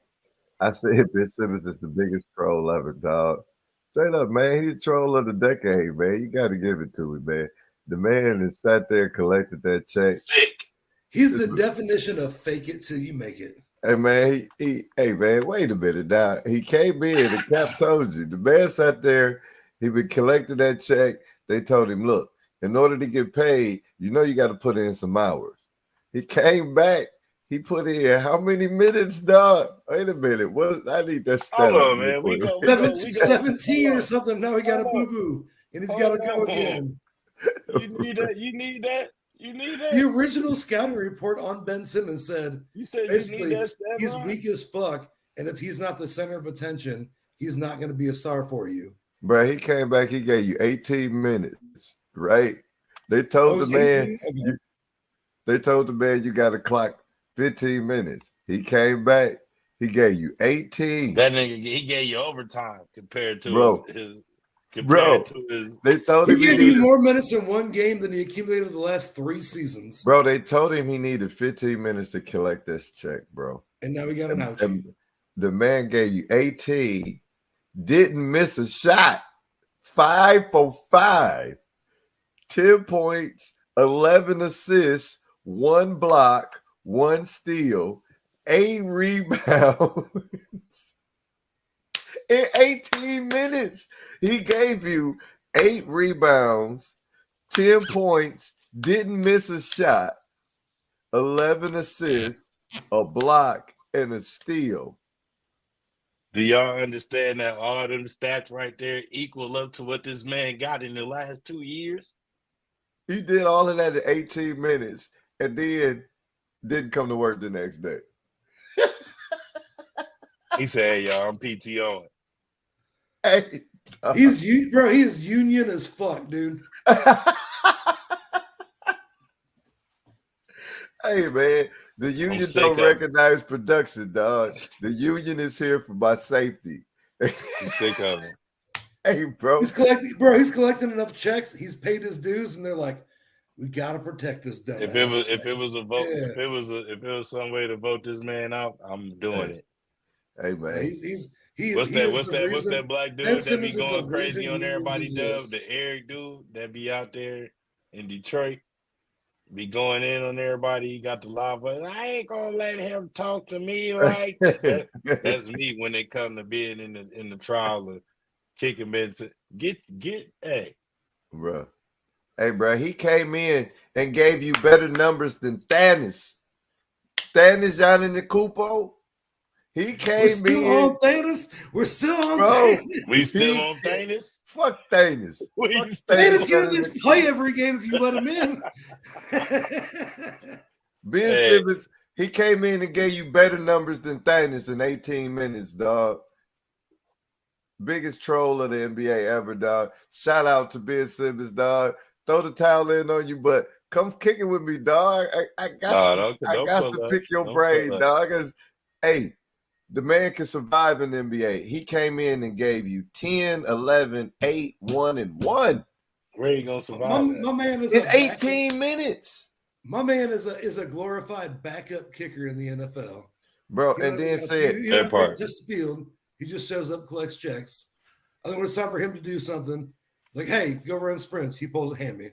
I said Ben Simmons is the biggest troll ever, dog. Straight up, man. He's a troll of the decade, man. You got to give it to him, man. The man has sat there and collected that check. Sick. He's the definition of fake it till you make it. Hey, man, hey, man, wait a minute now. He came in and Cap told you. The man sat there. He been collecting that check. They told him, look, in order to get paid, you know you got to put in some hours. He came back. He put in how many minutes, dog? Wait a minute. What? I need that stat. Hold on, man. We go 17 or something. Now he got a boo-boo. And he's got to go again. You need that. You need that. You need that. The original scouting report on Ben Simmons said You said you basically need that stat he's line? weak as fuck, and if he's not the center of attention, he's not going to be a star for you. Bro, he came back. He gave you 18 minutes, right? They told the man. 18? Okay. They told the man you got to clock 15 minutes. He came back. He gave you 18. That nigga, he gave you overtime compared to Bro. his They told He him gave needed, you more minutes in one game than he accumulated the last 3 seasons. bro. They told him he needed 15 minutes to collect this check, bro. And now we got an ouch. And the man gave you 18, didn't miss a shot, 5 for 5, 10 points, 11 assists, 1 block, 1 steal, 8 rebounds. In 18 minutes, he gave you 8 rebounds, 10 points, didn't miss a shot, 11 assists, a block, and a steal. Do y'all understand that all them stats right there equal up to what this man got in the last 2 years? He did all of that in 18 minutes and then didn't come to work the next day. He said, "Hey, y'all, I'm PTOing." Hey, He is union as fuck, dude. hey, man, the union sick don't of it. recognize production, dog. The union is here for my safety. I'm sick of him. Hey, bro. He's collecting enough checks. He's paid his dues, and they're like, we gotta protect this dumbass. If it was a vote, if it was some way to vote this man out, I'm doing it. Hey, man. What's that black dude that be going crazy on everybody, Dub? Yes. The Eric dude that be out there in Detroit, be going in on everybody. He got the live voice. I ain't gonna let him talk to me like that. That's me when it come to being in the trial of kicking men. Hey, Bro. Hey, bro, he came in and gave you better numbers than Thanos. Thanos out in the Cupo. He came We're still in. on Thanos. We're still on Bro. Thanos. we still on Thanos? Fuck Thanos. We Fuck still- Thanos better can than- just play every game if you let him in. Ben Hey. Simmons, he came in and gave you better numbers than Thanos in 18 minutes, dog. Biggest troll of the NBA ever, dog. Shout out to Ben Simmons, dog. Throw the towel in on you, but come kick it with me, dog. I got to pick your brain, dog. 'Cause, hey, the man can survive in the NBA. He came in and gave you 10, 11, 8, 1, and 1 Where you gonna survive my man is in a 18 minutes. My man is a glorified backup kicker in the NFL. Bro, He and don't then even said, he that don't part. test the field. He just shows up, collects checks. I think when it's time for him to do something, like, hey, go run sprints. He pulls a hammy.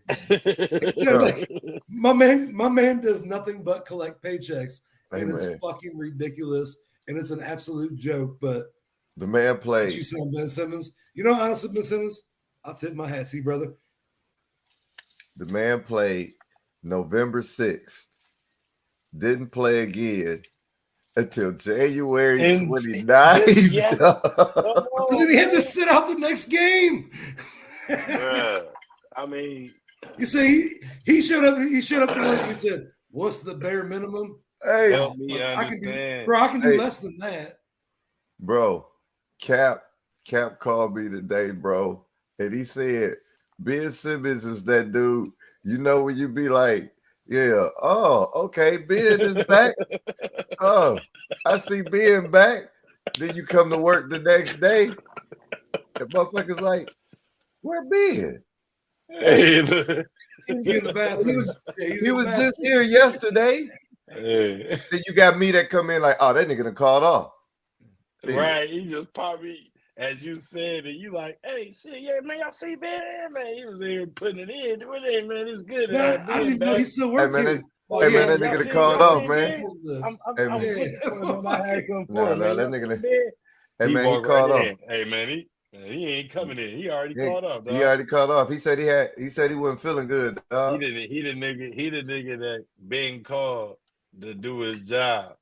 You know, like, my man does nothing but collect paychecks, and Hey, man. it's fucking ridiculous, and it's an absolute joke. But the man what played. you saying, Ben Simmons? You know, honestly, Ben Simmons, I'll tip my hat to you, brother. The man played November 6th. Didn't play again until January And- 29th. Yes. And then he had to sit out the next game. Bruh, I mean, You see, he showed up. He showed up to work and he said, "What's the bare minimum? Hey, help me I can do, understand. bro. I can do Hey. less than that." bro, Cap called me today, bro, and he said Ben Simmons is that dude. You know when you be like, Yeah. Oh, okay. Ben is back. Oh, I see Ben back. Then you come to work the next day. The motherfucker's like, where Ben? Hey, He in the bathroom. He was just here yesterday. hey. Then you got me that come in like, oh, that nigga done called off. Right, he just probably, as you said, and you like, hey, shit, yeah, man, y'all see Ben? Man, he was there putting it in. Doing it, man, it's good. Man, I didn't know he still worked Hey, man, here. Hey, man, that nigga done called off, man. I'm I had some for him, Nah, man. that Y'all nigga. see Ben? Hey, man, he called off. Hey, man, he ain't coming in. He already called off, dog. He already called off. He said he wasn't feeling good, dog. He the nigga that Ben called to do his job.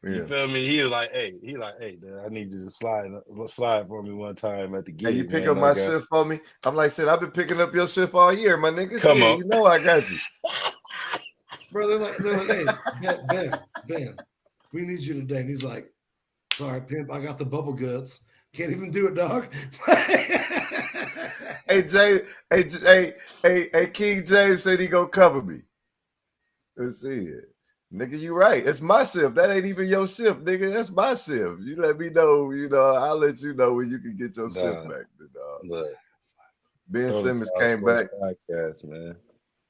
Yeah. You feel me? He was like, hey, dude, I need you to slide for me one time at the gig. Hey, you pick up my shift for me? I'm like, shit, I've been picking up your shift all year, my nigga. Come on. You know I got you. Bro, they're like, hey, Ben, we need you today. And he's like, sorry, pimp, I got the bubble guts. Can't even do it, dog. Hey, King James said he gonna cover me. Let's see it. Nigga, you right. It's my shift. That ain't even your shift, nigga. That's my shift. You let me know, I'll let you know when you can get your shift back. Look, Ben Simmons came back. Podcast, man.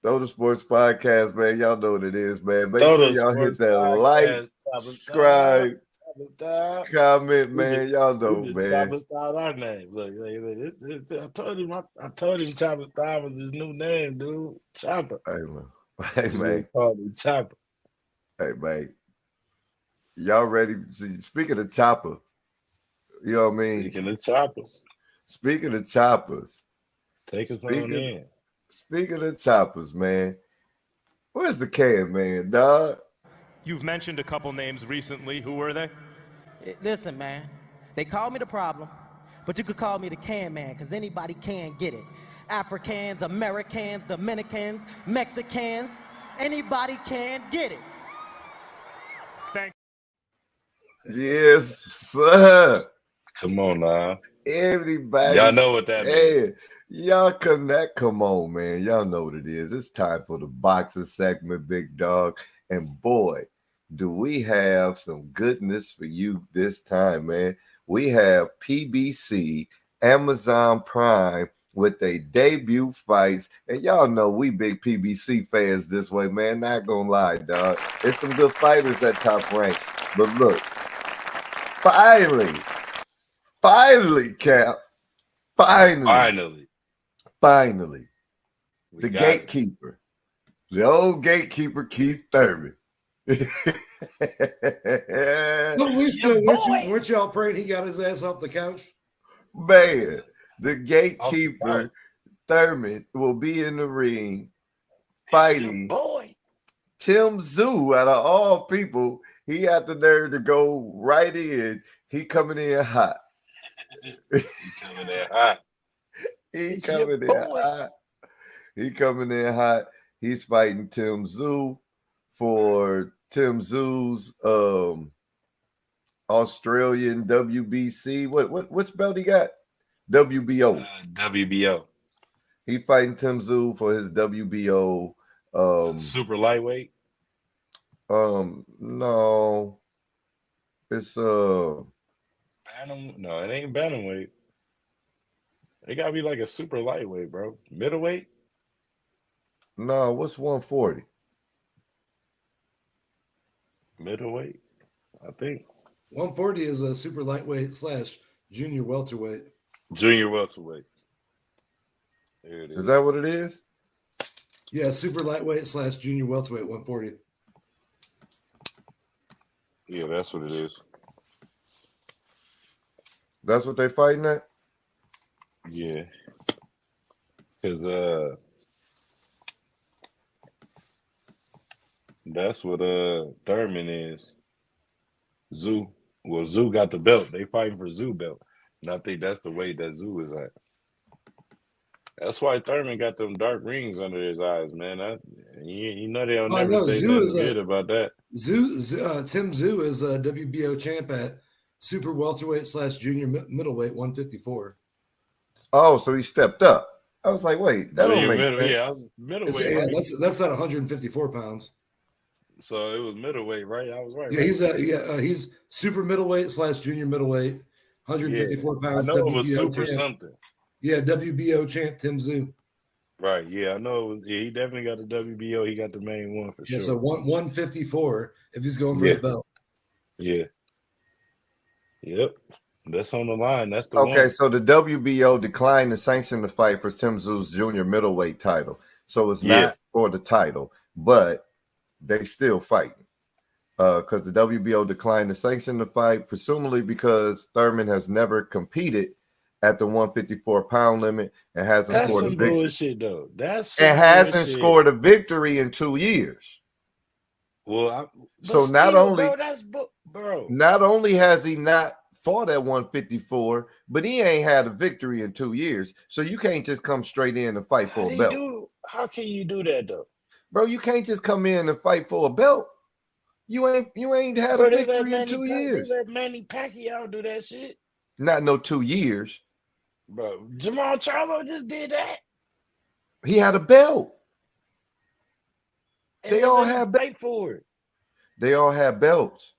Throw the Sports Podcast, man. Y'all know what it is, man. Make sure y'all hit that like, subscribe, comment, man. Y'all know, man. Chopper Style our name. Look, I told him Chopper Style was his new name, dude. Chopper. Hey, man. Called him Chopper. Hey, man. Y'all ready? Speaking of Chopper, you know what I mean? Speaking of choppers. Take us on in. Speaking of choppers, man. Where's the can man, dog? You've mentioned a couple names recently. Who were they? Listen, man. They call me the problem, but you could call me the can man, because anybody can get it. Africans, Americans, Dominicans, Mexicans, anybody can get it. Thank Yes, sir. Come on now. Everybody. Y'all know what that means. Y'all connect. Come on, man. Y'all know what it is. It's time for the boxing segment, big dog. And boy, do we have some goodness for you this time, man. We have PBC, Amazon Prime with their debut fights. And y'all know we big PBC fans this way, man. Not gonna lie, dog. There's some good fighters at Top Rank. But look, finally, Cap. Finally. The gatekeeper. The old gatekeeper, Keith Thurman. Weren't y'all praying he got his ass off the couch? Man, the gatekeeper, Thurman, will be in the ring fighting Tim Tszyu. Out of all people, he had the nerve to go right in. He coming in hot. He coming in hot. He's fighting Tim Tszyu for Tim Tszyu's Australian WBC. Which belt he got? WBO. WBO. He fighting Tim Tszyu for his WBO. Super lightweight. No, it's No, it ain't bantamweight. It gotta be like a super lightweight, bro. Middleweight. No, what's 140? Middleweight, I think. 140 is a super lightweight / junior welterweight. Junior welterweight. There it is. Is that what it is? Yeah, super lightweight / junior welterweight, 140. Yeah, that's what it is. That's what they fighting at? Yeah. Because that's what Thurman is. Tszyu got the belt. They fighting for Tszyu belt. And I think that's the weight that Tszyu is at. That's why Thurman got them dark rings under his eyes, man. You know they don't never say nothing good about that. Tim Tszyu is a WBO champ at super welterweight / junior middleweight, 154. Oh, so he stepped up. I was like, wait, that don't Junior make middle, sense. yeah, I was middleweight, right? That's not 154 pounds. So it was middleweight, right? I was right. Yeah, right? he's super middleweight / junior middleweight, 154 pounds. I know it was WBO super champ. something. Yeah, WBO champ Tim Tszyu. Right. Yeah, I know it was. Yeah, he definitely got the WBO. He got the main one for Yeah, sure. so 154 if he's going for Yeah. the belt. Yeah. Yep. That's on the line. That's the Okay, one. so the WBO declined to sanction the fight for Tim Tszyu's junior middleweight title. So it's Yeah. not for the title, but they still fighting. Because the WBO declined to sanction the fight, presumably because Thurman has never competed at the 154-pound limit and hasn't That's scored a some victory. bullshit, though. That's some And hasn't bullshit. scored a victory in 2 years. Well, So not only- bro, that's bro. Not only has he not fought at 154, but he ain't had a victory in 2 years. So you can't just come straight in and fight for a belt. How can you do that though? Bro, you can't just come in and fight for a belt. You ain't had a victory in 2 years. Let Manny Pacquiao do that shit, Not no 2 years. bro. Jamal Charlo just did that. He had a belt. And They all let him have fight for it. They all have belts.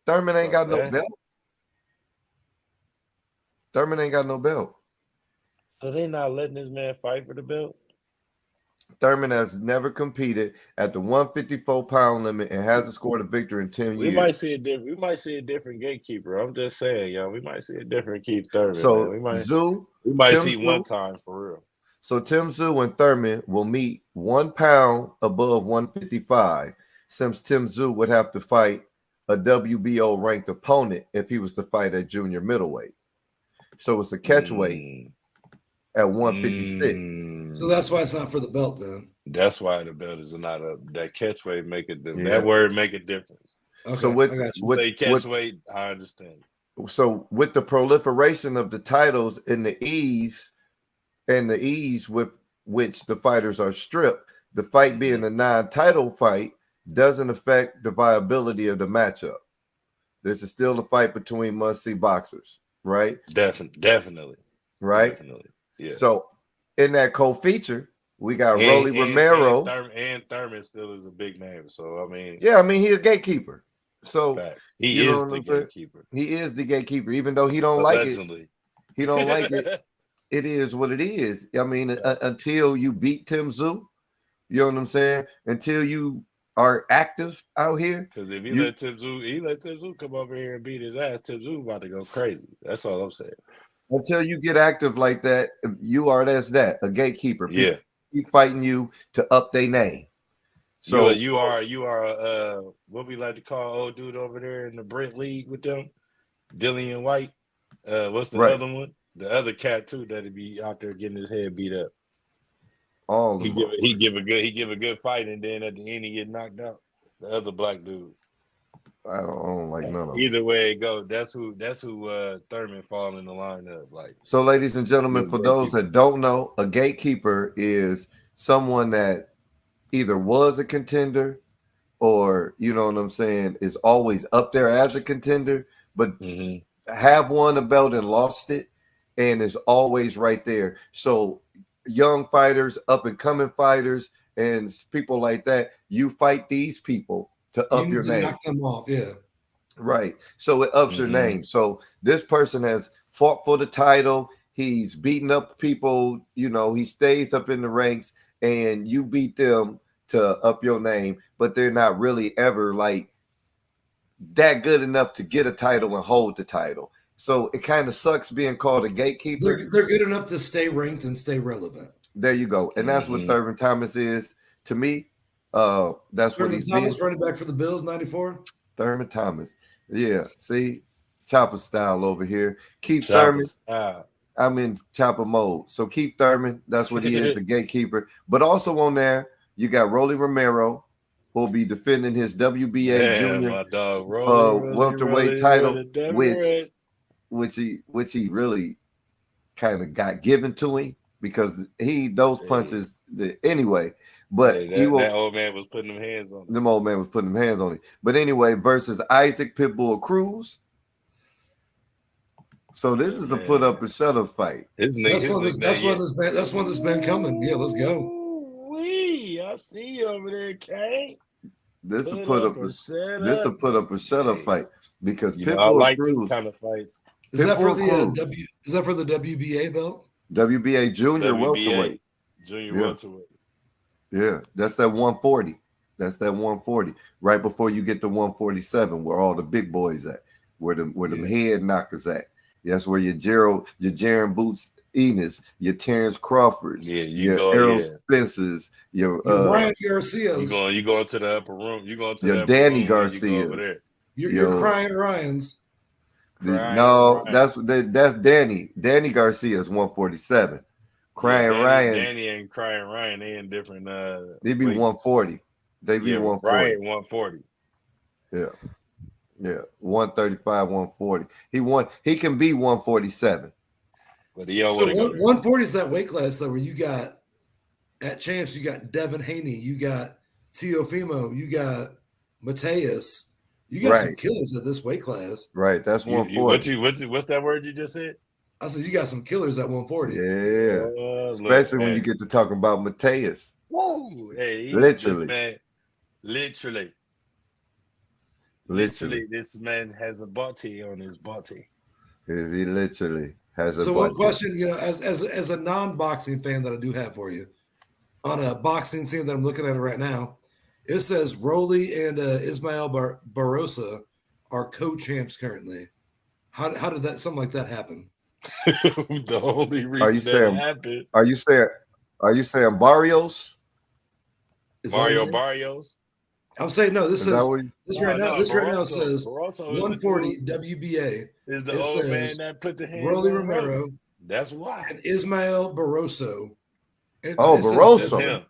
Thurman ain't got no Okay. belt. Thurman ain't got no belt. So they not letting this man fight for the belt. Thurman has never competed at the 154-pound limit and hasn't scored a victory in 10 We years. might see a different. We might see a different gatekeeper. I'm just saying, yo. We might see a different Keith Thurman. So man. Tszyu, we might Tim see Tszyu- one time for real. So Tim Tszyu and Thurman will meet 1 pound above 155, since Tim Tszyu would have to fight a WBO ranked opponent if he was to fight at junior middleweight. So it's a catchweight at 156. So that's why it's not for the belt then. That's why the belt is not up. That catchweight make it. Yeah. That word make a difference. Okay, So with, I got you. with, Say catchweight, I understand. with the proliferation of the titles and the ease with which the fighters are stripped, the fight being a non-title fight doesn't affect the viability of the matchup. This is still a fight between must-see boxers, right? Definitely. Right. Definitely. Yeah. So in that co-feature, we got Rolly Romero. And Thurman still is a big name. So I mean, Yeah, I mean he's a gatekeeper. So fact. He you know is what the I'm saying? gatekeeper. He is the gatekeeper, even though he don't like it. Allegedly. He don't like it. It is what it is. I mean, until you beat Tim Tszyu, you know what I'm saying? Until you are active out here. Because if he let Tim Tszyu come over here and beat his ass, Tim Tszyu about to go crazy. That's all I'm saying. Until you get active like that, you are a gatekeeper. People Yeah. keep fighting you to up their name. So you are what we like to call old dude over there in the Brit League with them, Dillian White. What's the Right. other one? The other cat too that'd be out there getting his head beat up. all of He them. give a good fight, and then at the end he get knocked out. The other black dude. I don't like none of them. Either way it go, that's who Thurman fall in the lineup. Like, So, ladies and gentlemen, for those that don't know, a gatekeeper is someone that either was a contender or, you know what I'm saying, is always up there as a contender, but have won a belt and lost it and is always right there. So young fighters, up and coming fighters, and people like that, you fight these people to You up need your to name. knock them off. Yeah. Right. So it ups your name. So this person has fought for the title. He's beaten up people. You know, he stays up in the ranks and you beat them to up your name, but they're not really ever like that good enough to get a title and hold the title. So it kind of sucks being called a gatekeeper. They're good enough to stay ranked and stay relevant. There you go. And that's what Thurman Thomas is to me. That's what Thurman he's Thomas, been. running back for the Bills, 94. Thurman Thomas. Yeah. See, chopper style over here. Keith Chopper Thurman. style. I'm in chopper mode. So Keith Thurman, that's what he is, the gatekeeper. But also on there, you got Rolly Romero, who'll be defending his WBA junior my dog, welterweight title, which he really kind of got given to him because those punches anyway. But that old man was putting them hands on him. Them old man was putting them hands on him. But anyway, versus Isaac Pitbull Cruz. So this is a put up and shut up fight. His That's nigga, one that's been coming. Yeah, let's go. Wee, I see you over there, Kane. This is a put up and shut up fight because You know, I Pitbull like Cruz, these kind of fights. Is that for Pitbull the Cruz. Is that for the WBA belt? WBA junior welterweight. Junior Yeah. welterweight. Yeah, that's that 140. That's that 140. Right before you get to 147, where all the big boys at, where the head knockers at. That's where your Jaron Boots Enos, your Terrence Crawfords, your Errol Spencers, your Ryan Garcia's. You going to the upper room. You going to your the upper Danny room Garcia's. You're crying Ryans. That's Danny. Danny Garcia's 147. Crying Ryan. Danny and Crying Ryan, they in different They be 140. They be 140. Ryan 140. Yeah. 135, 140. He can be 147. But he don't So want to go 140 is that weight class though, where you got at champs, you got Devin Haney, you got Teofimo, you got Mateus, you got some killers at this weight class. Right, that's 140. What's that word you just said? I said you got some killers at 140. Yeah, especially when you get to talking about Mateus. Whoa, hey, literally. Literally, this man has a body on his body. He literally has a. So one question, as a non-boxing fan that I do have for you, on a boxing scene that I'm looking at it right now, it says Rolly and Ismael Barroso are co-champs currently. How did something like that happen? The only reason happened. Are you saying Barrios? Mario Barrios? I'm saying no. This right now says Barroso 140 WBA. Is the old man that put the hand Rolly on Romero. That's why. And Ismael Barroso. Barroso.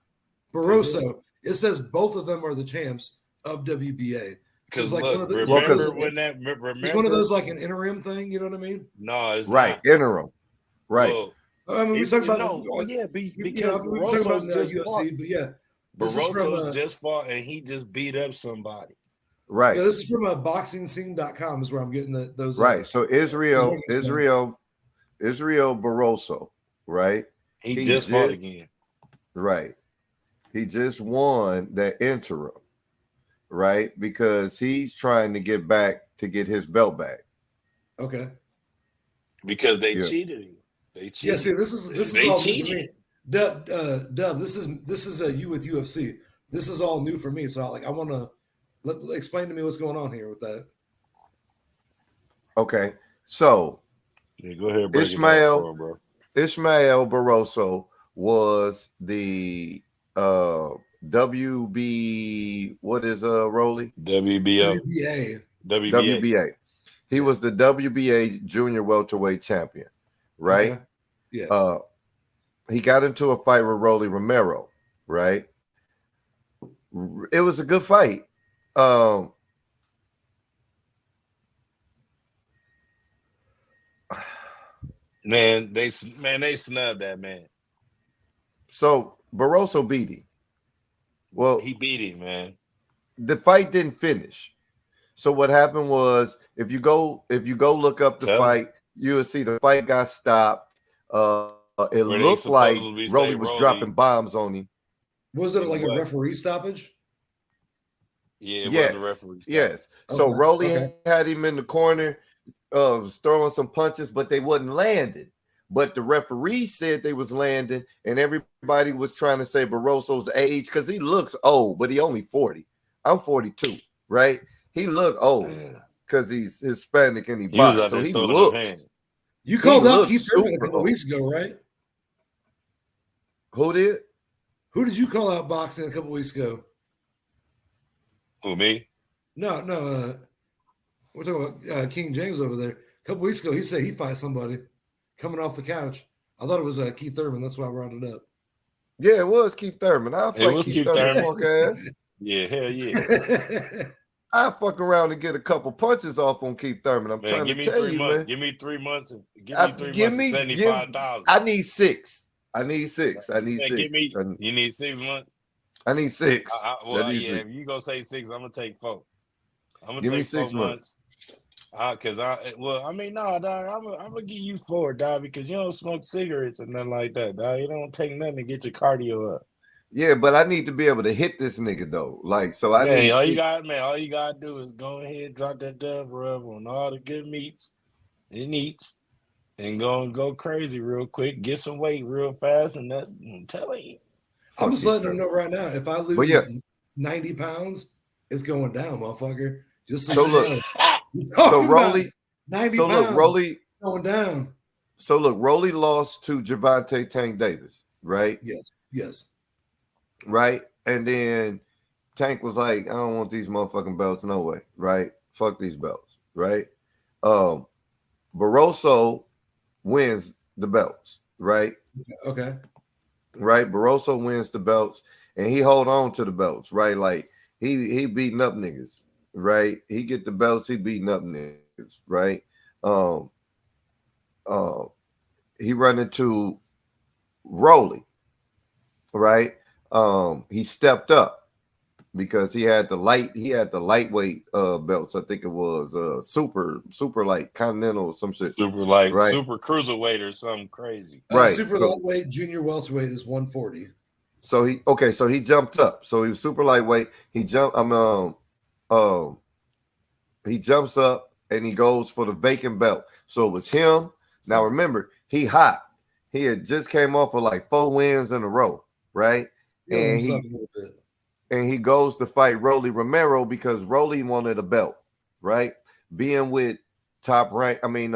Barroso. It says both of them are the champs of WBA. Because like remember one of those like an interim thing. You know what I mean? No, it's right. Not. Interim. Right. Well, I mean, we talk about because we talk about just UFC, but yeah. Barroso's just fought and he just beat up somebody. Right. Yeah, this is from boxingscene.com is where I'm getting those. Right. So Israel Barroso, right? He just fought again. Right. He just won that interim, right? Because he's trying to get his belt back. Okay. Because they cheated him. They cheated. Yeah, see, this is all new for me. Dub, this is you with UFC. This is all new for me. So I want to explain to me what's going on here with that. Okay. So go ahead, Ismael Barroso was the WB. What is Rolly? WBA. He was the WBA junior welterweight champion, right? Okay. Yeah. He got into a fight with Rolly Romero, right? It was a good fight. Man, they snubbed that man. So Barroso beat him. Well, he beat him, man. The fight didn't finish. So what happened was, if you go look up the fight, you will see the fight got stopped. It looked like Rolly was dropping bombs on him. Was it like a referee stoppage? Yeah, it was a referee stoppage. Yes. So Rolly had him in the corner, throwing some punches, but they wasn't landing. But the referee said they was landing, and everybody was trying to say Barroso's age because he looks old, but he only 40. I'm 42, right? He looked old because he's Hispanic and he boxed. So he looked. You called out Keith Thurman a couple weeks ago, right? Who did? Who did you call out boxing a couple weeks ago? Who, me? No. We're talking about King James over there. A couple weeks ago, he said he fight somebody coming off the couch. I thought it was Keith Thurman. That's why I brought it up. Yeah, it was Keith Thurman. I'll fight Keith Thurman. Fuck ass. Yeah, hell yeah. I fuck around and get a couple punches off on Keith Thurman. I'm trying to tell you, man. Give me 3 months. Give me 75,000. I need 6. You need 6 months? I need 6. If you gonna say 6, I'm gonna take 4. I'm gonna give take me 6 4 months. I mean, no, dog. I'm gonna give you 4, dog, because you don't smoke cigarettes or nothing like that, dog. You don't take nothing to get your cardio up. Yeah, but I need to be able to hit this nigga though. Like, so I Man, need. all you gotta do is go ahead, drop that dub rub on all the good meats and eats, and go crazy real quick. Get some weight real fast, and I'm telling you. I'm just you, letting them know right now. If I But yeah. lose 90 pounds, it's going down, motherfucker. Just So you look, know. so Rolly, 90 so look, pounds Rolly, it's going down. so look, Rolly lost to Gervonta Tank Davis, right? Yes. Right, and then Tank was like, I don't want these motherfucking belts, no way, right? Fuck these belts, right? Barroso wins the belts, right? Okay. Right, Barroso wins the belts, and he hold on to the belts, right? Like he beating up niggas, right? He get the belts, he beating up niggas, right? He run into Rolly, right? He stepped up because he had the lightweight belts. I think it was super light continental or some shit. Super light, right? super cruiserweight or something crazy. Right. Super lightweight, junior welterweight is 140. So he jumped up. So he was super lightweight. He jumped. He jumps up and he goes for the vacant belt. So it was him. Now remember, he hot. He had just came off of like 4 wins in a row, right? And he goes to fight Rolly Romero because Rolly wanted a belt, right? Being with top rank, with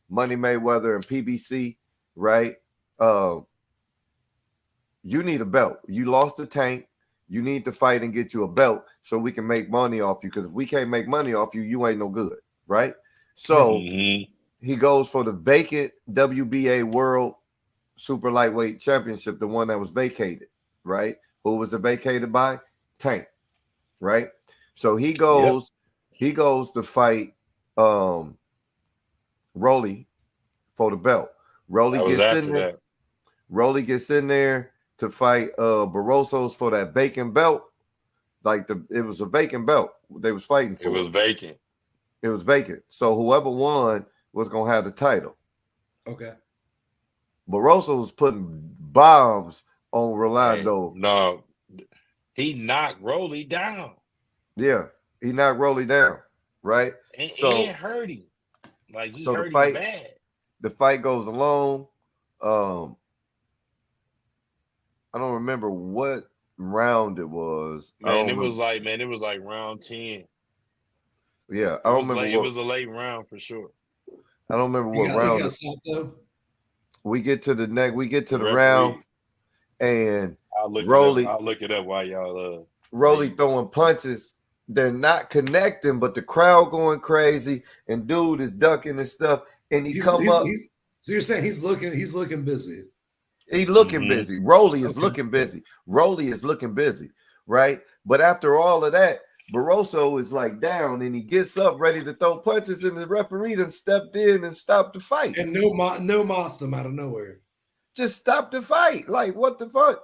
Money Mayweather and PBC, right? You need a belt. You lost the Tank. You need to fight and get you a belt so we can make money off you. Because if we can't make money off you, you ain't no good, right? So he goes for the vacant WBA World Super Lightweight Championship, the one that was vacated, right? Who was it vacated by? Tank, right? So he goes to fight Rolly for the belt. Rolly gets in there to fight Barroso's for that vacant belt. It was a vacant belt they was fighting for. It was vacant. It was vacant. So whoever won was gonna have the title. Okay. Barroso was putting bombs on Rolando. Hey, no, he knocked Rolly down. Yeah, he knocked Rolly down, right? And hurt him. Like he hurt him bad. The fight goes along. I don't remember what round it was. It was like round 10. Yeah, I don't remember. It was a late round for sure. I don't remember what round. We get to the round, and I'll look it up while y'all Rolly throwing punches. They're not connecting, but the crowd going crazy, and dude is ducking and stuff, and he's up. So you're saying he's looking busy. He's looking busy. Rolly is looking busy. Rolly is looking busy, right? But after all of that, Barroso is like down, and he gets up ready to throw punches, and the referee done stepped in and stopped the fight. And no mossed him out of nowhere. Just stopped the fight. Like, what the fuck?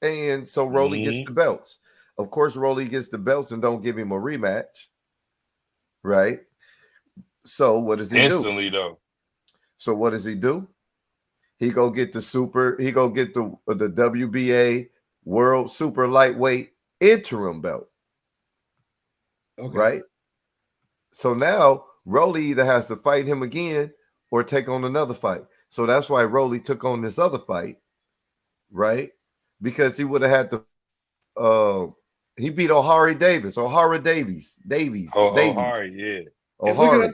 And so Rolly gets the belts. Of course, Rolly gets the belts and don't give him a rematch, right? So what does he instantly do? Though. So what does he do? He go get the WBA World Super Lightweight interim belt. Okay. Right? So now Rolly either has to fight him again or take on another fight. So that's why Rolly took on this other fight, right? Because he would have had to he beat O'Hara Davies. O'Hara, yeah. O'Hara.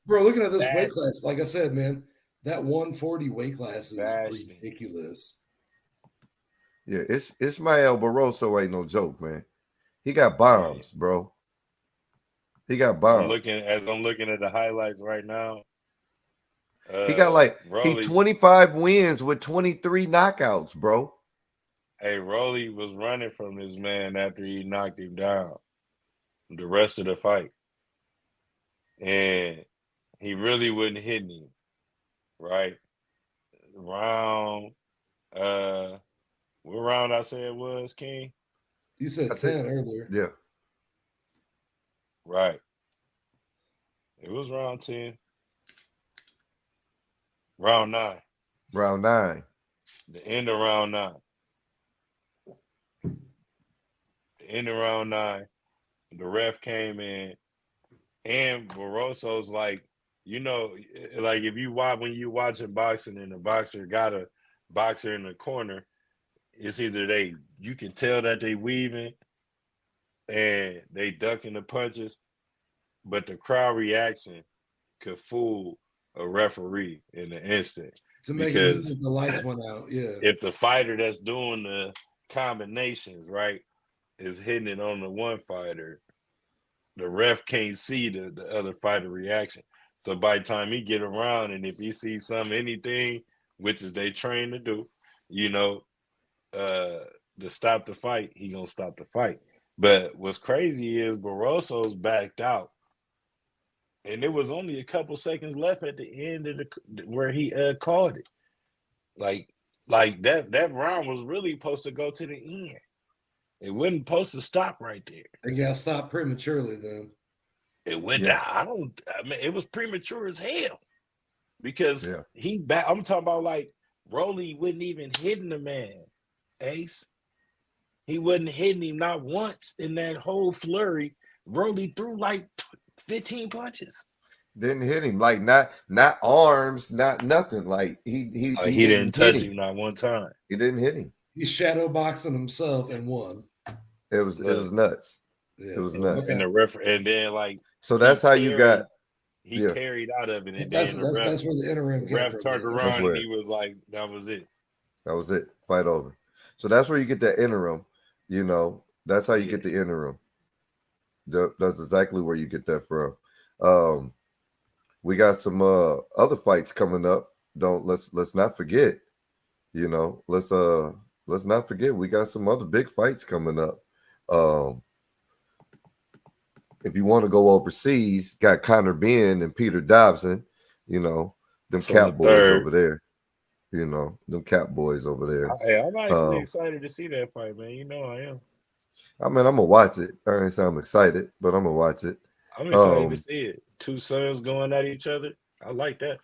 Looking at this weight class, like I said, man, that 140 weight class is ridiculous. Yeah, Ismael Barroso ain't no joke, man. He got bombs, bro. He got bombs. I'm looking at the highlights right now. He got Rolly, 25 wins with 23 knockouts, bro. Hey, Rolly was running from this man after he knocked him down the rest of the fight. And he really wasn't hitting him. Right? What round I said it was, King? You said 10 earlier. Yeah. Right. It was round 10. Round 9. Round 9. The end of round 9. The end of round 9. The ref came in, and Barroso's like, you know, like if you watch when you watching boxing and the boxer got a boxer in the corner, it's either you can tell that they weaving and they ducking the punches, but the crowd reaction could fool a referee in an instant. To make it look like the lights went out, yeah. If the fighter that's doing the combinations, right, is hitting it on the one fighter, the ref can't see the other fighter reaction. So by the time he get around, and if he sees anything, which is they trained to do, you know, to stop the fight, he gonna stop the fight. But what's crazy is Barroso's backed out, and it was only a couple seconds left at the end of where he called it. Like that round was really supposed to go to the end. It wasn't supposed to stop right there. It got stopped prematurely then. It went down. I mean, it was premature as hell because I'm talking about like Rolly wasn't even hitting the man, Ace. He wasn't hitting him not once in that whole flurry. Rolly threw like 15 punches. Didn't hit him, like not arms, not nothing. Like he didn't touch him not one time. He didn't hit him. He's shadow boxing himself and won. It was nuts. Yeah. It was nuts. And and then like so that's how you got. He carried out of it, and that's where the interim came ref from. turned around and he was like, "That was it. That was it. Fight over." So that's where you get that interim. You know, that's how you get the interim. That's exactly where you get that from. We got some other fights coming up. Let's not forget. You know, let's not forget we got some other big fights coming up. If you want to go overseas, got Conor Benn and Peter Dobson. You know, them Cap boys over there. You know, them Cap boys over there. Hey, I'm actually excited to see that fight, man. You know I am. I mean, I'm gonna watch it. I ain't say I'm excited, but I'm gonna watch it. I'm excited to see it. Two sons going at each other. I like that.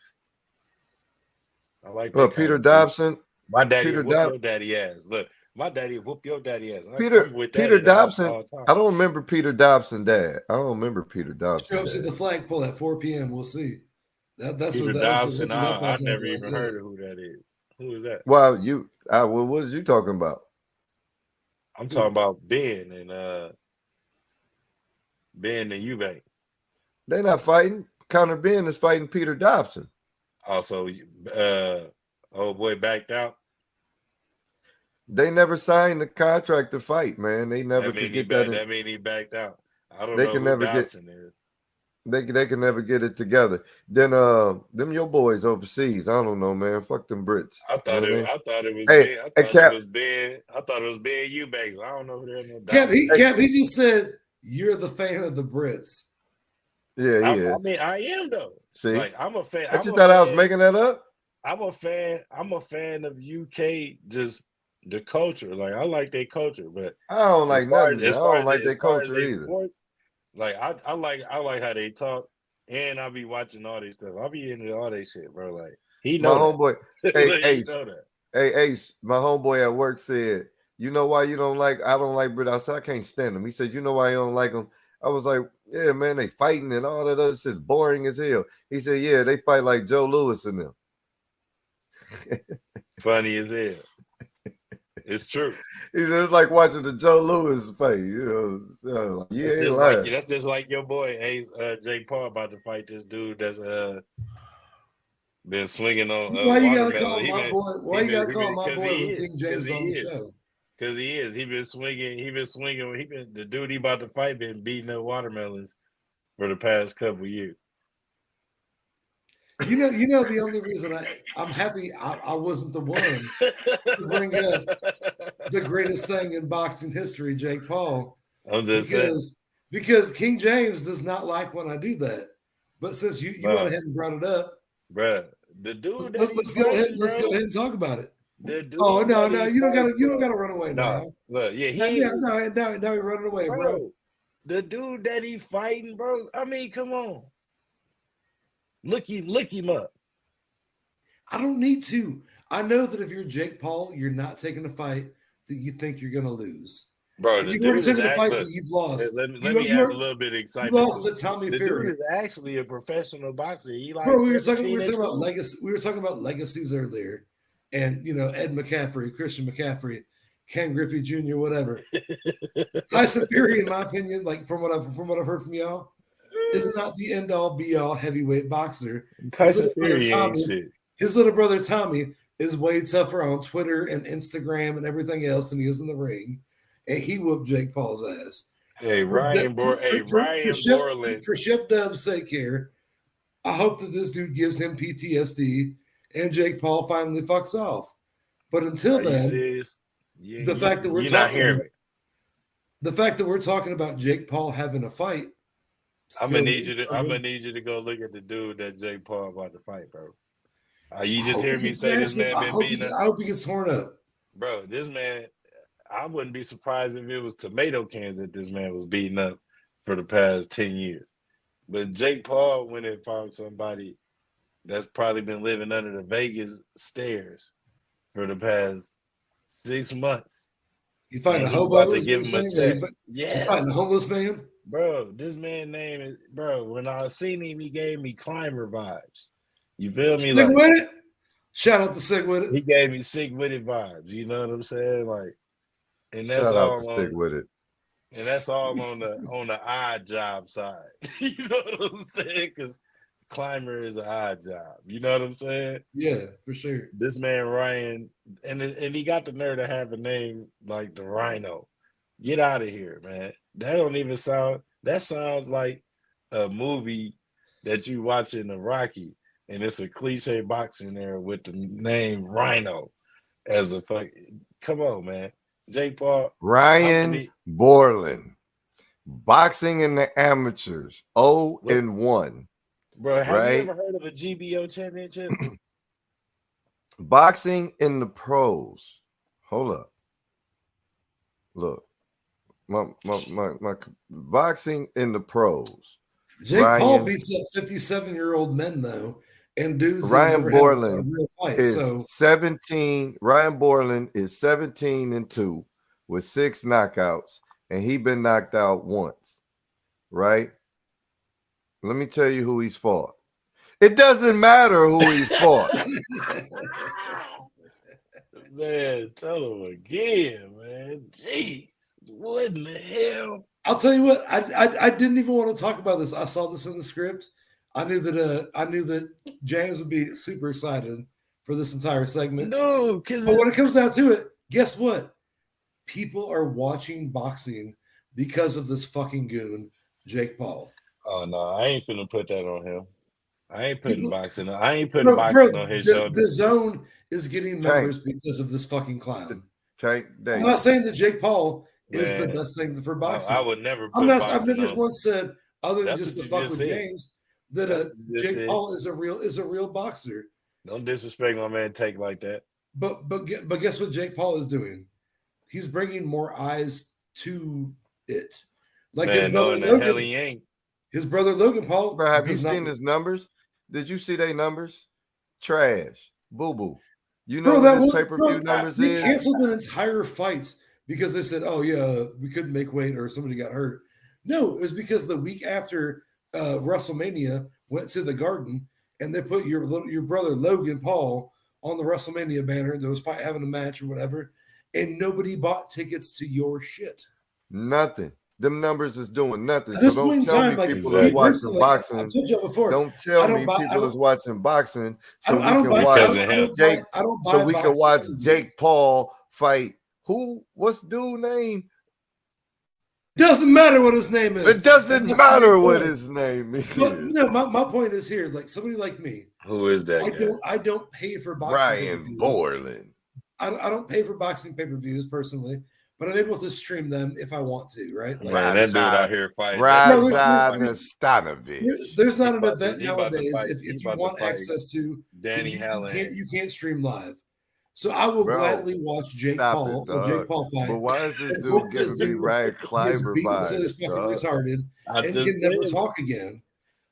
I like that. Well, Peter Dobson. My daddy whoop your daddy ass. Look, my daddy whoop your daddy ass. Peter Dobson. I don't remember Peter Dobson, Dad. I don't remember Peter Dobson. Show up at the flagpole at 4 p.m. We'll see. That's Peter what Dobson. That's I've never even heard of who that is. Who is that? Well, what was you talking about? I'm talking about Ben and Eubanks. They're not fighting. Conor Benn is fighting Peter Dobson. Also, old boy backed out. They never signed the contract to fight, man. They never could get that. That mean he backed out. I don't they know can who never Dobson get. Is. They can never get it together. Then them your boys overseas. I don't know, man. Fuck them Brits. I thought it was hey, Ben. I thought it was Ben Eubanks. I don't know who they're no Cap, he just said you're the fan of the Brits. Yeah, he is. I mean, I am though. See, like I'm a fan. I just thought I was making that up. I'm a fan of UK, just the culture. Like I like their culture, but I don't like nothing. I don't like their culture either. Sports, like I like how they talk, and I be watching all this stuff. I be into all that shit, bro. Like he know my homeboy. Hey, Ace. Know that. Hey, Ace. My homeboy at work said, "You know why you don't like? I don't like Brit." I said, "I can't stand them." He said, "You know why you don't like them?" I was like, "Yeah, man, they fighting and all that other shit's boring as hell." He said, "Yeah, they fight like Joe Louis and them." Funny as hell. It's true. It's like watching the Joe Louis fight. You know, that's just like your boy Ace, Jake Paul about to fight this dude that's been swinging on. Why you gotta call my boy? Why you gotta call my boy when King James on the show? Because he is. He been swinging. The dude he about to fight been beating up watermelons for the past couple years. You know the only reason I'm happy I wasn't the one to bring up the greatest thing in boxing history, Jake Paul. I'm just saying. Because King James does not like when I do that. But since you went ahead and brought it up, bruh, the dude. Let's go ahead and talk about it. Oh no, you don't gotta run away now. Look, yeah, now you're running away, bro. The dude that he fighting, bro. I mean, come on. Look him up. I don't need to. I know that if you're Jake Paul, you're not taking a fight that you think you're going to lose. Bro, You've already taken a fight that you've lost. Let me add a little bit of excitement. You lost to Tommy Fury. Dude is actually a professional boxer. He like Bro, we were talking about legacy. We were talking about legacies earlier, and Ed McCaffrey, Christian McCaffrey, Ken Griffey Jr., whatever. Tyson Fury, in my opinion, like from what I've heard from y'all, is not the end all be all heavyweight boxer. Tyson Fury ain't shit. His little brother Tommy is way tougher on Twitter and Instagram and everything else than he is in the ring. And he whooped Jake Paul's ass. Hey, Ryan Borland. For Chef Dub's sake here, I hope that this dude gives him PTSD and Jake Paul finally fucks off. But until then, the fact that we're talking about Jake Paul having a fight, I'm gonna need you to go look at the dude that Jake Paul about to fight, bro. You just hear me say this man been beaten up. I hope he gets torn up, bro. This man. I wouldn't be surprised if it was tomato cans that this man was beating up for the past 10 years. But Jake Paul went and found somebody that's probably been living under the Vegas stairs for the past 6 months. You find a hobo? To give him a check. He's fighting a homeless man? Bro, this man name is, bro, when I seen him, he gave me Climber vibes. You feel me? Sick with it? Shout out to Sick with it. He gave me Sick with it vibes. You know what I'm saying? Like, and that's Shout all out to Stick with it. And that's all on the odd job side. You know what I'm saying? Because Climber is an odd job. You know what I'm saying? Yeah, for sure. This man Ryan, and he got the nerve to have a name like the Rhino. Get out of here, man. That sounds like a movie that you watch in the Rocky, and it's a cliche boxing there with the name Rhino as a fucking. Come on, man. Jake Paul. Ryan Borland. Boxing in the amateurs. 0-1. Bro, have you ever heard of a GBO championship? Boxing in the pros. Hold up. Look. My boxing in the pros. Jake Paul beats up 57-year-old men though. And dudes Ryan Borland is 17. Ryan Borland is 17-2 with 6 knockouts, and he been knocked out once. Right? Let me tell you who he's fought. It doesn't matter who he's fought. Man, tell him again, man. Jeez, what in the hell? I'll tell you what. I didn't even want to talk about this. I saw this in the script. I knew that James would be super excited for this entire segment. No, but when it comes down to it, guess what? People are watching boxing because of this fucking goon, Jake Paul. Oh no, I ain't finna put that on him. I ain't putting boxing. I ain't putting boxing on his shoulders. The Zone is getting members because of this fucking clown. I'm not saying that Jake Paul is the best thing for boxing. I would never. I've never once said, other than just to fuck with James, that Jake Paul is a real boxer. Don't disrespect my man Take like that. But guess what Jake Paul is doing? He's bringing more eyes to it. Like man, his brother Logan, hell he ain't. His brother Logan Paul. Bro, have you seen his numbers? Did you see their numbers? Trash. Boo boo. You know what his pay-per-view numbers is? They canceled an entire fight because they said, "Oh yeah, we couldn't make weight or somebody got hurt." No, it was because the week after WrestleMania went to the Garden and they put your brother Logan Paul on the WrestleMania banner. There was having a match or whatever, and nobody bought tickets to your shit. Nothing. Them numbers is doing nothing. So don't tell me people is watching boxing. I've told you before. Don't tell me people is watching boxing so we can watch Jake. So we can watch Jake Paul fight. Who? What's dude's name? Doesn't matter what his name is. It doesn't matter what his name is. No, my point is here. Like somebody like me. Who is that guy? I don't pay for boxing. Ryan Borland. I don't pay for boxing pay-per-views personally, but I'm able to stream them if I want to, right? Like, man, that dude out here fighting. There's not an event nowadays if you want access to Danny Helen. You can't stream live. So I will gladly watch Jake Paul fight. But why is this dude giving me Ryan Clyber vibes? He's fucking retarded and can never talk again.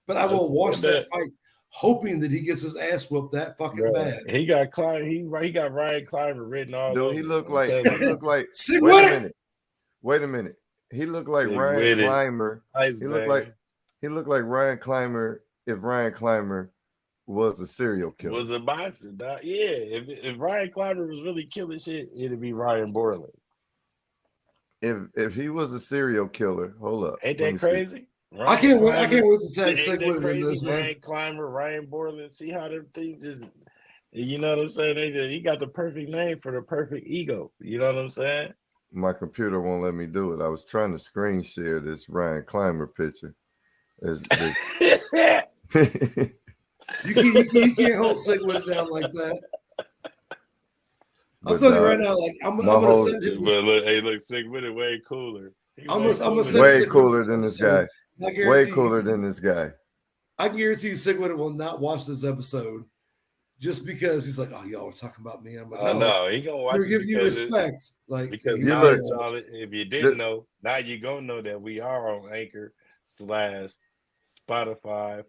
But I will watch that fight hoping that he gets his ass whooped that fucking Bruh, bad. he got he got Ryan Clymer written all Dude, over. he him, looked I'm like telling you. Sick wait with a it. minute. Wait a minute. He looked like Sick Ryan with it. Clymer. Ice He looked Baby. like Ryan Clymer if Ryan Clymer was a serial killer. Was a boxer, dog. Yeah, if Ryan Clymer was really killing shit, it'd be Ryan Borland. If he was a serial killer, hold up. Ain't let me that see. crazy? I can't wait to tag Ain't Sick that with it in crazy? this, man. Ryan Clymer, Ryan Borland. See how them things just, you know what I'm saying? He got the perfect name for the perfect ego. You know what I'm saying? My computer won't let me do it. I was trying to screen share this Ryan Clymer picture. You can't hold Sick with it down like that. I'm telling you right now, like I'm gonna send him. But look, Sick with it way cooler. I'm gonna send way Sick cooler with it than this episode. guy. I guarantee Way you- cooler than this guy. I guarantee you, Sick with it will not watch this episode just because he's like, "Oh, y'all were talking about me." I'm like, Oh no, he gonna watch we're it giving you because respect. Like, because he now might- that y'all, if you didn't know, now you gonna know that we are on Anchor / Spotify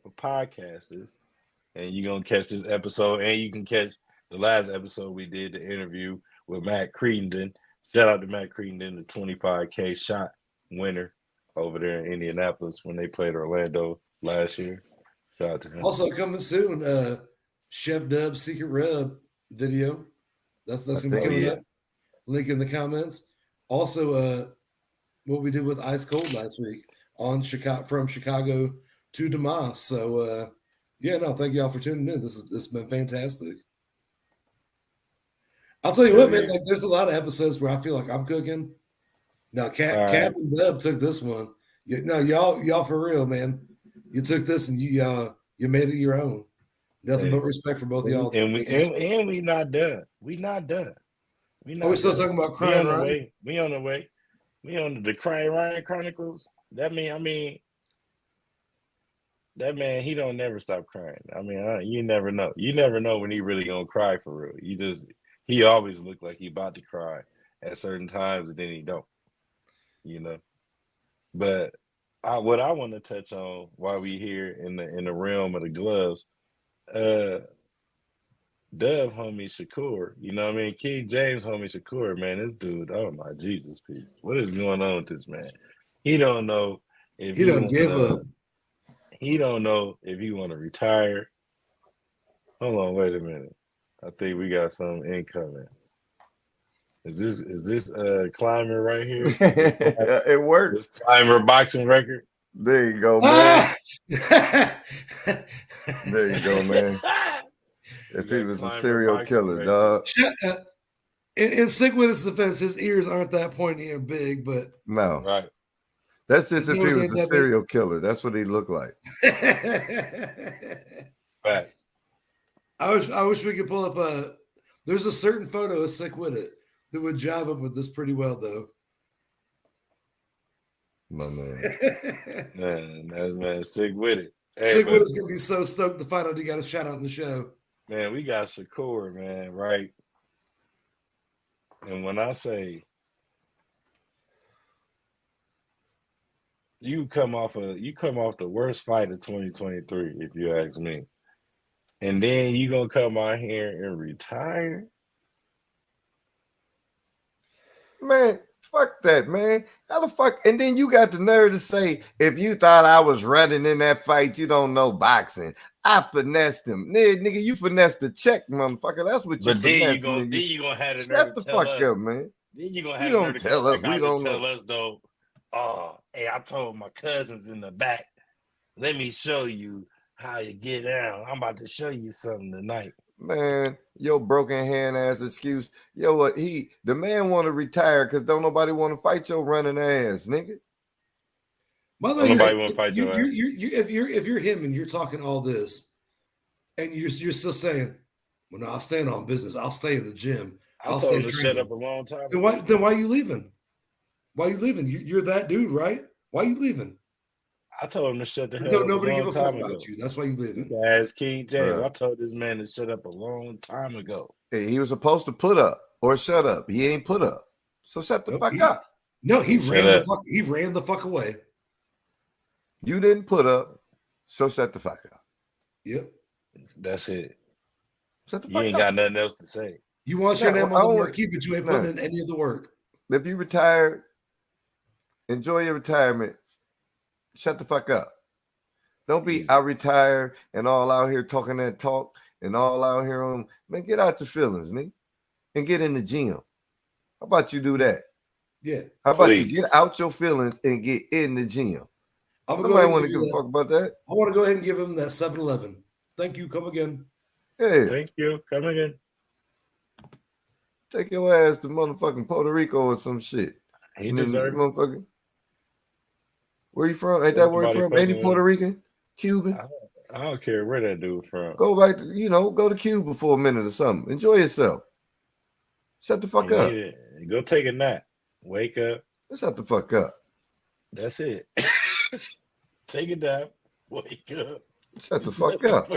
for podcasters, and you gonna catch this episode, and you can catch the last episode we did, the interview with Matt Creedon. Shout out to Matt Creedon, the 25K shot winner over there in Indianapolis when they played Orlando last year. Shout out to him. Also coming soon, Chef Dub's Secret Rub video. That's gonna be coming up. Link in the comments. Also, what we did with Ice Cold last week on from Chicago to Damas. So thank y'all for tuning in. This has been fantastic. I'll tell you what, man. Like, there's a lot of episodes where I feel like I'm cooking. Now, Cap and Dub took this one. No, y'all for real, man. You took this and you made it your own. Nothing but respect for both of y'all. And we not done. We not done. We're still talking about Crying Ryan. We on the way. We on the Crying Ryan Chronicles. That man, he don't never stop crying. I mean, you never know. You never know when he really gonna cry for real. He always look like he about to cry at certain times, and then he don't. You know. But what I want to touch on while we here in the realm of the gloves, Dub homie Shakur, you know what I mean? King James homie Shakur, man, this dude, oh my Jesus, peace. What is going on with this man? He don't know if he don't give up. He don't know if he want to retire. Hold on, wait a minute. I think we got some incoming. Is this Clymer right here? It works. This Clymer boxing record? There you go, man. There you go, man. If he was a serial killer, dog. In Sick with his defense, his ears aren't that pointy and big, but no. Right. That's just if he was a serial killer. That's what he looked like. Right. I wish we could pull up there's a certain photo of Sick with it that would jive up with this pretty well, though. My man. Man, Sick with it. Hey, Sick with it's gonna be so stoked to find out he got a shout out in the show. Man, we got Shakur, man, right? And when I say you come off the worst fight of 2023, if you ask me, and then you gonna come out here and retire? Man, fuck that, man. How the fuck? And then you got the nerve to say, if you thought I was running in that fight, you don't know boxing. I finessed him. Nigga, you finessed the check, motherfucker. That's what you finessed. Then you gonna have to shut the fuck up, man. Then you gonna have you don't tell us. We don't tell know. us though. Oh, hey, I told my cousins in the back, let me show you how you get down. I'm about to show you something tonight. Man, your broken hand ass excuse. Yo, what the man want to retire because don't nobody want to fight your running ass, nigga. Nobody want to fight your ass. If you're him and you're talking all this, and you're still saying, "Well, no, I'll stand on business. I'll stay in the gym. I'll told him to shut up a long time. Then why are you leaving? Why are you leaving? You're that dude, right? Why are you leaving? I told him to shut the hell up. Nobody give a fuck about you. That's why you leaving. As King James, I told this man to shut up a long time ago. Hey, he was supposed to put up or shut up. He ain't put up. So shut the fuck up. No, he ran the fuck away. You didn't put up, so shut the fuck up. Yep. That's it. Shut the You fuck ain't up. got nothing else to say. You want your No, name I on the don't- marquee, but you ain't no. putting in any of the work. If you retired, enjoy your retirement. Shut the fuck up. Don't be Easy. I retire and all out here talking that talk and all out here on, man, get out your feelings, nigga, and get in the gym. How about you do that? Yeah. How about Please. you get out your feelings and get in the gym? I'm gonna go Nobody ahead want and to give give you a that. fuck about that. I want to go ahead and give him that 7-Eleven. Thank you. Come again. Yeah, Thank you. Come again. take your ass to motherfucking Puerto Rico or some shit. He And then deserved it. motherfucking, where you from? Ain't that where you Everybody from? fucking Any with Puerto him. Rican? Cuban? I don't care where that dude from. Go back to, go to Cuba for a minute or something. Enjoy yourself. Shut the fuck You up. need it. Go take a nap. Wake up. Shut the fuck up. That's it. Take a nap. Wake up. Shut the fuck up.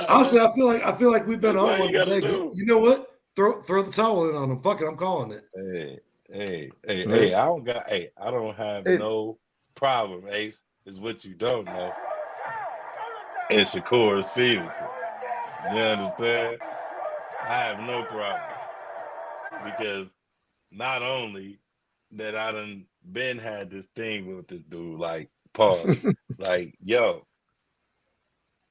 Honestly, I feel like we've been That's on all one you gotta today. do. You know what? Throw the towel in on him. Fuck it, I'm calling it. Hey, Yeah. I don't have Hey. no problem, Ace. Is what you don't know. It's Shakur Stevenson. You understand? I have no problem. Because not only that I done been had this thing with this dude, like, pause, like, yo.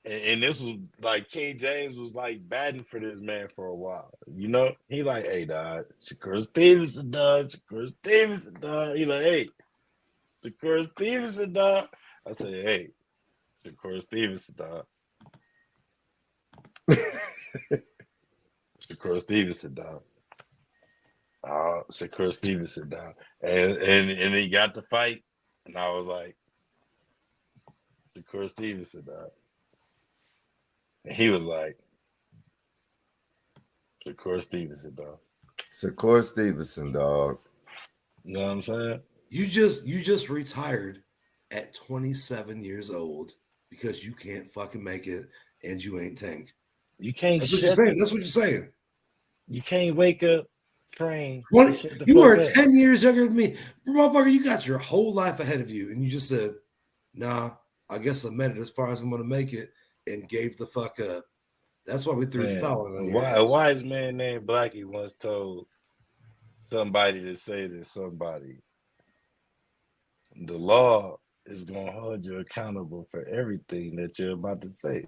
And this was like King James was like batting for this man for a while. You know? He like, hey, dog, Shakur Stevenson, dog. Shakur Stevenson, dog. He like, hey, Shakur Stevenson, dog. I said, hey, Shakur Stevenson, dog. Shakur Stevenson, dog. Shakur Stevenson, dog. And he got the fight, and I was like, Shakur Stevenson, dog. And he was like, Shakur Stevenson, dog. Shakur Stevenson, dog. You know what I'm saying? You just retired at 27 years old because you can't fucking make it and you ain't Tank. You can't That's what you're shut. saying. That's what you're saying. You can't wake up, train. You are 10 years younger than me. Motherfucker, you got your whole life ahead of you. And you just said, nah, I guess I made it as far as I'm going to make it and gave the fuck up. That's why we threw the towel in on your A ass. wise man named Blackie once told somebody to say to somebody, the law is going to hold you accountable for everything that you're about to say.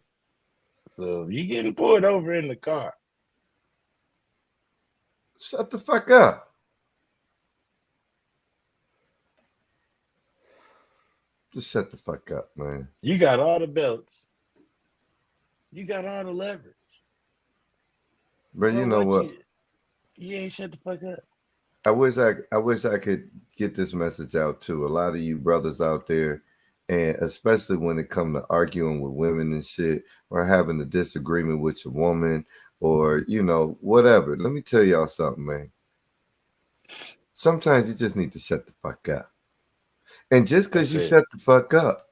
So if you're getting pulled over in the car, shut the fuck up. Just shut the fuck up, man. you got all the belts. You got all the leverage. But you know what? You ain't shut the fuck up. I wish I could get this message out to a lot of you brothers out there, and especially when it comes to arguing with women and shit, or having a disagreement with your woman, or whatever. Let me tell y'all something, man. Sometimes you just need to shut the fuck up. And just because you shut the fuck up,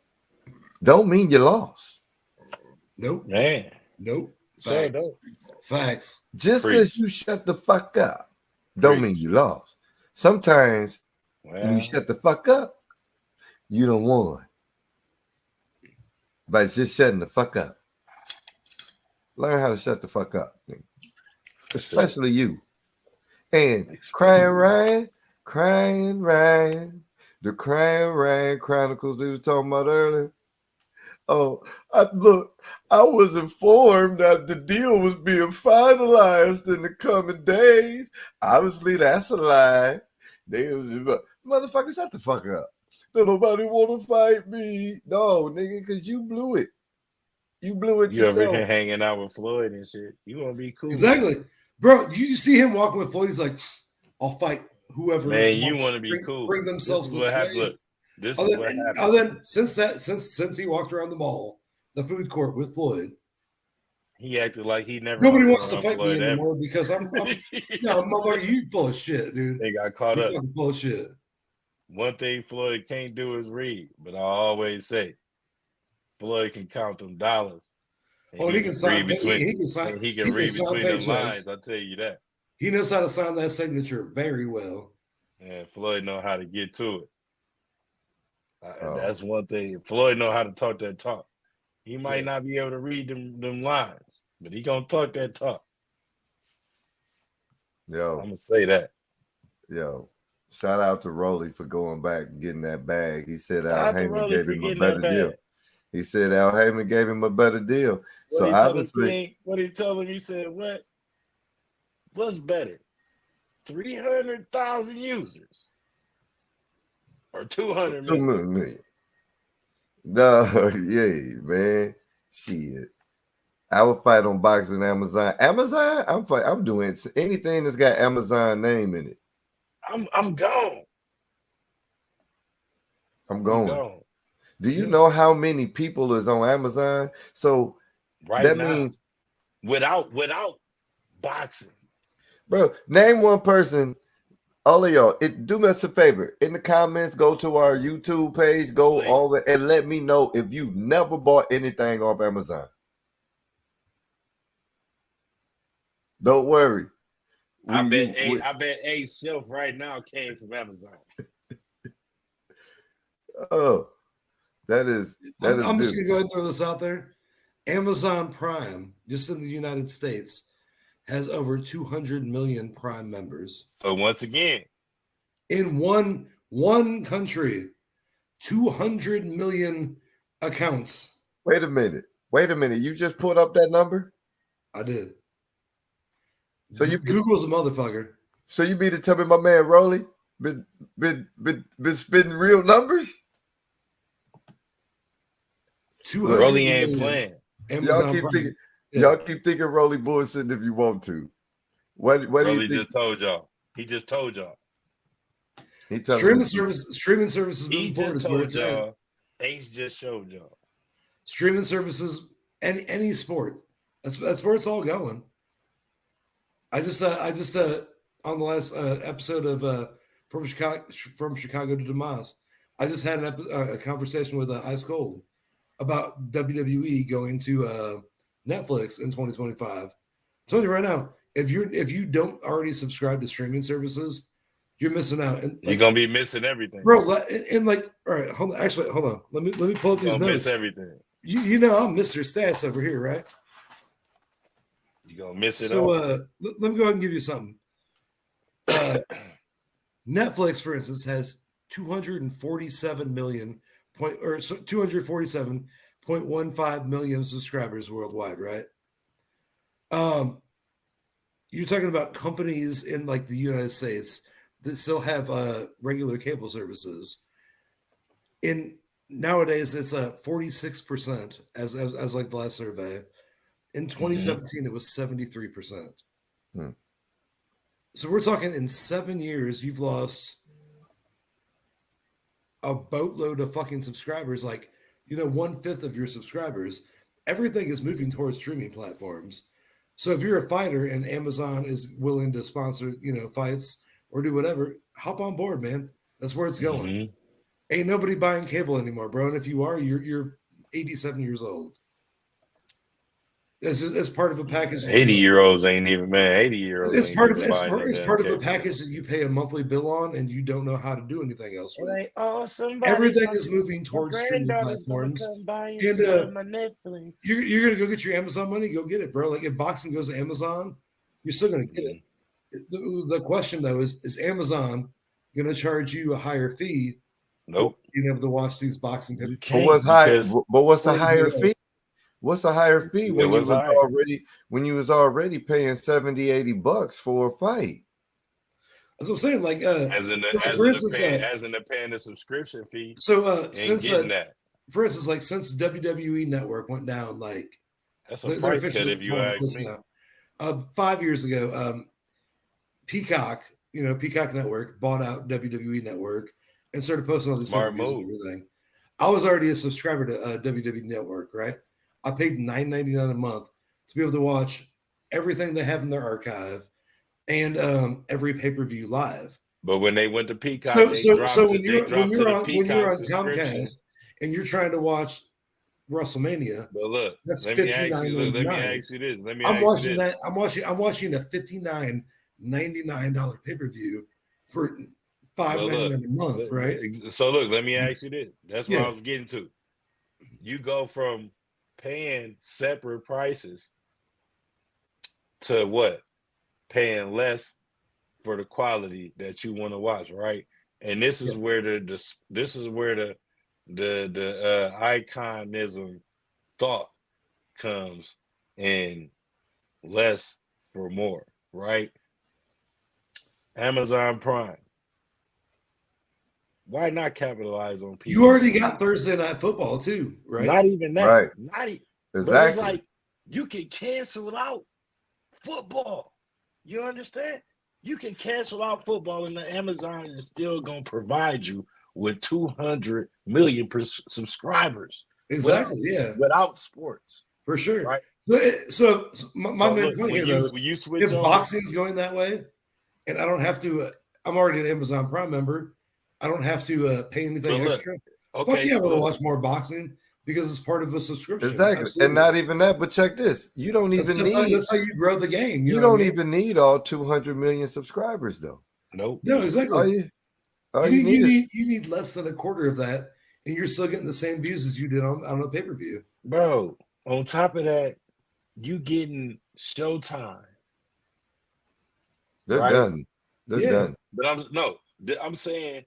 don't mean you lost. Nope. Man. Nope. Say Facts. no. Facts. Just because you shut the fuck up, don't mean you lost. Sometimes when you shut the fuck up, you don't won. By just shutting the fuck up. Learn how to shut the fuck up. Especially you. And Crying Ryan, the Crying Ryan Chronicles we was talking about earlier. Oh, I was informed that the deal was being finalized in the coming days. Obviously, that's a lie. Motherfucker, shut the fuck up. Don't nobody want to fight me. No, nigga, because you blew it. You blew it You yourself. over here hanging out with Floyd and shit. You want to be cool. Exactly. Bro, you see him walking with Floyd. He's like, I'll fight whoever. Man, you want to be cool. Bring themselves this is what happened. Look, this is what happened. Then since he walked around the mall, the food court with Floyd, he acted like he never. Nobody wants to fight Floyd me anymore because I'm no, motherfucker, you full of shit, dude. They got caught up. Full of shit. One thing Floyd can't do is read, but I always say Floyd can count them dollars. Oh, he can sign between. He can read between the lines. I tell you that. He knows how to sign that signature very well. And Floyd know how to get to it. That's one thing. Floyd know how to talk that talk. He might not be able to read them lines, but he gonna talk that talk. I'm Yo, gonna say that. yo. Shout out to Rolly for going back and getting that bag. He said Shout Al out to Heyman Rolly gave for him a getting better that deal. bag. He said Al Heyman gave him a better deal. What So he told obviously, King, what he told him, he said, "What? What's better? 300,000 users or 200 2 million?" million. No, yeah, man. Shit. I would fight on boxing Amazon. Amazon, I'm doing anything that's got Amazon name in it. I'm gone. I'm I'm going. gone. Do you Yeah. know how many people is on Amazon? So Right that now, means, without boxing. bro, name one person. All of y'all, do me a favor. In the comments, go to our YouTube page, go Please. over and let me know if you've never bought anything off Amazon. Don't worry. I bet Ace Shelf right now came from Amazon. Oh, that is I'm just big. gonna go ahead and throw this out there. Amazon Prime, just in the United States, has over 200 million Prime members. So once again, In one country, 200 million accounts. Wait a minute. You just pulled up that number? I did. So you Google's a motherfucker. So you mean to tell me my man Rolly been spitting real numbers? 200 Rolly ain't million. playing. Amazon Y'all keep thinking Rolly bullshit if you want to. What do Rolly you think? just told y'all. He just told y'all. He telling streaming services He moving forward just is where told it's at. y'all. Ace just showed y'all. Streaming services, any sport. That's where it's all going. I just on the last episode of from Chicago to Demise, I just had a conversation with Ice Cold about WWE going to Netflix in 2025. I'm telling you right now, if you don't already subscribe to streaming services, you're missing out. And You're gonna be missing everything, bro. And like, all right, hold on. Let me pull up these You're gonna notes. miss everything. You know I'm Mr. Stats over here, right? You're gonna miss it So all. let me go ahead and give you something. Netflix, for instance, has 247.15 million subscribers worldwide, right? You're talking about companies in like the United States that still have regular cable services. In nowadays, it's 46% as like the last survey. In 2017, it was 73%. So we're talking in 7 years, you've lost a boatload of fucking subscribers. Like, 1/5 of your subscribers. Everything is moving towards streaming platforms. So if you're a fighter and Amazon is willing to sponsor, fights or do whatever, hop on board, man. That's where it's going. Ain't nobody buying cable anymore, bro. And if you are, you're 87 years old. It's part of a package. 80-year-olds ain't even, man. 80-year-olds. It's part of a package that you pay a monthly bill on, and you don't know how to do anything else with. Like, Everything is moving towards streaming platforms. And you're gonna go get your Amazon money, go get it, bro. Like if boxing goes to Amazon, you're still gonna get it. The question though is Amazon gonna charge you a higher fee? Nope. Being able to watch these boxing. But what's a higher fee? What's a higher fee when you was already paying $70-$80 for a fight? That's what I'm saying. Like as in paying the subscription fee. So since that. For instance, like since WWE Network went down, like that's a price cut if you ask me. 5 years ago, Peacock Network bought out WWE Network and started posting all these pay-per-views and everything. I was already a subscriber to WWE Network, right? I paid $9.99 a month to be able to watch everything they have in their archive and every pay-per-view live. But when they went to Peacock, so when you're on Comcast and you're trying to watch WrestleMania, but look, that's let me ask you this. I'm watching a $59.99 pay-per-view for $5.99 a month, right? So look, let me ask you this. That's what I was getting to. You go from paying separate prices to what? Paying less for the quality that you want to watch, right? And this is where the iconism thought comes in, less for more, right? Amazon Prime. Why not capitalize on people? You already got Thursday Night Football too, right? Not even that. Right. Not even. Exactly. But it's like you can cancel out football. You understand? You can cancel out football, and the Amazon is still gonna provide you with 200 million subscribers. Exactly. Without sports, For sure. right? So my main look, point when here, though, you switch if over, boxing's going that way, and I don't have to, I'm already an Amazon Prime member. I don't have to pay anything So look, extra. okay, Fuck yeah, I so want to look, watch more boxing because it's part of a subscription. Exactly. Absolutely. And not even that, but check this. You don't even that's need that's how you grow the game. you know what don't I mean? even need all 200 million subscribers though. nope. No, exactly. All you need is You need less than a quarter of that, and you're still getting the same views as you did on a pay-per-view. Bro, on top of that, you getting Showtime. they're right? done. They're done. But I'm saying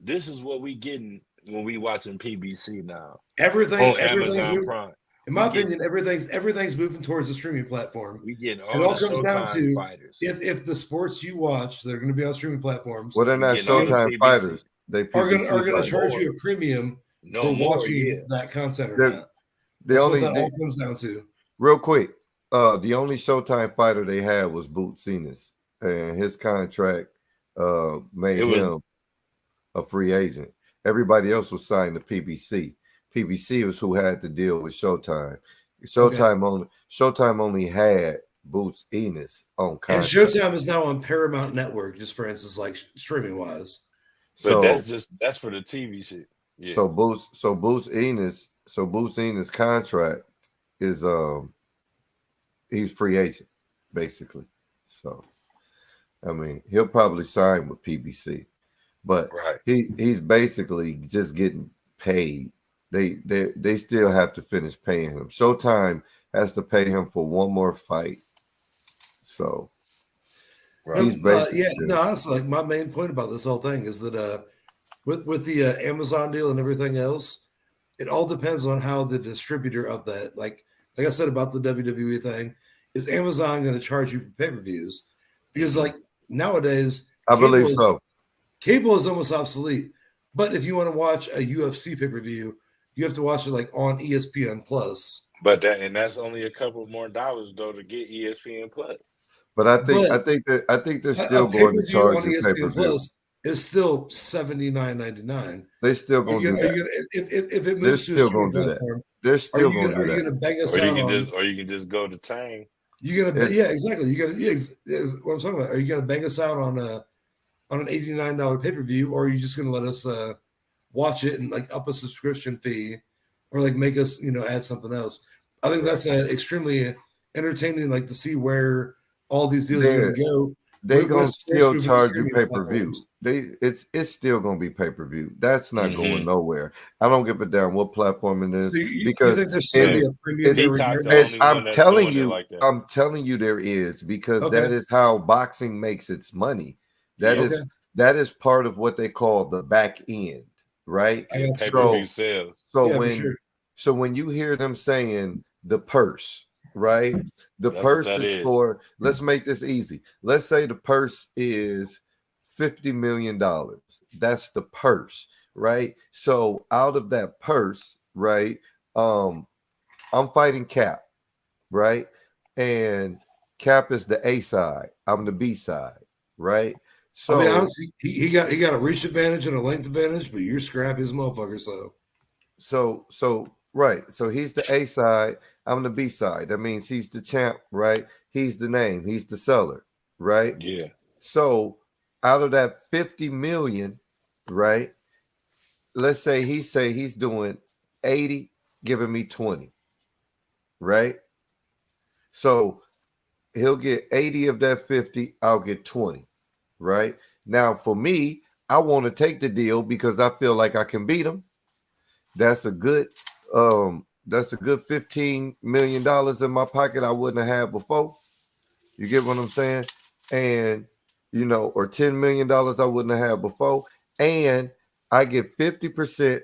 this is what we getting when we watching PBC now. Everything, On everything's Amazon moving, Prime. in my opinion, everything's moving towards a streaming platform. We getting It all all the comes down Showtime to fighters. if the sports you watch that are going to be on streaming platforms Well, they're not getting all the Showtime PBC. fighters. They are PBC going to fighters. charge you a premium for watching that content or They're- not. The That's only what that all comes down to. real quick, the only Showtime fighter they had was Boots Ennis, and his contract made him a free agent. Everybody else was signed to PBC. PBC was who had to deal with Showtime. Showtime only had Boots Ennis on And contract. Showtime is now on Paramount Network, just for instance, like streaming wise. But that's for the TV shit. Yeah. So Boots Ennis contract is he's free agent basically. So I mean he'll probably sign with PBC, but he's basically just getting paid. They still have to finish paying him. Showtime has to pay him for one more fight. So he's basically that's like my main point about this whole thing is that with the Amazon deal and everything else, it all depends on how the distributor of that, like I said about the WWE thing, is Amazon going to charge you for pay-per-views? Because like nowadays, I believe so. Cable is almost obsolete. But if you want to watch a UFC pay-per-view, you have to watch it like on ESPN Plus. But that's only a couple more dollars though to get ESPN Plus. But I think they're still going to charge you pay-per-view. It's still $79.99. They still gonna do that. If it moves to a streaming platform, they're still gonna do that. Are you gonna beg us or you out can or you can just go to Tang. You're gonna exactly. You gotta what I'm talking about. Are you gonna bang us out on an $89 pay-per-view, or are you just gonna let us watch it and like up a subscription fee, or like make us add something else? I think that's extremely entertaining, like to see where all these deals are gonna go. They gonna still charge you pay-per-view. It's still gonna be pay-per-view. That's not going nowhere. I don't give a damn what platform it is, because you think there's still be a premium. I'm telling you there is, because that is how boxing makes its money. That is part of what they call the back end, right? Pay-per-view sales. So when you hear them saying the purse, right? The purse is for, let's make this easy. Let's say the purse is $50 million. That's the purse, right? So out of that purse, right? I'm fighting Cap, right? And Cap is the A side. I'm the B side, right? So I mean, honestly, he got a reach advantage and a length advantage, but you're scrappy as a motherfucker. So right. So he's the A side. I'm the B side. That means he's the champ, right? He's the name. He's the seller, right? Yeah. So out of that 50 million, right? Let's say he's doing 80, giving me 20, right? So he'll get 80 of that 50. I'll get 20, right? Now for me, I want to take the deal because I feel like I can beat him. That's a good That's a good $15 million in my pocket I wouldn't have had before. You get what I'm saying? And, you know, or $10 million I wouldn't have had before. And I get 50%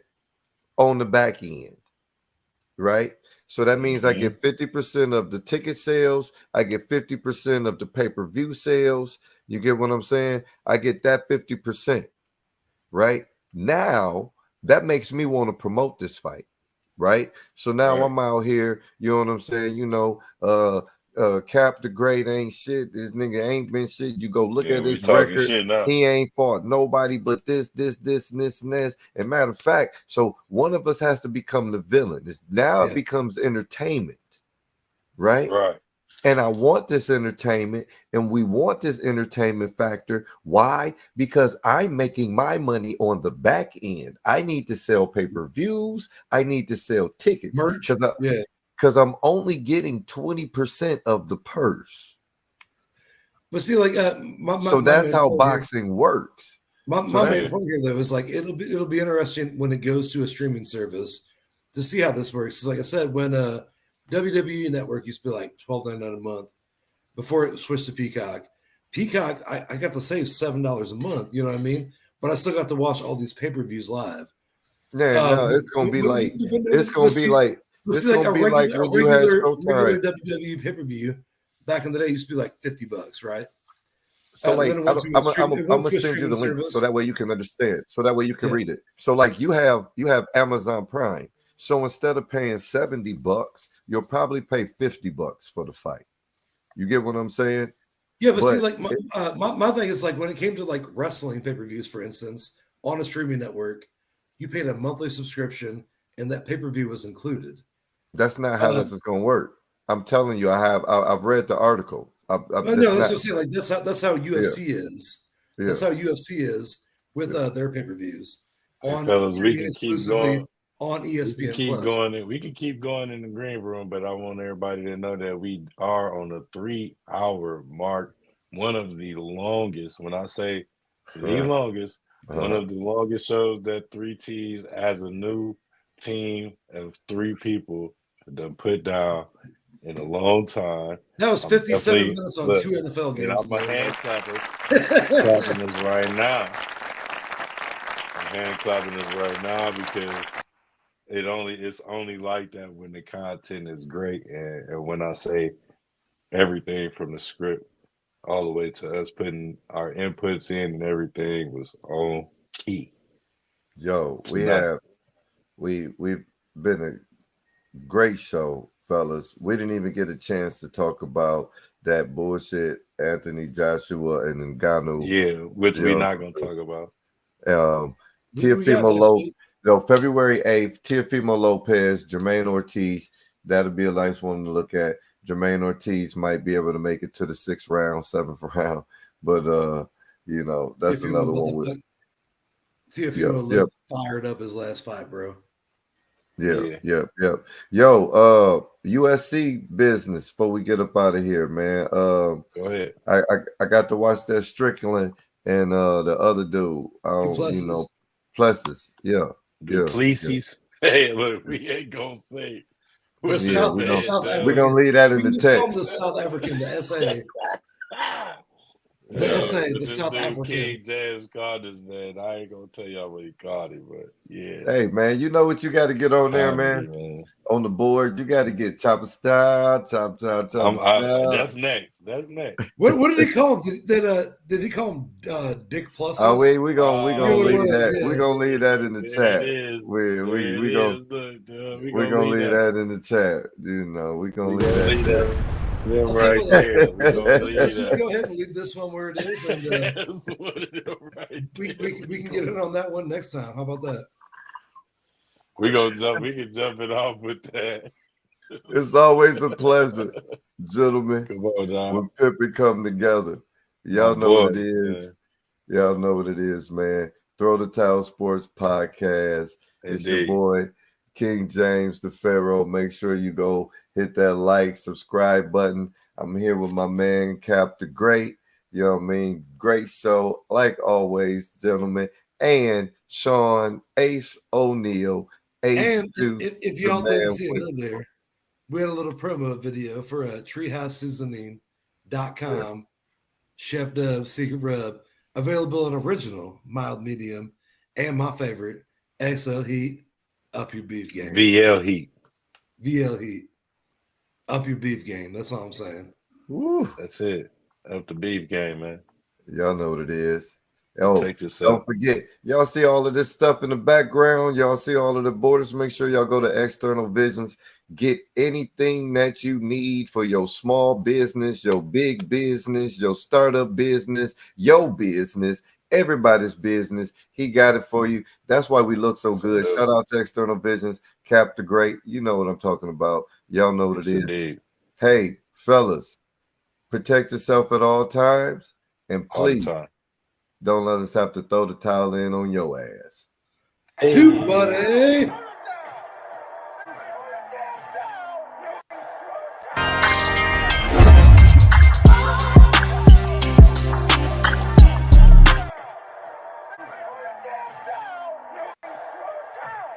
on the back end, right? So that means I get 50% of the ticket sales. I get 50% of the pay-per-view sales. You get what I'm saying? I get that 50%, right? Now, that makes me want to promote this fight, right? So now I'm out here, you know what I'm saying? You know, Cap the Great ain't shit. This nigga ain't been shit. You go look at his record. Shit now. He ain't fought nobody but this, and this, and this. And matter of fact, so one of us has to become the villain. It becomes entertainment, right? Right. And I want this entertainment, and we want this entertainment factor. Why? Because I'm making my money on the back end. I need to sell pay-per-views. I need to sell tickets. Merch. Because I'm only getting 20% of the purse. But see, like, so that's how boxing works. My main point here, though, is like it'll be interesting when it goes to a streaming service to see how this works. Because, like I said, when WWE Network used to be like $12.99 a month before it switched to Peacock. Peacock, I got to save $7 a month. You know what I mean? But I still got to watch all these pay-per-views live. No, it's gonna be like it's gonna be like. It's gonna be like when you had regular WWE pay-per-view back in the day used to be like $50, right? So like I'm gonna send you the link so that way you can understand, so that way you can read it. So like you have Amazon Prime. So instead of paying $70, you'll probably pay $50 for the fight. You get what I'm saying? Yeah, but see, like my thing is like when it came to like wrestling pay-per-views, for instance, on a streaming network, you paid a monthly subscription and that pay-per-view was included. That's not how this is going to work. I'm telling you, I've read the article. No, that's what I'm saying. Like that's how UFC is. Yeah. That's how UFC is with their pay-per-views. On fellas, we can keep going on ESPN. We can keep going in the green room, but I want everybody to know that we are on the 3-hour mark. One of the longest. When I say the longest, one of the longest shows that 3Ts as a new team of 3 people done put down in a long time. That was 57 minutes on 2 NFL games. I'm a hand clapper. Clapping this right now. I'm hand clapping this right now because it's only like that when the content is great, and when I say everything from the script all the way to us putting our inputs in and everything was on key. Yo, we've been a great show, fellas. We didn't even get a chance to talk about that bullshit Anthony Joshua and Ngannou. Yeah, which we're not going to talk about. February 8th, Teofimo Lopez, Jermaine Ortiz. That'll be a nice one to look at. Jermaine Ortiz might be able to make it to the 6th round, 7th round, but you know, that's another one with Teofimo looked fired up his last fight, bro. Yep. Yo, USC business before we get up out of here, man. Go ahead. I got to watch that Strickland and the other dude. You know, Plessis. Yeah. Plessis. Yeah. Hey, look, we ain't gonna say. We're gonna leave that in the text. The South African, the SA. The South African. King James called this, man. I ain't gonna tell y'all what he called him, but yeah. Hey, man, you know what you got to get on there, man. On the board, you got to get chopper style, chop style. That's next. That's next. What did he call him? Did he call him Dick Plus? Oh, we gonna leave that. Yeah. We gonna leave that in the chat. We gonna leave that in the chat. You know, we gonna leave that. Yeah, right there. Let's just go ahead and leave this one where it is, and we can get it on that one next time. How about that? We can jump it off with that. It's always a pleasure, gentlemen. Come on, Don. When Pippin come together, y'all know what it is. Yeah. Y'all know what it is, man. Throw the Towel Sports Podcast. It's your boy King James the Pharaoh. Make sure you go hit that like, subscribe button. I'm here with my man Cap the Great. You know what I mean? Great show, like always, gentlemen. And Sean Ace O'Neal, And H2. if y'all the didn't man see it with- earlier, we had a little promo video for TreehouseSeasoning.com Chef Dub Secret Rub, available in original, mild, medium, and my favorite, XL Heat, up your beef game. VL Heat. VL Heat, up your beef game. That's all I'm saying. Woo. That's it. Up the beef game, man. Y'all know what it is. Oh, Take yourself. don't forget, y'all see all of this stuff in the background. Y'all see all of the borders. Make sure y'all go to External Visions. Get anything that you need for your small business, your big business, your startup business, your business, everybody's business. He got it for you. That's why we look so good. Shout out to External Visions, Cap the Great. You know what I'm talking about. Y'all know what Yes, it is. indeed. Hey, fellas, protect yourself at all times. And All the please time. don't let us have to throw the towel in on your ass. Too, buddy.